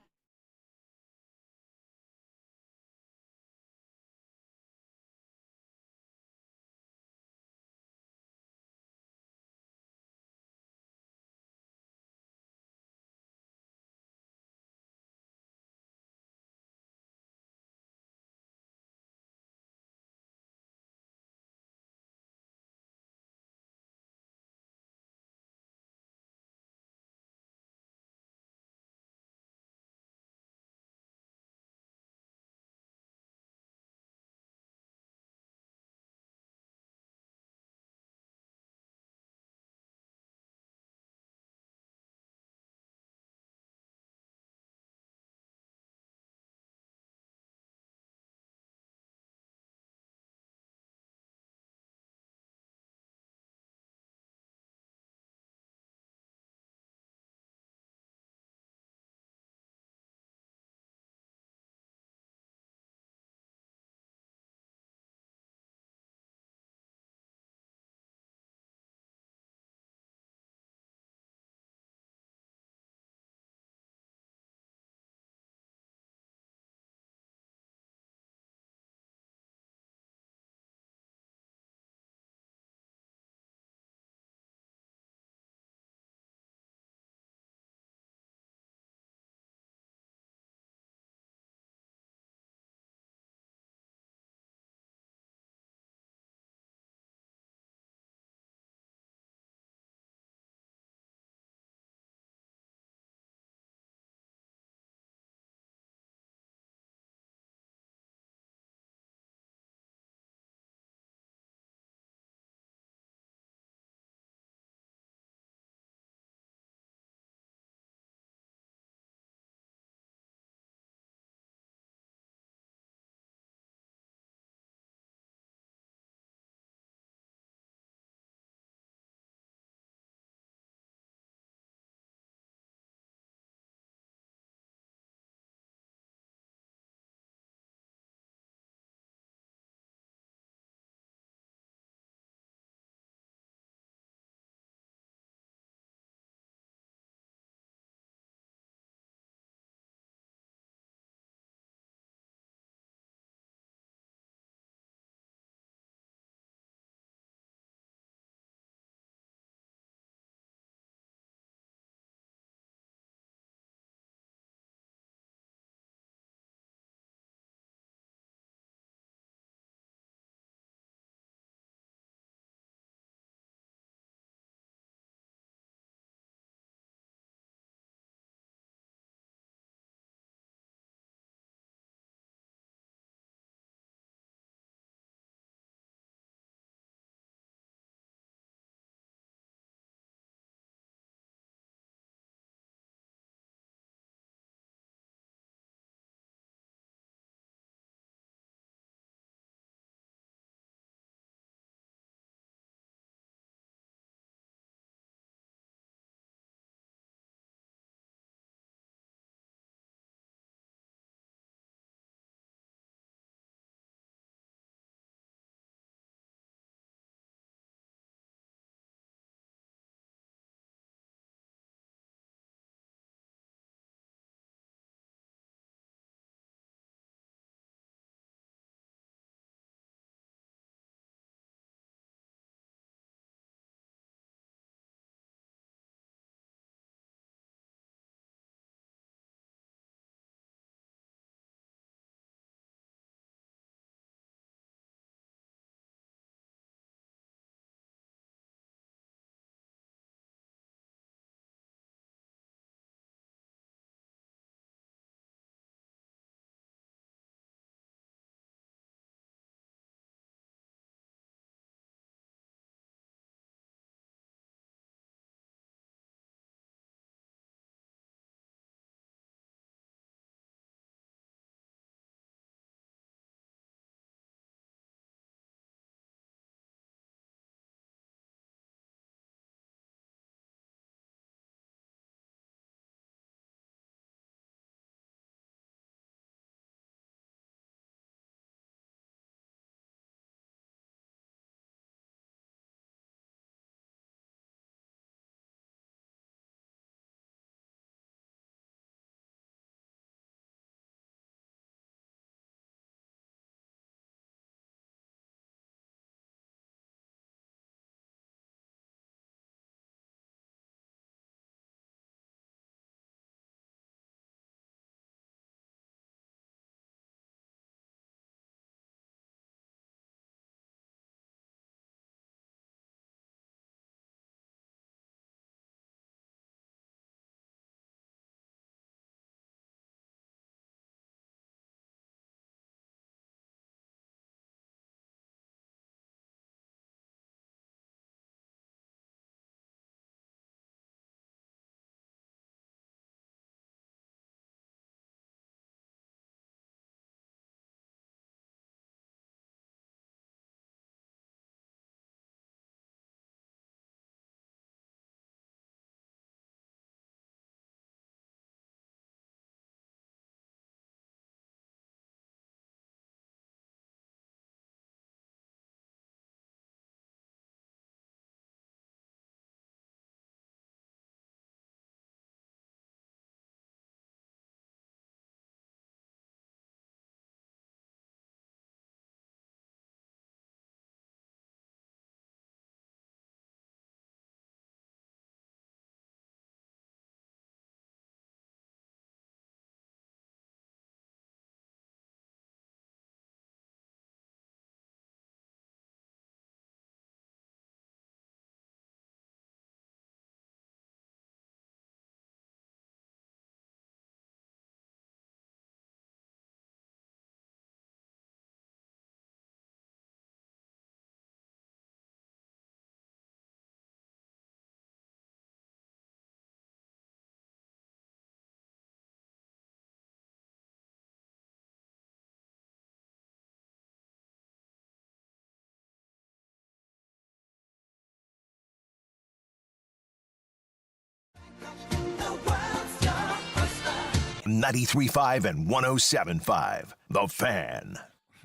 93.5 and 107.5. The Fan.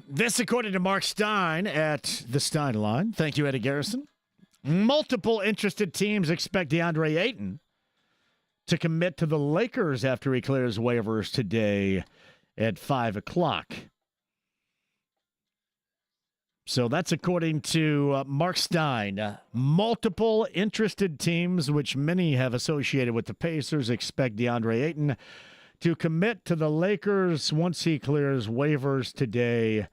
This, according to Mark Stein at the Stein Line. Thank you, Eddie Garrison. Multiple interested teams expect DeAndre Ayton to commit to the Lakers after he clears waivers today at 5 o'clock. So that's according to Mark Stein. Multiple interested teams, which many have associated with the Pacers, expect DeAndre Ayton to commit to the Lakers once he clears waivers today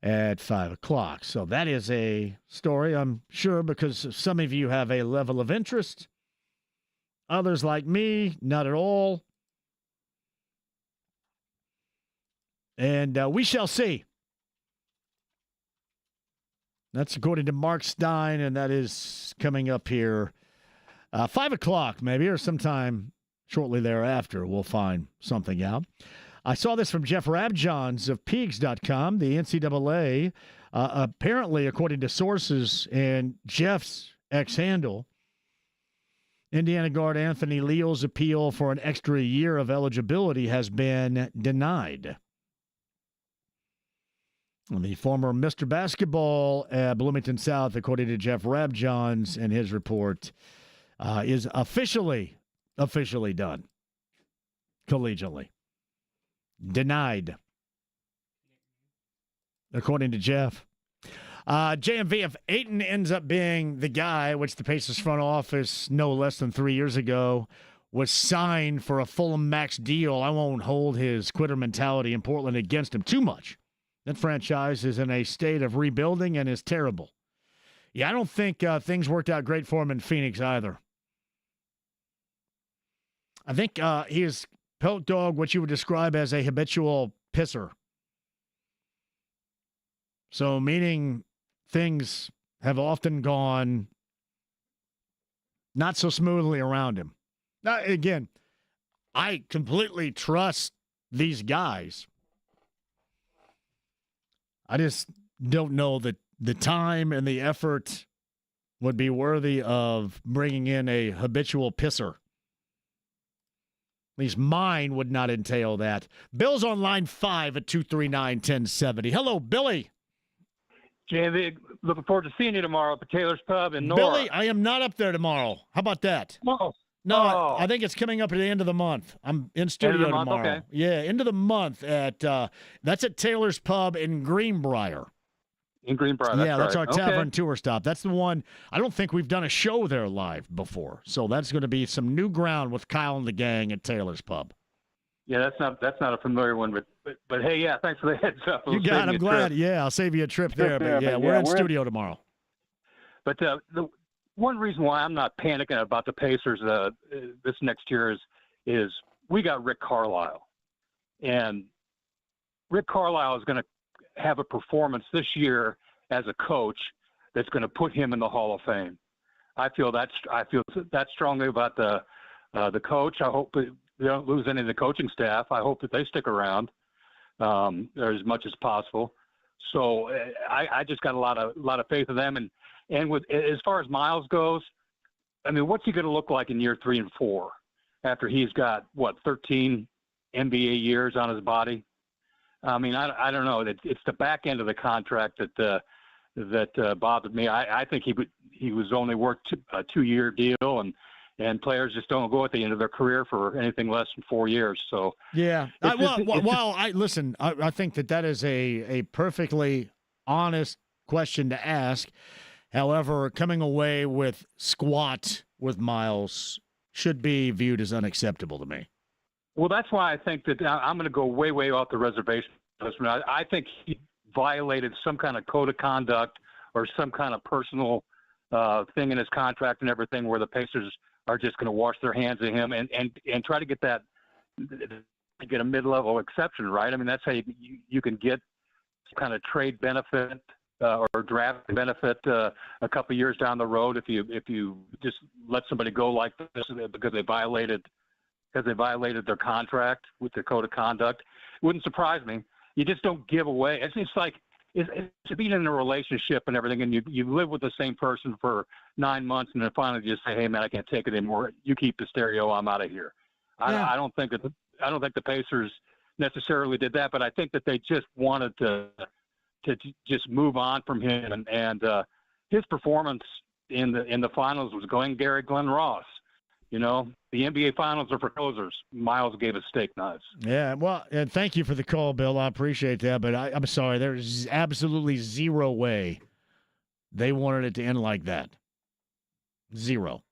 at 5 o'clock. So that is a story, I'm sure, because some of you have a level of interest. Others, like me, not at all. And we shall see. That's according to Mark Stein, and that is coming up here 5 o'clock maybe, or sometime shortly thereafter. We'll find something out. I saw this from Jeff Rabjohns of Peegs.com. The NCAA, apparently, according to sources and Jeff's ex-handle, Indiana guard Anthony Leal's appeal for an extra year of eligibility has been denied. And the former Mr. Basketball at Bloomington South, according to Jeff Rabjohns and his report, is officially done collegiately. Denied, according to Jeff. JMV, if Ayton ends up being the guy, which the Pacers front office no less than 3 years ago was signed for a full max deal, I won't hold his quitter mentality in Portland against him too much. That franchise is in a state of rebuilding and is terrible. Yeah, I don't think things worked out great for him in Phoenix either. I think he is Pelt Dog, what you would describe as a habitual pisser. So meaning things have often gone not so smoothly around him. Now, again, I completely trust these guys. I just don't know that the time and the effort would be worthy of bringing in a habitual pisser. At least mine would not entail that. Bill's on line 5 at 239-1070. Hello, Billy. JMV, looking forward to seeing you tomorrow up at Taylor's Pub in Nora. Billy, I am not up there tomorrow. How about that? Oh. No, I think it's coming up at the end of the month. I'm in studio tomorrow. Okay. Yeah, end of the month at that's at Taylor's Pub in Greenbrier. In Greenbrier, that's our right. tavern tour stop. That's the one. I don't think we've done a show there live before, so that's going to be some new ground with Kyle and the gang at Taylor's Pub. Yeah, that's not a familiar one, but hey, yeah, thanks for the heads up. You got it. I'm glad. Yeah, I'll save you a trip there. But yeah, we're in studio tomorrow. But the one reason why I'm not panicking about the Pacers this next year is we got Rick Carlisle, and Rick Carlisle is going to have a performance this year as a coach that's going to put him in the Hall of Fame. I feel that strongly about the coach. I hope that they don't lose any of the coaching staff. I hope that they stick around as much as possible. So I just got a lot of faith in them. And with as far as Myles goes, I mean, what's he going to look like in year 3 and 4 after he's got 13 NBA years on his body? I mean, I don't know. It's the back end of the contract that bothered me. I think he was only worked a 2-year deal, and players just don't go at the end of their career for anything less than 4 years. So yeah. Listen. I think that is a perfectly honest question to ask. However, coming away with squat with Myles should be viewed as unacceptable to me. Well, that's why I think that I'm going to go way, way off the reservation. I think he violated some kind of code of conduct or some kind of personal thing in his contract and everything where the Pacers are just going to wash their hands of him and try to get a mid-level exception, right? I mean, that's how you can get some kind of trade benefit or draft benefit a couple of years down the road if you just let somebody go like this because they violated their contract with the code of conduct. It wouldn't surprise me. You just don't give away. It's like it's being in a relationship and everything, and you live with the same person for 9 months, and then finally just say, "Hey, man, I can't take it anymore. You keep the stereo. I'm out of here." I don't think that I don't think the Pacers necessarily did that, but I think that they just wanted to just move on from him, and his performance in the finals was going Gary Glenn Ross. You know, the NBA Finals are for closers. Myles gave us steak knives. Yeah, well, and thank you for the call, Bill. I appreciate that, but I'm sorry. There's absolutely zero way they wanted it to end like that. Zero.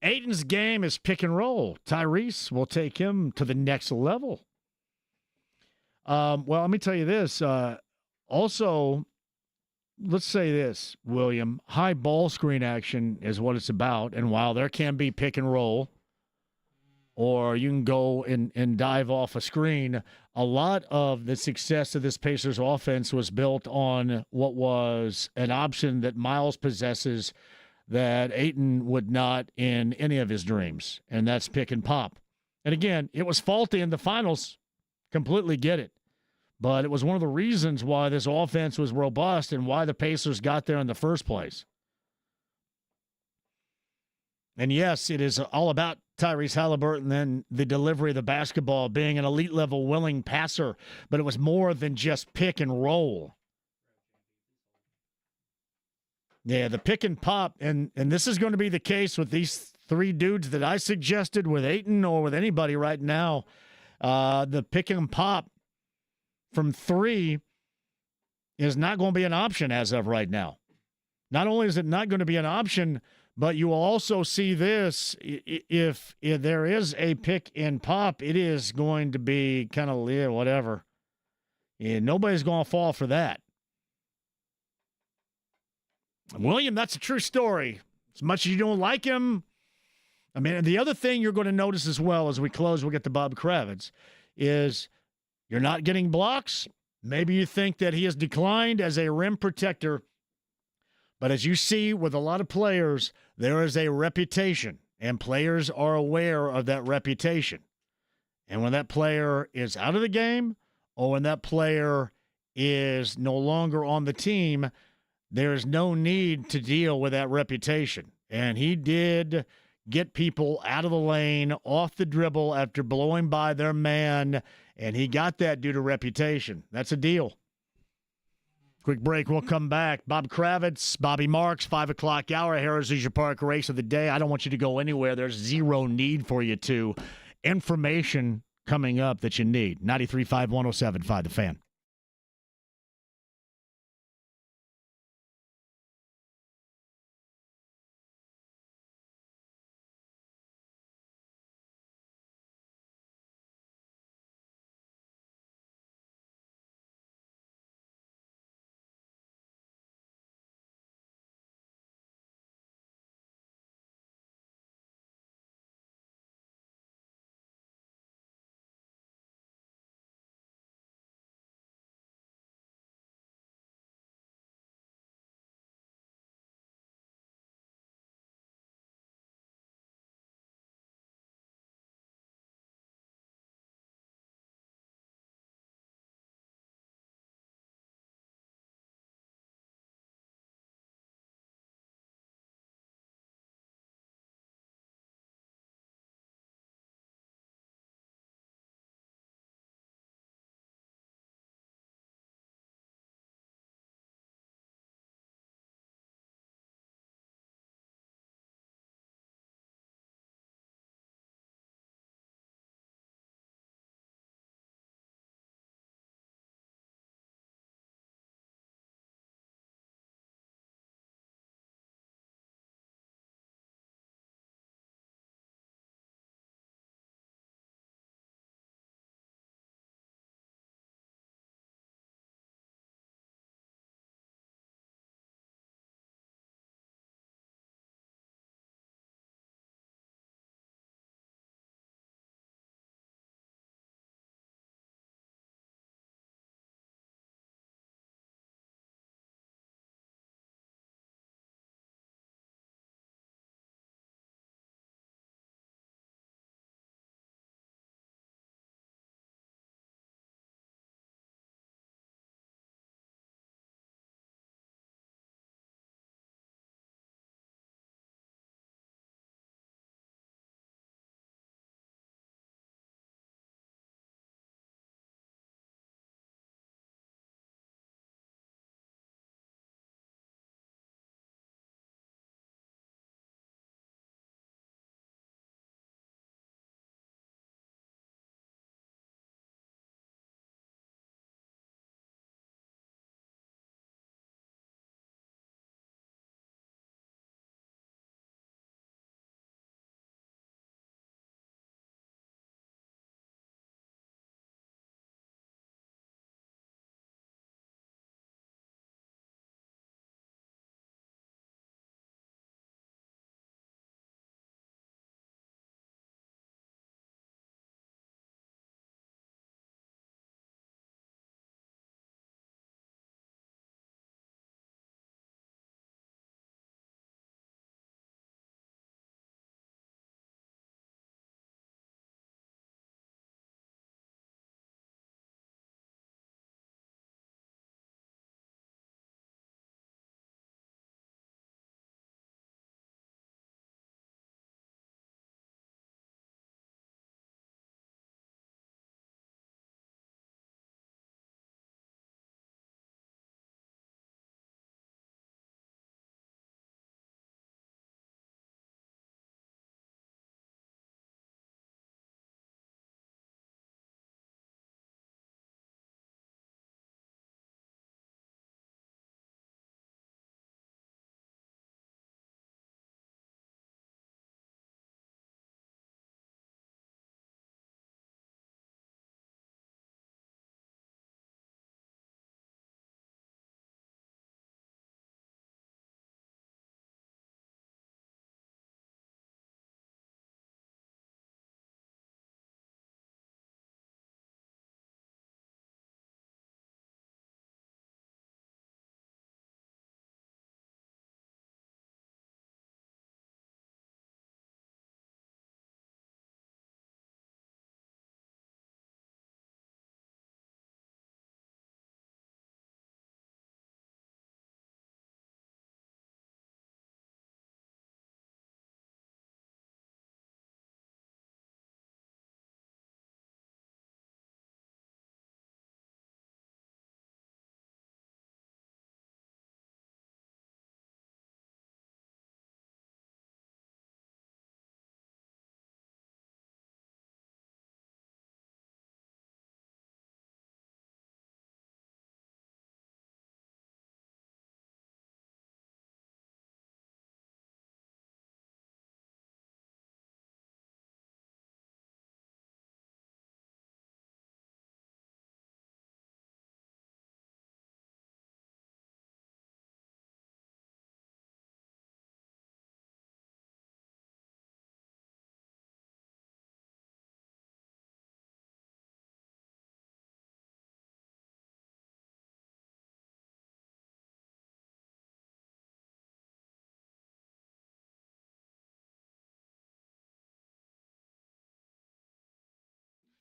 Ayton's game is pick and roll. Tyrese will take him to the next level. Well, let me tell you this. Also, let's say this, William. High ball screen action is what it's about. And while there can be pick and roll, or you can go and dive off a screen, a lot of the success of this Pacers offense was built on what was an option that Myles possesses that Ayton would not in any of his dreams, and that's pick and pop. And again, it was faulty in the finals. Completely get it. But it was one of the reasons why this offense was robust and why the Pacers got there in the first place. And yes, it is all about Tyrese Halliburton and the delivery of the basketball, being an elite-level willing passer, but it was more than just pick and roll. Yeah, the pick and pop, and this is going to be the case with these three dudes that I suggested with Ayton or with anybody right now. The pick and pop from three is not going to be an option as of right now. Not only is it not going to be an option, but you will also see this. If there is a pick and pop, it is going to be kind of whatever. Yeah, nobody's going to fall for that. William, that's a true story. As much as you don't like him, I mean, the other thing you're going to notice as well as we close, we'll get to Bob Kravitz, is you're not getting blocks. Maybe you think that he has declined as a rim protector. But as you see with a lot of players, there is a reputation, and players are aware of that reputation. And when that player is out of the game or when that player is no longer on the team, there is no need to deal with that reputation. And he did get people out of the lane, off the dribble after blowing by their man, and he got that due to reputation. That's a deal. Quick break. We'll come back. Bob Kravitz, Bobby Marks, 5 o'clock hour, Harrah's Leisure Park race of the day. I don't want you to go anywhere. There's zero need for you to. Information coming up that you need. 93.5, 107.5, The Fan.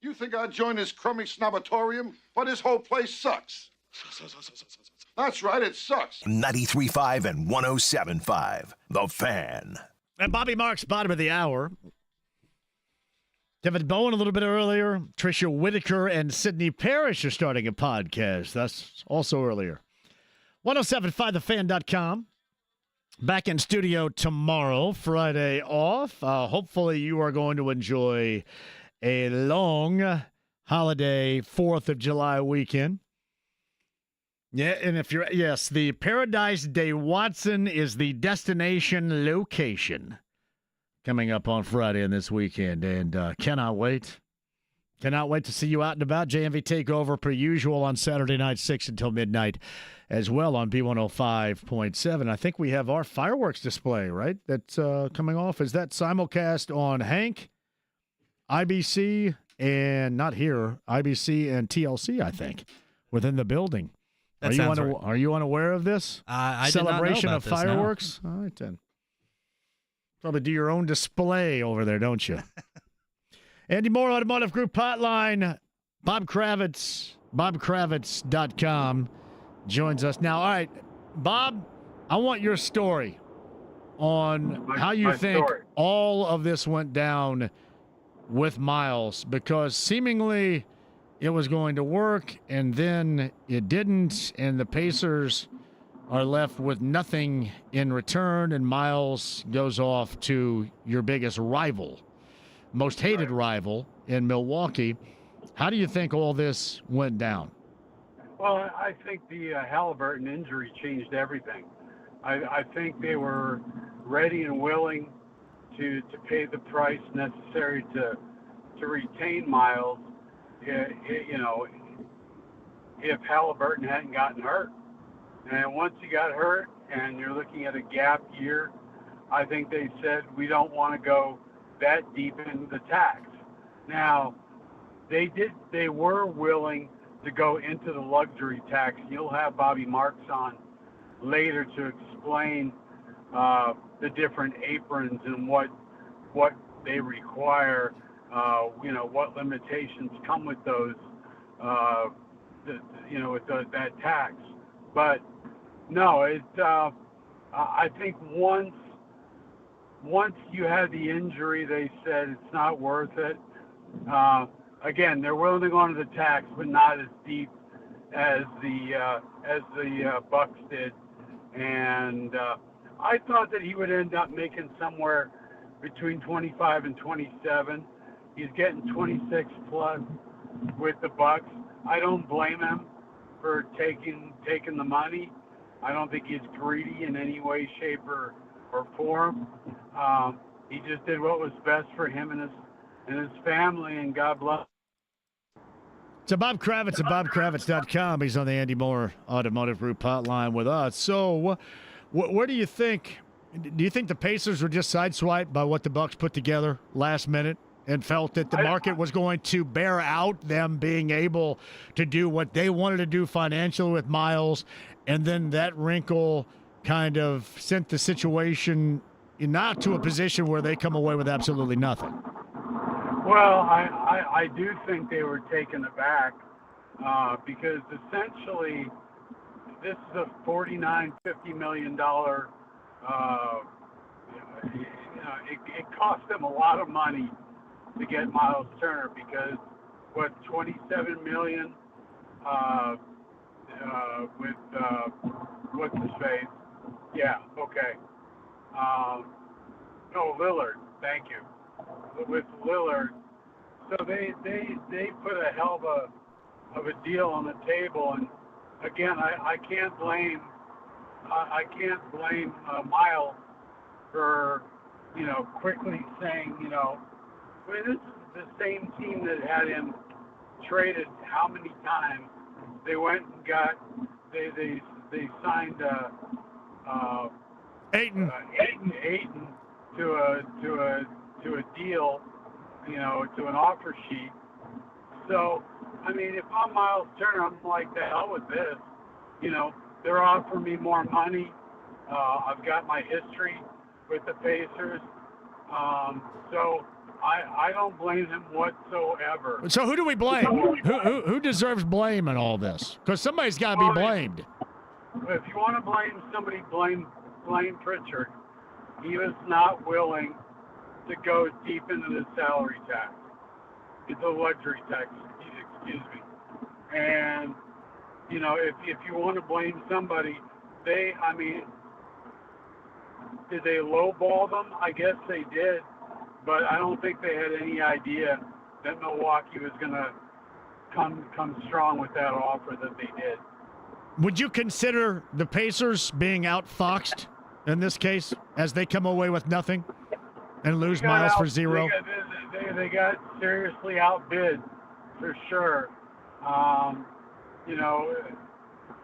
You think I'd join this crummy snobatorium? But this whole place sucks. That's right, it sucks. 93.5 and 107.5. The Fan. And Bobby Marks, bottom of the hour. David Bowen a little bit earlier. Tricia Whitaker and Sydney Parish are starting a podcast. That's also earlier. 1075thefan.com. Back in studio tomorrow, Friday off. Hopefully you are going to enjoy a long holiday 4th of July weekend. Yeah, and if you're, yes, the Paradise Day Watson is the destination location coming up on Friday and this weekend, and cannot wait. Cannot wait to see you out and about. JMV Takeover, per usual, on Saturday night, 6 until midnight, as well on B105.7. I think we have our fireworks display, right, that's coming off. Is that simulcast on Hank, IBC, and not here, IBC and TLC, I think, within the building. Are you unaware of this? I celebration did not know of about fireworks? No. All right, then. Probably do your own display over there, don't you? Andy Moore, Automotive Group Hotline. Bob Kravitz, bobkravitz.com, joins us now. All right, Bob, I want your story on how you think all of this went down with Myles, because seemingly it was going to work, and then it didn't, and the Pacers are left with nothing in return, and Myles goes off to your biggest rival, most hated rival in Milwaukee. How do you think all this went down? Well, I think the Halliburton injury changed everything. I think they were ready and willing to pay the price necessary to retain Myles, if Halliburton hadn't gotten hurt. And once he got hurt and you're looking at a gap year, I think they said we don't want to go that deep into the tax. Now, they were willing to go into the luxury tax. You'll have Bobby Marks on later to explain the different aprons and what they require, what limitations come with those, that tax. But no, I think once you had the injury, they said it's not worth it. Again, they're willing to go into the tax, but not as deep as the Bucks did. And I thought that he would end up making somewhere between 25 and 27. He's getting 26 plus with the Bucks. I don't blame him for taking the money. I don't think he's greedy in any way, shape, or form. He just did what was best for him and his family, and God bless. So Bob Kravitz at bobkravitz.com. He's on the Andy Moore Automotive Group Hotline with us. So where do you think? Do you think the Pacers were just sideswiped by what the Bucks put together last minute and felt that the market was going to bear out them being able to do what they wanted to do financially with Myles, and then that wrinkle kind of sent the situation not to a position where they come away with absolutely nothing? Well, I do think they were taken aback because essentially this is a $49-50 million. It cost them a lot of money to get Myles Turner because $27 million with what's his face? Yeah, okay. Lillard. Thank you. With Lillard, so they put a hell of a deal on the table, and again, I can't blame Myles for quickly saying this is the same team that had him traded how many times. They went and got they signed Ayton to a deal, to an offer sheet. So, I mean, if I'm Myles Turner, I'm like, the hell with this. They're offering me more money. I've got my history with the Pacers. So I don't blame him whatsoever. So who do we blame? Who deserves blame in all this? Because somebody's got to be blamed. If you want to blame somebody, blame Pritchard. He was not willing to go deep into the salary tax. It's a luxury tax, excuse me. And, you know, if you want to blame somebody, did they lowball them? I guess they did, but I don't think they had any idea that Milwaukee was going to come strong with that offer that they did. Would you consider the Pacers being outfoxed in this case as they come away with nothing and lose Myles for zero? They got seriously outbid for sure. You know,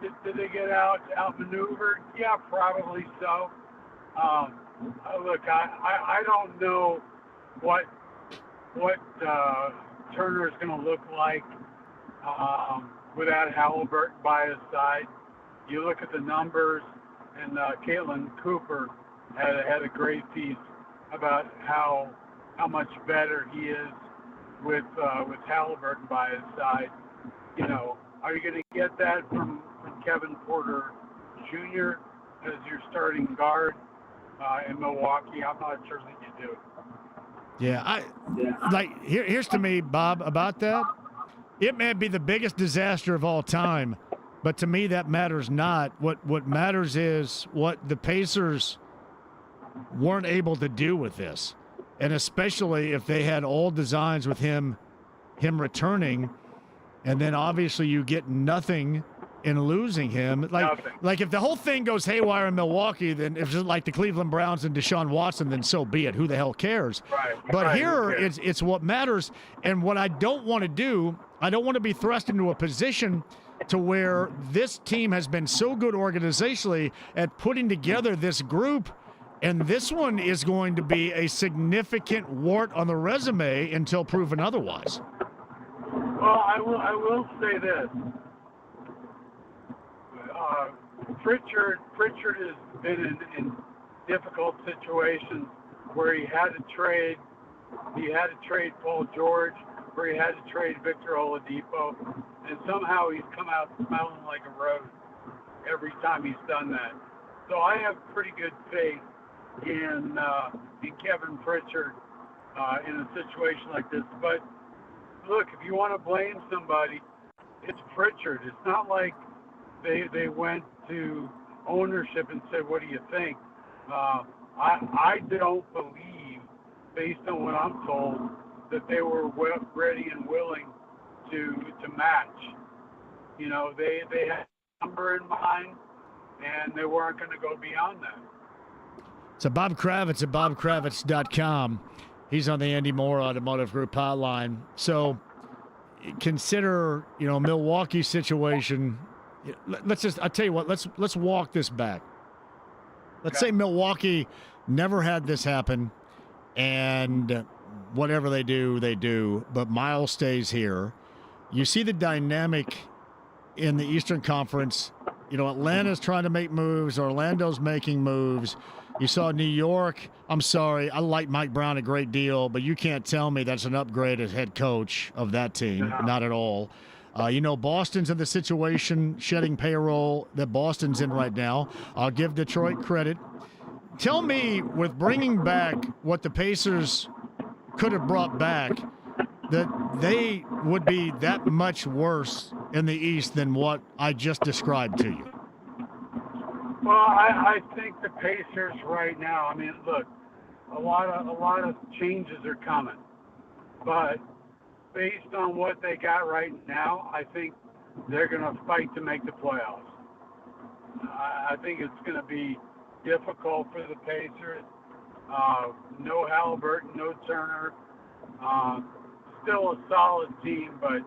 did they get outmaneuvered? Yeah, probably so. Look, I don't know what Turner's going to look like without Halliburton by his side. You look at the numbers, and Caitlin Cooper had a great piece about how much better he is with Halliburton by his side. You know, are you going to get that from Kevin Porter Jr. as your starting guard in Milwaukee? I'm not sure that you do. Yeah, here's to me, Bob, about that. It may be the biggest disaster of all time, but to me that matters not. What matters is what the Pacers weren't able to do with this. And especially if they had all designs with him returning, and then obviously you get nothing in losing him. Like if the whole thing goes haywire in Milwaukee, then if it's like the Cleveland Browns and Deshaun Watson, then so be it. Who the hell cares? Right. But here it's what matters. And what I don't want to do, I don't want to be thrust into a position to where this team has been so good organizationally at putting together this group, and this one is going to be a significant wart on the resume until proven otherwise. Well, I will say this. Pritchard has been in difficult situations where he had to trade Paul George, where he had to trade Victor Oladipo, and somehow he's come out smelling like a rose every time he's done that. So I have pretty good faith in Kevin Pritchard in a situation like this. But look, if you want to blame somebody, it's Pritchard. It's not like they went to ownership and said, "What do you think?" I don't believe, based on what I'm told, that they were ready and willing to match. You know, they had a number in mind, and they weren't going to go beyond that. So Bob Kravitz at bobkravitz.com. He's on the Andy Moore Automotive Group hotline. So consider, Milwaukee's situation. I'll tell you what, let's walk this back. Let's say Milwaukee never had this happen, and whatever they do, but Myles stays here. You see the dynamic in the Eastern Conference. Atlanta's trying to make moves. Orlando's making moves. You saw New York. I'm sorry, I like Mike Brown a great deal, but you can't tell me that's an upgrade as head coach of that team. Not at all. Boston's in the situation, shedding payroll that Boston's in right now. I'll give Detroit credit. Tell me, with bringing back what the Pacers could have brought back, that they would be that much worse in the East than what I just described to you. Well, I think the Pacers right now, look, a lot of changes are coming, but based on what they got right now, I think they're going to fight to make the playoffs. I think it's going to be difficult for the Pacers. No Halliburton, no Turner. Still a solid team, but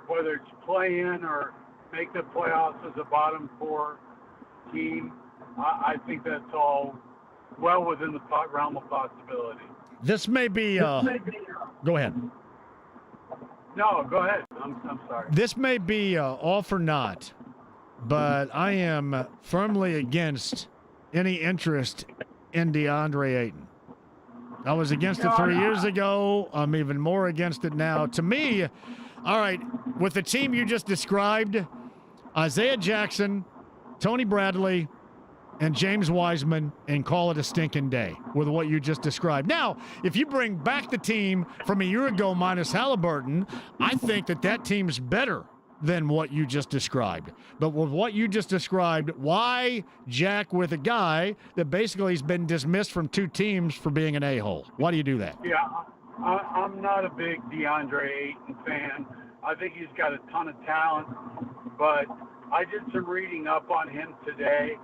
whether it's play in or make the playoffs as a bottom four team, I think that's all well within the realm of possibility. This may be. Go ahead. No, go ahead. I'm sorry. This may be all for naught, but I am firmly against any interest in DeAndre Ayton. I was against it 3 years ago. I'm even more against it now. To me, all right, with the team you just described, Isaiah Jackson, Tony Bradley, and James Wiseman, and call it a stinking day with what you just described. Now, if you bring back the team from a year ago minus Halliburton, I think that team's better than what you just described. But with what you just described, why jack with a guy that basically has been dismissed from 2 teams for being an a-hole? Why do you do that? Yeah, I'm not a big DeAndre Ayton fan. I think he's got a ton of talent, but I did some reading up on him today.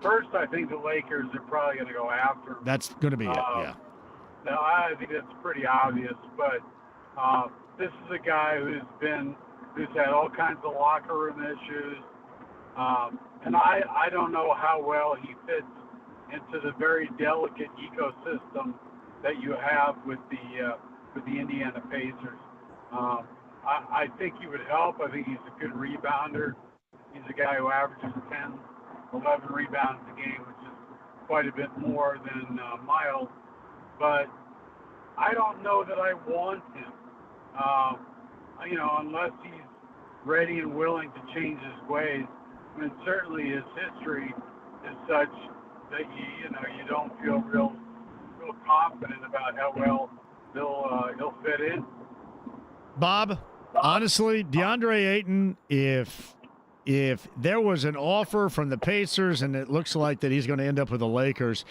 First, I think the Lakers are probably going to go after him. That's going to be it, yeah. No, I think that's pretty obvious, but this is a guy who's had all kinds of locker room issues, and I don't know how well he fits into the very delicate ecosystem that you have with the Indiana Pacers. I think he would help. I think he's a good rebounder. He's a guy who averages 10, 11 rebounds a game, which is quite a bit more than Myles. But I don't know that I want him. Unless he's ready and willing to change his ways. I mean, certainly his history is such that you don't feel real confident about how well he'll fit in. Bob, honestly, DeAndre Ayton, if there was an offer from the Pacers and it looks like that he's going to end up with the Lakers,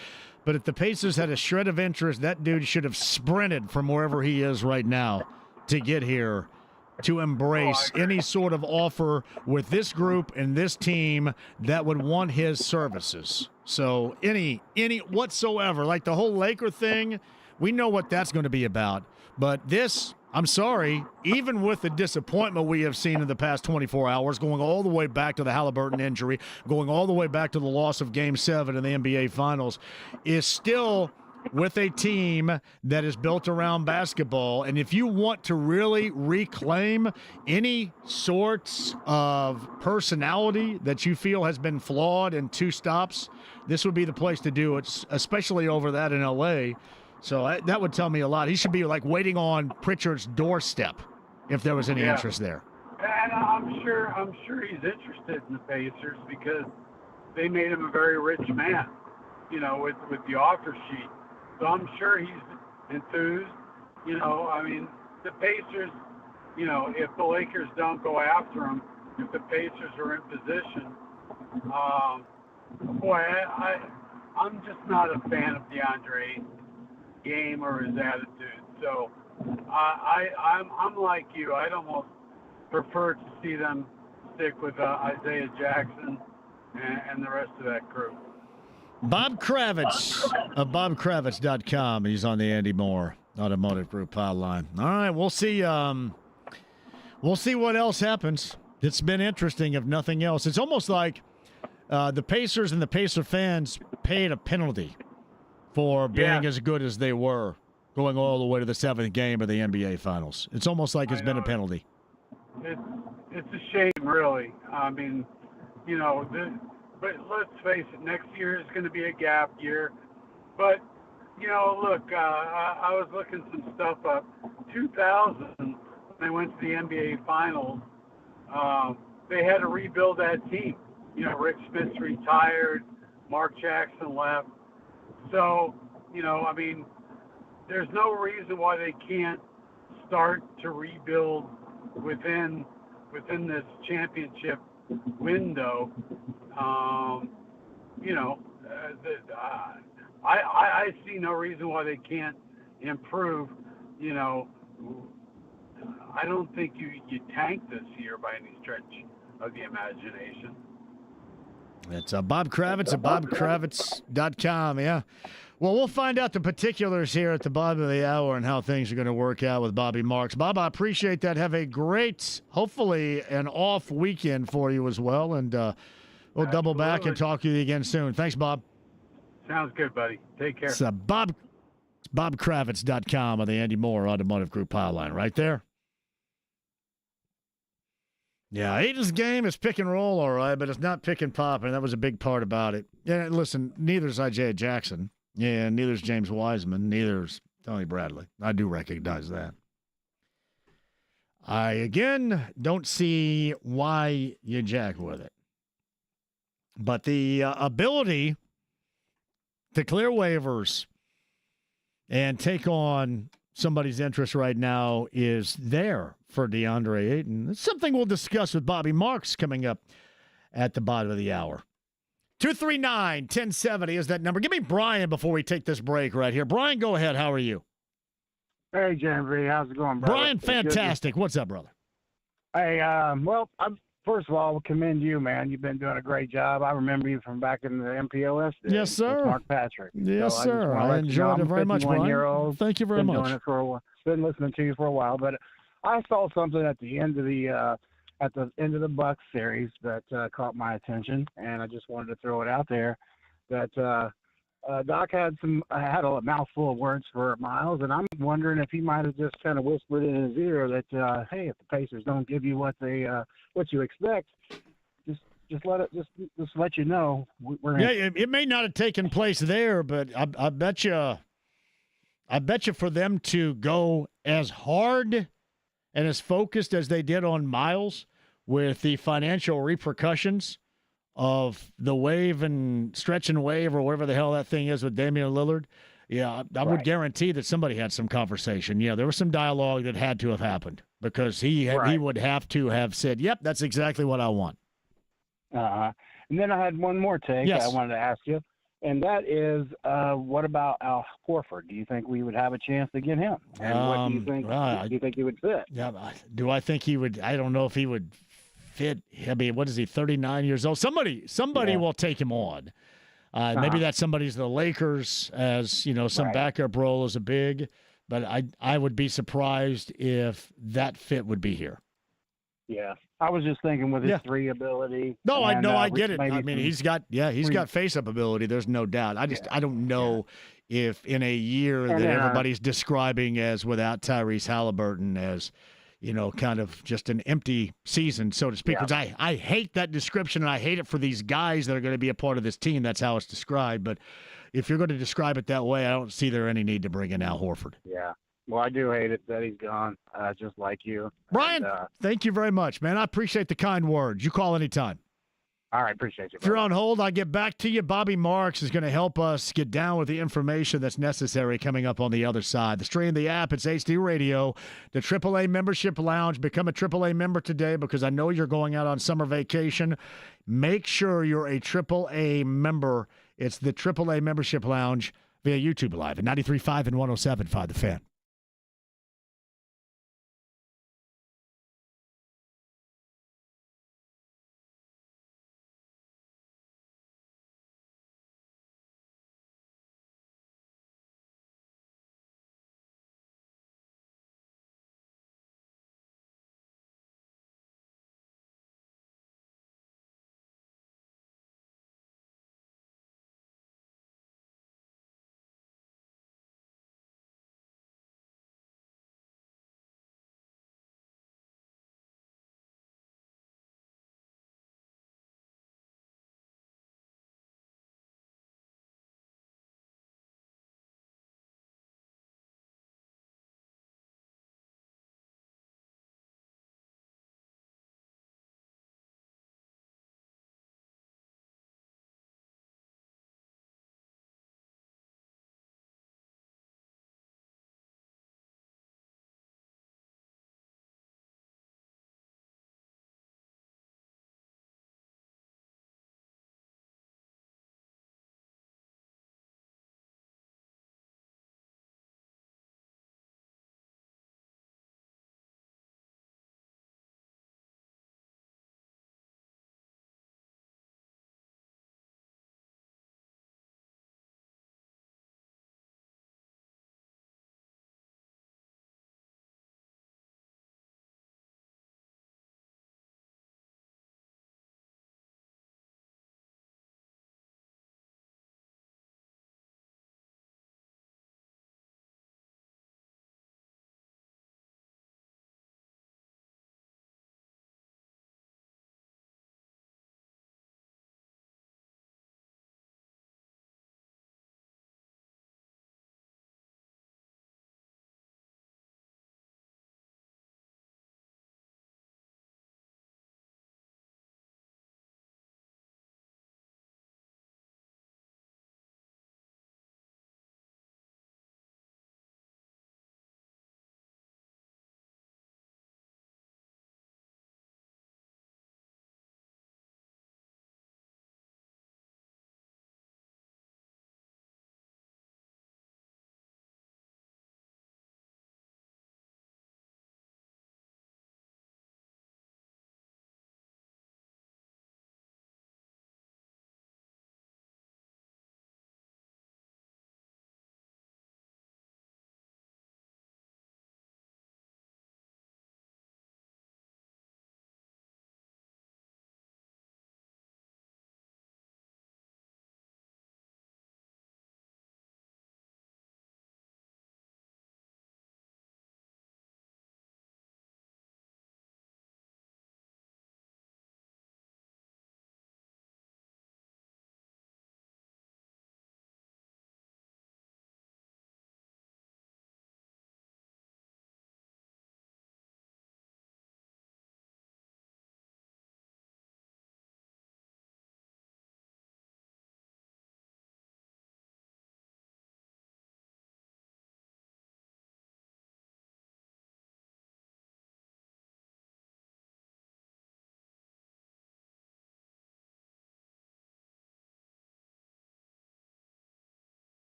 but if the Pacers had a shred of interest, that dude should have sprinted from wherever he is right now to get here to embrace any sort of offer with this group and this team that would want his services. So any whatsoever, like the whole Laker thing, we know what that's going to be about. But this, I'm sorry, even with the disappointment we have seen in the past 24 hours, going all the way back to the Halliburton injury, going all the way back to the loss of Game 7 in the NBA Finals, is still with a team that is built around basketball. And if you want to really reclaim any sorts of personality that you feel has been flawed in 2 stops, this would be the place to do it, especially over that in L.A., so that would tell me a lot. He should be like waiting on Pritchard's doorstep if there was any interest there. And I'm sure he's interested in the Pacers because they made him a very rich man, with the offer sheet. So I'm sure he's enthused. I mean, the Pacers, if the Lakers don't go after him, if the Pacers are in position, I'm just not a fan of DeAndre Ayton's game or his attitude. So I'm like you. I'd almost prefer to see them stick with Isaiah Jackson and the rest of that crew. Bob Kravitz of BobKravitz.com. He's on the Andy Moore Automotive Group hotline. All right, we'll see. We'll see what else happens. It's been interesting, if nothing else. It's almost like the Pacers and the Pacer fans paid a penalty for being as good as they were, going all the way to the 7th game of the NBA Finals. It's almost like it's been a penalty. It's a shame, really. I mean, but let's face it, next year is going to be a gap year. But, look, I was looking some stuff up. 2000, when they went to the NBA Finals, they had to rebuild that team. Rick Smith retired, Mark Jackson left. So, I mean, there's no reason why they can't start to rebuild within this championship window. I see no reason why they can't improve. I don't think you tank this year by any stretch of the imagination. It's Bob Kravitz at BobKravitz.com, yeah. Well, we'll find out the particulars here at the bottom of the hour and how things are going to work out with Bobby Marks. Bob, I appreciate that. Have a great, hopefully an off weekend for you as well, and we'll double back and talk to you again soon. Thanks, Bob. Sounds good, buddy. Take care. It's BobKravitz.com on the Andy Moore Automotive Group hotline right there. Yeah, Aiden's game is pick and roll, all right, but it's not pick and pop, and that was a big part about it. Yeah, listen, neither is Isaiah Jackson. Yeah, neither's James Wiseman. Neither's Tony Bradley. I do recognize that. I, again, don't see why you jack with it. But the ability to clear waivers and take on somebody's interest right now is there for DeAndre Ayton. It's something we'll discuss with Bobby Marks coming up at the bottom of the hour. 239-1070 is that number. Give me Brian before we take this break right here. Brian, go ahead. How are you? Hey, JMV. How's it going, brother? Brian, fantastic. What's up, brother? Hey, first of all, commend you, man. You've been doing a great job. I remember you from back in the MPOS days. Yes, sir. With Mark Patrick. Yes, So sir. I enjoyed it very much, Brian. Thank you very much. Doing it for a while. Been listening to you for a while, but I saw something at the end of the Bucks series that caught my attention, and I just wanted to throw it out there that Doc had a mouthful of words for Myles, and I'm wondering if he might have just kind of whispered in his ear that, hey, if the Pacers don't give you what you expect, just let you know we're in. It may not have taken place there, but I bet you for them to go as hard and as focused as they did on Myles with the financial repercussions of the wave and stretch and wave or whatever the hell that thing is with Damian Lillard, I would guarantee that somebody had some conversation. Yeah, there was some dialogue that had to have happened because he would have to have said, yep, that's exactly what I want. And then I had one more take I wanted to ask you, and that is, what about Al Horford? Do you think we would have a chance to get him? And what do you think? Do you think he would fit? Yeah, do I think he would? I don't know if he would fit. I mean, what is he? 39 years old. Somebody will take him on. Maybe that somebody's the Lakers, as some backup role as a big. But I would be surprised if that fit would be here. Yeah, I was just thinking with his three ability. No, I get it. I mean, he's got face-up ability. There's no doubt. I don't know if in a year that everybody's describing as without Tyrese Halliburton as, kind of just an empty season, so to speak. Which I hate that description, and I hate it for these guys that are going to be a part of this team. That's how it's described. But if you're going to describe it that way, I don't see there any need to bring in Al Horford. Yeah. Well, I do hate it that he's gone, just like you. Brian, thank you very much, man. I appreciate the kind words. You call anytime. All right, appreciate you. If you're on hold, I'll get back to you. Bobby Marks is going to help us get down with the information that's necessary coming up on the other side. The stream, the app, it's HD Radio, the AAA Membership Lounge. Become a AAA member today because I know you're going out on summer vacation. Make sure you're a AAA member. It's the AAA Membership Lounge via YouTube Live at 93.5 and 107.5 The Fan.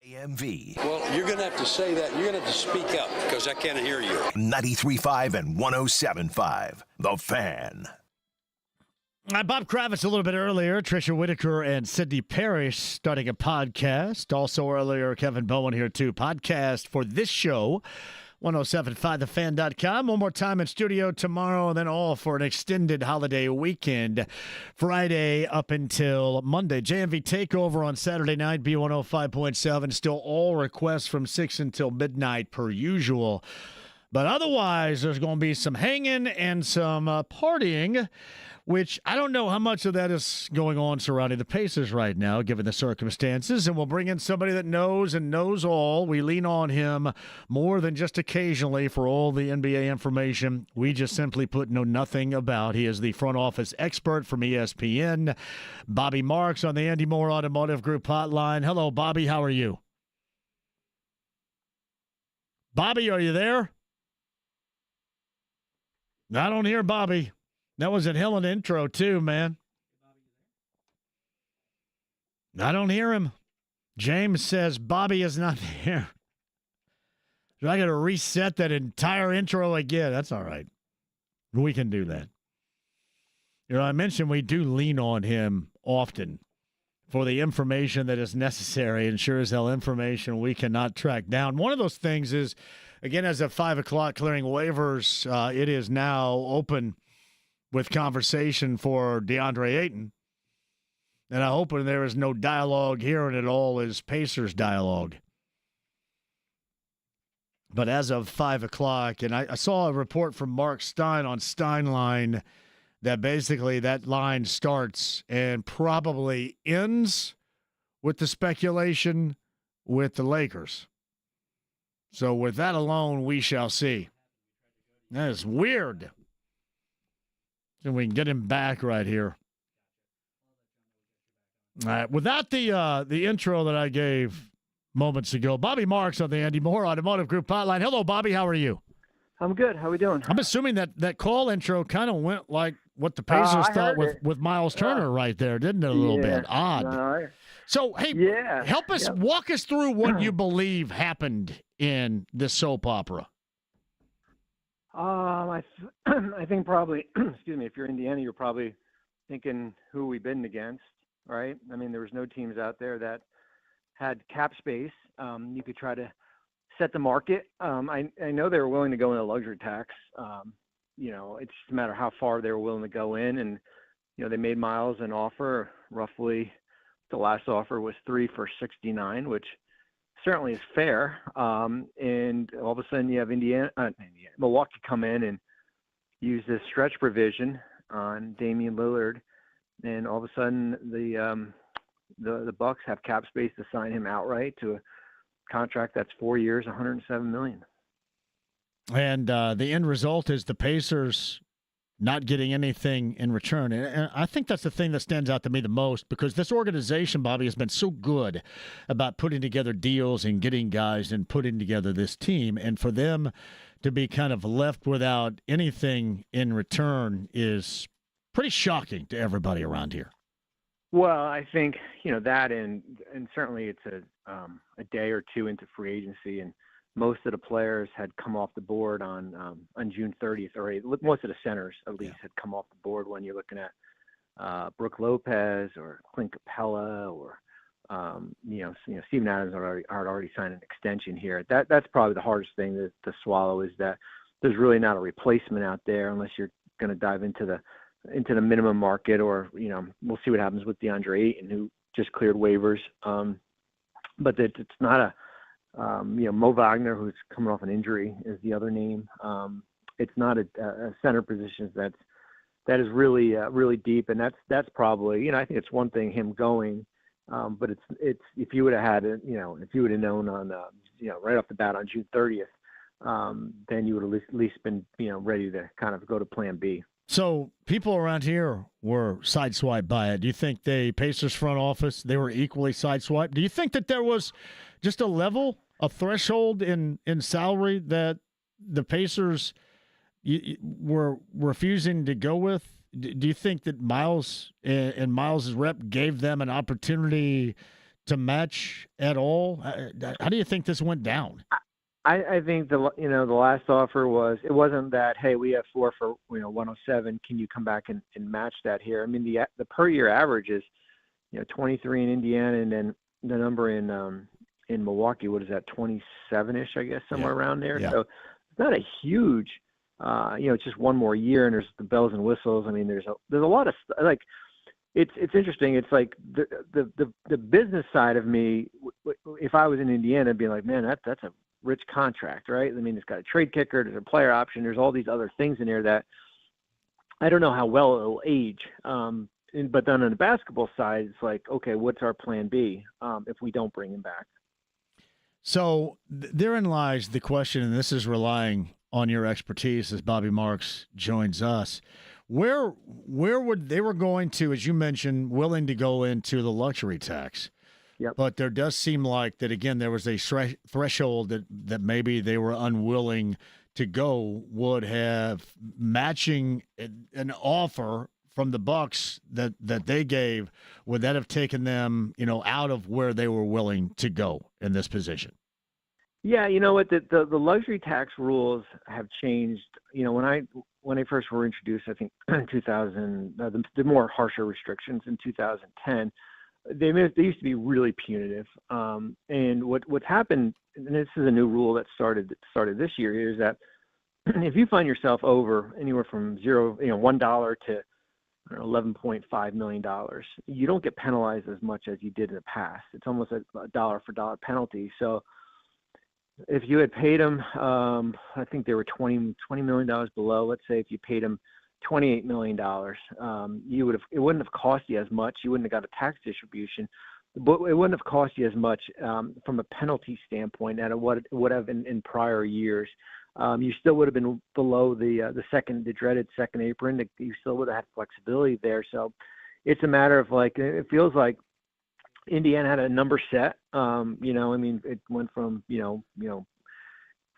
JMV. Well, you're going to have to say that. You're going to have to speak up because I can't hear you. 93.5 and 107.5. The Fan. Bob Kravitz a little bit earlier. Tricia Whitaker and Sydney Parish starting a podcast. Also earlier, Kevin Bowen here too. Podcast for this show. 1075thefan.com. One more time in studio tomorrow, and then all for an extended holiday weekend. Friday up until Monday. JMV Takeover on Saturday night, B105.7. Still all requests from 6 until midnight per usual. But otherwise, there's going to be some hanging and some partying, which I don't know how much of that is going on surrounding the Pacers right now, given the circumstances. And we'll bring in somebody that knows and knows all. We lean on him more than just occasionally for all the NBA information we just simply know nothing about. He is the front office expert from ESPN. Bobby Marks on the Andy Moore Automotive Group hotline. Hello, Bobby. How are you? Bobby, are you there? I don't hear Bobby. That was a hell of an intro, too, man. I don't hear him. James says Bobby is not there. So I got to reset that entire intro again. That's all right. We can do that. You know, I mentioned we do lean on him often for the information that is necessary, and sure as hell information we cannot track down. One of those things is, again, as of 5 o'clock clearing waivers, it is now open with conversation for DeAndre Ayton. And I hope there is no dialogue here and it all is Pacers dialogue. But as of 5 o'clock, and I saw a report from Mark Stein on Steinline that basically that line starts and probably ends with the speculation with the Lakers. So with that alone, we shall see. That is weird. And we can get him back right here. All right. Without the intro that I gave moments ago, Bobby Marks on the Andy Moore Automotive Group hotline. Hello, Bobby. How are you? I'm good. How we doing? I'm assuming that call intro kind of went like what the Pacers thought with Myles Turner right there, didn't it? A little bit odd. So, hey, help us, walk us through what you believe happened in this soap opera. I think probably, excuse me, if you're Indiana, you're probably thinking who we've been against, right? I mean, there was no teams out there that had cap space. You could try to set the market. I know they were willing to go in a luxury tax. You know, it's just a matter of how far they were willing to go in. And, you know, they made Myles an offer, roughly the last offer was 3 for $69, which certainly is fair. And all of a sudden you have Milwaukee come in and use this stretch provision on Damian Lillard, and all of a sudden the Bucks have cap space to sign him outright to a contract that's 4 years, $107 million. And the end result is the Pacers not getting anything in return. And I think that's the thing that stands out to me the most, because this organization, Bobby, has been so good about putting together deals and getting guys and putting together this team. And for them to be kind of left without anything in return is pretty shocking to everybody around here. Well, I think, you know, that and certainly it's a day or two into free agency, and most of the players had come off the board on June 30th, or most of the centers at least had come off the board when you're looking at Brooke Lopez or Clint Capella or Steven Adams had already signed an extension here. That's probably the hardest thing to swallow, is that there's really not a replacement out there unless you're going to dive into the minimum market, or, you know, we'll see what happens with DeAndre Ayton, who just cleared waivers. But it's not a Mo Wagner, who's coming off an injury, is the other name. It's not a center position that is really deep, and that's probably, you know, I think it's one thing him going, but it's if you would have had it, you know, if you would have known on right off the bat on June 30th, then you would have at least been, you know, ready to kind of go to Plan B. So people around here were sideswiped by it. Do you think the Pacers front office, they were equally sideswiped? Do you think that there was just a threshold in salary that the Pacers were refusing to go with? Do you think that Myles and Myles' rep gave them an opportunity to match at all? How do you think this went down? I think the last offer wasn't that, hey, we have 4 for 107. Can you come back and match that here? I mean, the per year average is 23 in Indiana, and then the number in Milwaukee, what is that, 27-ish, I guess, somewhere around there. Yeah. So it's not a huge, it's just one more year, and there's the bells and whistles. I mean, there's a lot of like. It's interesting. It's like the business side of me. If I was in Indiana, I'd be like, man, that's a rich contract, right? I mean, it's got a trade kicker, there's a player option, there's all these other things in there that I don't know how well it'll age. But then on the basketball side, it's like, okay, what's our plan B if we don't bring him back? So therein lies the question, and this is relying on your expertise as Bobby Marks joins us. Where would they were going to, as you mentioned, willing to go into the luxury tax? Yep. But there does seem like that, again, there was a threshold that maybe they were unwilling to go, would have matching an offer from the Bucks that they gave, would that have taken them, out of where they were willing to go in this position? Yeah, you know what, the luxury tax rules have changed. When they first were introduced, I think in 2000, the more harsher restrictions in 2010, they used to be really punitive. And what's happened, and this is a new rule that started this year, is that if you find yourself over anywhere from $1 to $11.5 million, you don't get penalized as much as you did in the past. It's almost a dollar for dollar penalty. So if you had paid them, I think they were $20 million below. Let's say if you paid them $28 million, it wouldn't have cost you as much. You wouldn't have got a tax distribution, but it wouldn't have cost you as much from a penalty standpoint as what it would have in prior years. You still would have been below the dreaded second apron. You still would have had flexibility there. So it's a matter of it feels like Indiana had a number set. It went from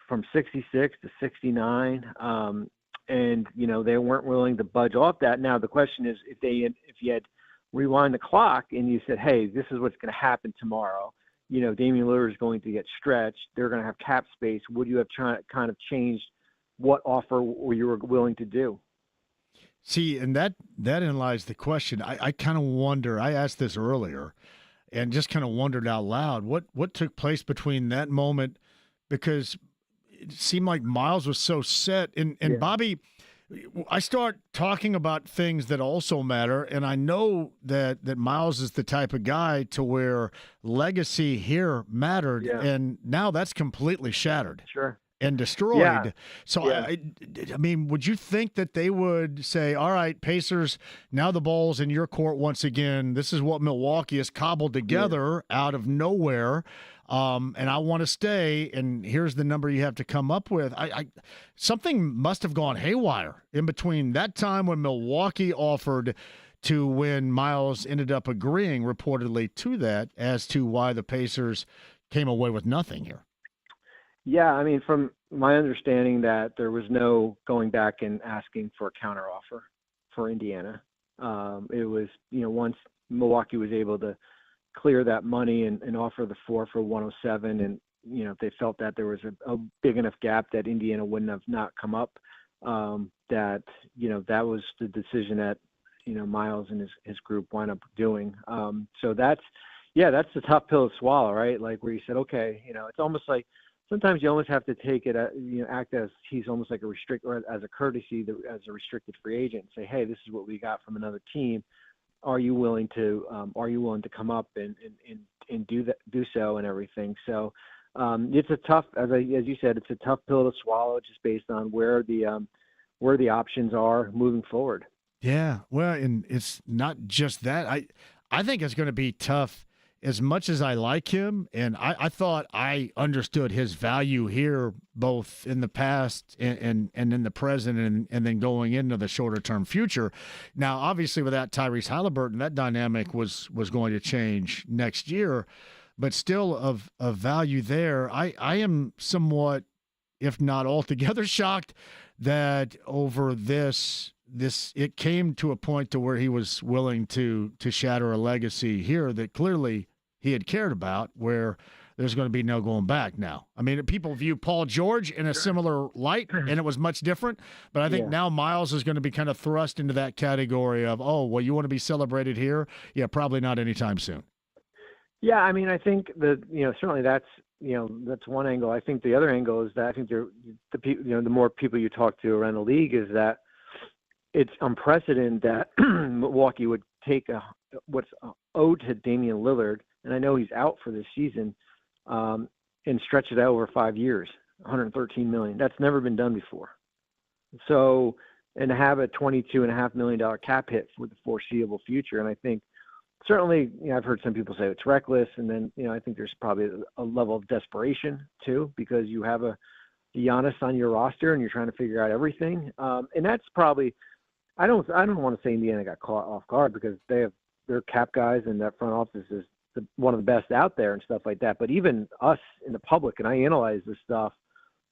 from 66 to 69, and they weren't willing to budge off that. Now the question is, if you had rewind the clock and you said, hey, this is what's going to happen tomorrow. Damian Lillard is going to get stretched. They're going to have cap space. Would you have kind of changed what offer you were willing to do? See, and that in lies the question. I kind of wonder. I asked this earlier, and just kind of wondered out loud what took place between that moment, because it seemed like Myles was so set. And Bobby, I start talking about things that also matter, and I know that Myles is the type of guy to where legacy here mattered, and now that's completely shattered. Sure. And destroyed. Yeah. So, I mean, would you think that they would say, all right, Pacers, now the ball's in your court once again. This is what Milwaukee has cobbled together out of nowhere, and I want to stay, and here's the number you have to come up with. Something must have gone haywire in between that time when Milwaukee offered to when Myles ended up agreeing reportedly to that, as to why the Pacers came away with nothing here. Yeah, I mean, from my understanding that there was no going back and asking for a counteroffer for Indiana. It was, once Milwaukee was able to clear that money and offer the 4 for 107, and, if they felt that there was a big enough gap that Indiana wouldn't have not come up, that was the decision that, Myles and his group wound up doing. So that's the tough pill to swallow, right? Like where you said, okay, it's almost like, sometimes you almost have to take it, act as he's almost like as a courtesy, as a restricted free agent. Say, hey, this is what we got from another team. Are you willing to come up and do so and everything? So it's a tough, as you said, it's a tough pill to swallow, just based on where the options are moving forward. Yeah, well, and it's not just that. I think it's going to be tough. As much as I like him, and I thought I understood his value here, both in the past and in the present, and then going into the shorter-term future. Now, obviously, without Tyrese Halliburton, that dynamic was going to change next year, but still of value there. I am somewhat, if not altogether, shocked that over this it came to a point to where he was willing to shatter a legacy here that clearly he had cared about, where there's going to be no going back now. I mean, people view Paul George in a similar light, and it was much different. But I think now Myles is going to be kind of thrust into that category of, oh, well, you want to be celebrated here? Yeah, probably not anytime soon. Yeah, I mean, I think that certainly that's one angle. I think the other angle is that I think the more people you talk to around the league is that it's unprecedented that Milwaukee would take what's owed to Damian Lillard, and I know he's out for this season, and stretch it out over 5 years, $113 million. That's never been done before. So, and to have a $22.5 million cap hit for the foreseeable future, and I think certainly, I've heard some people say it's reckless, and then I think there's probably a level of desperation too, because you have a Giannis on your roster and you're trying to figure out everything, and that's probably I don't want to say Indiana got caught off guard because they have their cap guys and that front office is one of the best out there and stuff like that. But even us in the public, and I analyze this stuff,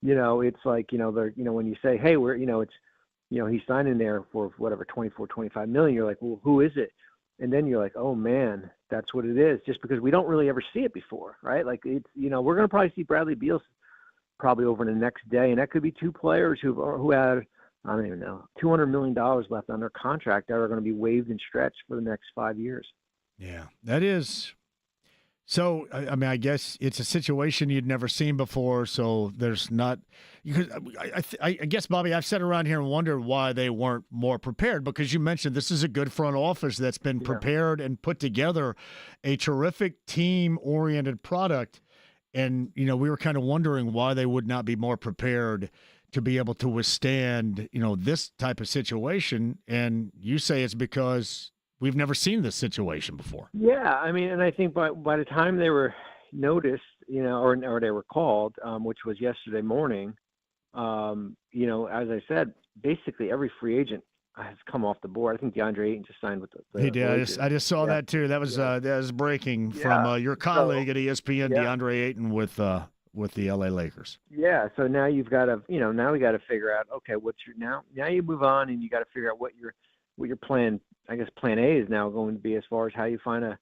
it's like, they're, when you say, hey, he's signing there for whatever, 24, 25 million, you're like, well, who is it? And then you're like, oh man, that's what it is. Just because we don't really ever see it before, right? Like it's, we're going to probably see Bradley Beal probably over the next day. And that could be two players who had, I don't even know, $200 million left on their contract that are going to be waived and stretched for the next 5 years. Yeah, that is. So, I mean, I guess it's a situation you'd never seen before. So there's not, because I guess, Bobby, I've sat around here and wondered why they weren't more prepared, because you mentioned this is a good front office that's been prepared and put together a terrific team-oriented product. And, we were kind of wondering why they would not be more prepared to be able to withstand, this type of situation. And you say it's because we've never seen this situation before. Yeah, I mean, and I think by the time they were noticed, or they were called, which was yesterday morning, as I said, basically every free agent has come off the board. I think DeAndre Ayton just signed with the He did. I just saw that too. That was breaking from your colleague at ESPN, DeAndre Ayton with the LA Lakers. Yeah, so now you've got to, now we got to figure out, okay, what's your now you move on and you got to figure out what your plan. I guess plan A is now going to be as far as how you find a,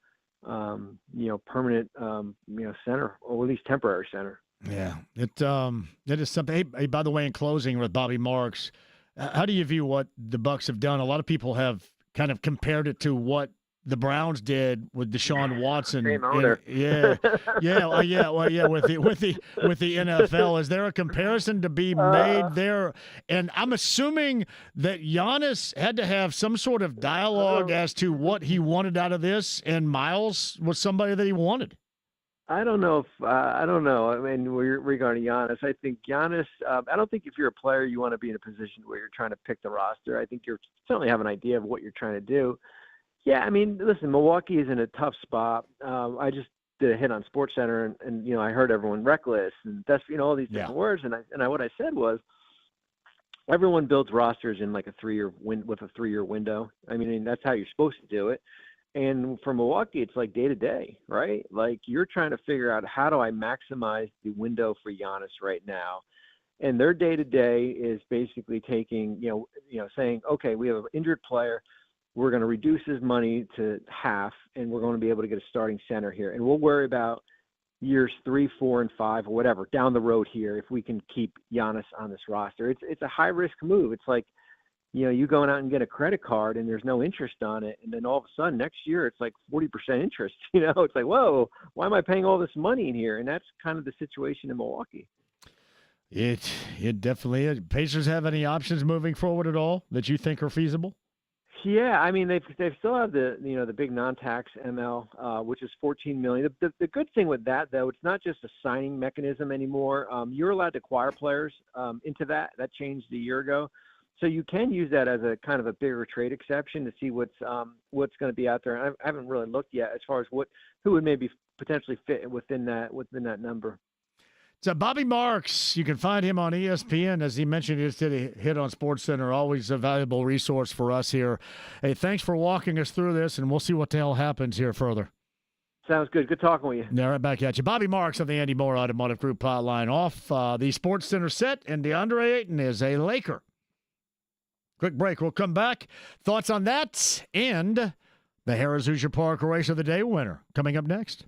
permanent, center, or at least temporary center. Yeah, it is something. Hey, by the way, in closing with Bobby Marks, how do you view what the Bucks have done? A lot of people have kind of compared it to what the Browns did with Deshaun Watson. Same owner. With the NFL. Is there a comparison to be made there? And I'm assuming that Giannis had to have some sort of dialogue as to what he wanted out of this, and Myles was somebody that he wanted. I don't know. I mean, regarding Giannis, I think Giannis. I don't think if you're a player, you want to be in a position where you're trying to pick the roster. I think you certainly have an idea of what you're trying to do. Yeah, I mean, listen, Milwaukee is in a tough spot. I just did a hit on SportsCenter, and I heard everyone reckless and that's all these different words, and what I said was, everyone builds rosters in like a 3-year with a 3-year window. I mean, that's how you're supposed to do it. And for Milwaukee, it's like day to day, right? Like you're trying to figure out, how do I maximize the window for Giannis right now? And their day to day is basically taking, saying, okay, we have an injured player. We're going to reduce his money to half, and we're going to be able to get a starting center here. And we'll worry about years 3, 4, and 5, or whatever down the road here if we can keep Giannis on this roster. It's a high risk move. It's like, you going out and get a credit card and there's no interest on it, and then all of a sudden next year it's like 40% interest. It's like, whoa, why am I paying all this money in here? And that's kind of the situation in Milwaukee. It definitely is. Pacers have any options moving forward at all that you think are feasible? Yeah, I mean, they still have the big non-tax ML, which is $14 million. The good thing with that, though, it's not just a signing mechanism anymore. You're allowed to acquire players into that. That changed a year ago, so you can use that as a kind of a bigger trade exception to see what's going to be out there. And I haven't really looked yet as far as who would maybe potentially fit within that number. So Bobby Marks, you can find him on ESPN. As he mentioned, he just did a hit on SportsCenter. Always a valuable resource for us here. Hey, thanks for walking us through this, and we'll see what the hell happens here further. Sounds good. Good talking with you. Yeah, right back at you. Bobby Marks of the Andy Moore Automotive Group hotline off the SportsCenter set, and DeAndre Ayton is a Laker. Quick break. We'll come back. Thoughts on that and the Harrah's Hoosier Park Race of the Day winner coming up next.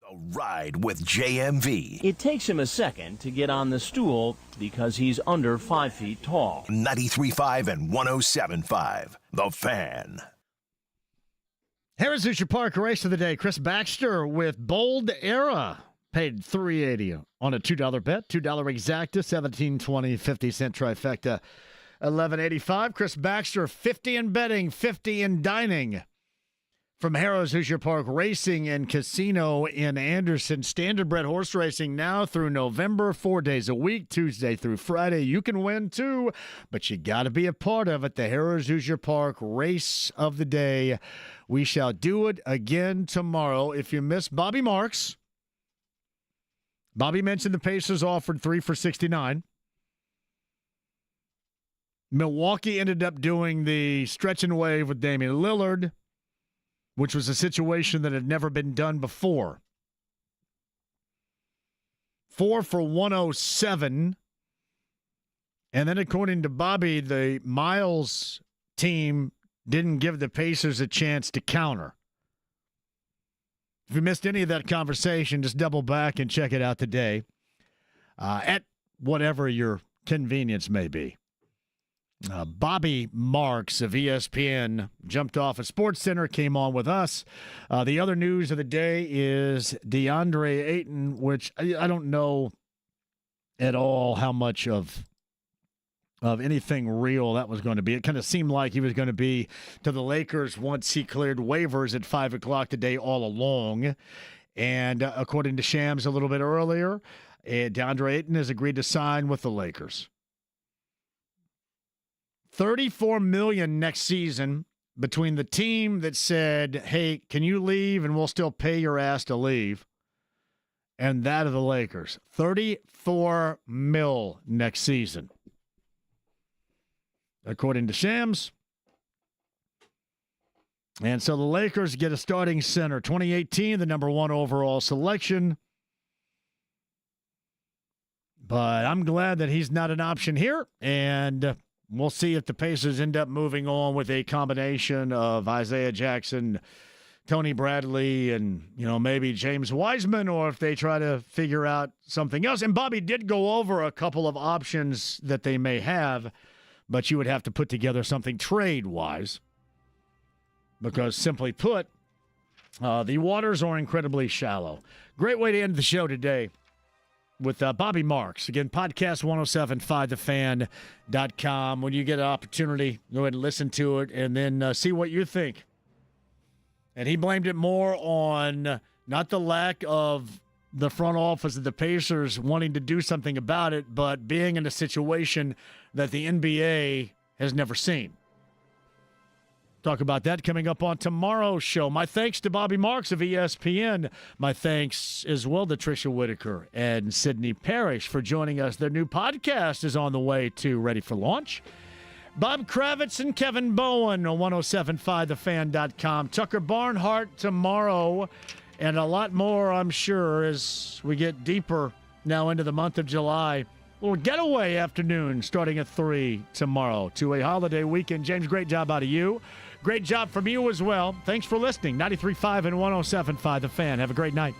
A ride with JMV. It takes him a second to get on the stool because he's under 5 feet tall. 93.5 and 107.5. The Fan. Harris Hoosier Park race of the day. Chris Baxter with Bold Era. Paid $3.80 on a $2 bet. $2 exacta, 17.20, 50-cent trifecta, $11.85. Chris Baxter, 50 in betting, 50 in dining. From Harrah's Hoosier Park Racing and Casino in Anderson. Standardbred horse racing now through November, 4 days a week, Tuesday through Friday. You can win too, but you got to be a part of it. The Harrah's Hoosier Park Race of the Day. We shall do it again tomorrow. If you miss Bobby Marks, Bobby mentioned the Pacers offered 3 for $69. Milwaukee ended up doing the stretch and wave with Damian Lillard, which was a situation that had never been done before. 4 for $107. And then according to Bobby, the Myles team didn't give the Pacers a chance to counter. If you missed any of that conversation, just double back and check it out today at whatever your convenience may be. Bobby Marks of ESPN jumped off at SportsCenter, came on with us. The other news of the day is DeAndre Ayton, which I don't know at all how much of anything real that was going to be. It kind of seemed like he was going to be to the Lakers once he cleared waivers at 5 o'clock today all along. And according to Shams a little bit earlier, DeAndre Ayton has agreed to sign with the Lakers. $34 million next season between the team that said, hey, can you leave and we'll still pay your ass to leave, and that of the Lakers. $34 million next season, according to Shams. And so the Lakers get a starting center. 2018, the number 1 overall selection. But I'm glad that he's not an option here, and we'll see if the Pacers end up moving on with a combination of Isaiah Jackson, Tony Bradley, and, maybe James Wiseman, or if they try to figure out something else. And Bobby did go over a couple of options that they may have, but you would have to put together something trade-wise because, simply put, the waters are incredibly shallow. Great way to end the show today with Bobby Marks. Again, podcast 1075thefan.com. When you get an opportunity, go ahead and listen to it and then see what you think. And he blamed it more on not the lack of the front office of the Pacers wanting to do something about it, but being in a situation that the NBA has never seen. Talk about that coming up on tomorrow's show. My thanks to Bobby Marks of ESPN. My thanks as well to Tricia Whitaker and Sydney Parrish for joining us. Their new podcast is on the way to Ready for Launch. Bob Kravitz and Kevin Bowen on 1075thefan.com. Tucker Barnhart tomorrow, and a lot more, I'm sure, as we get deeper now into the month of July. Little getaway afternoon starting at 3 tomorrow to a holiday weekend. James, great job out of you. Great job from you as well. Thanks for listening. 93.5 and 107.5 The Fan. Have a great night.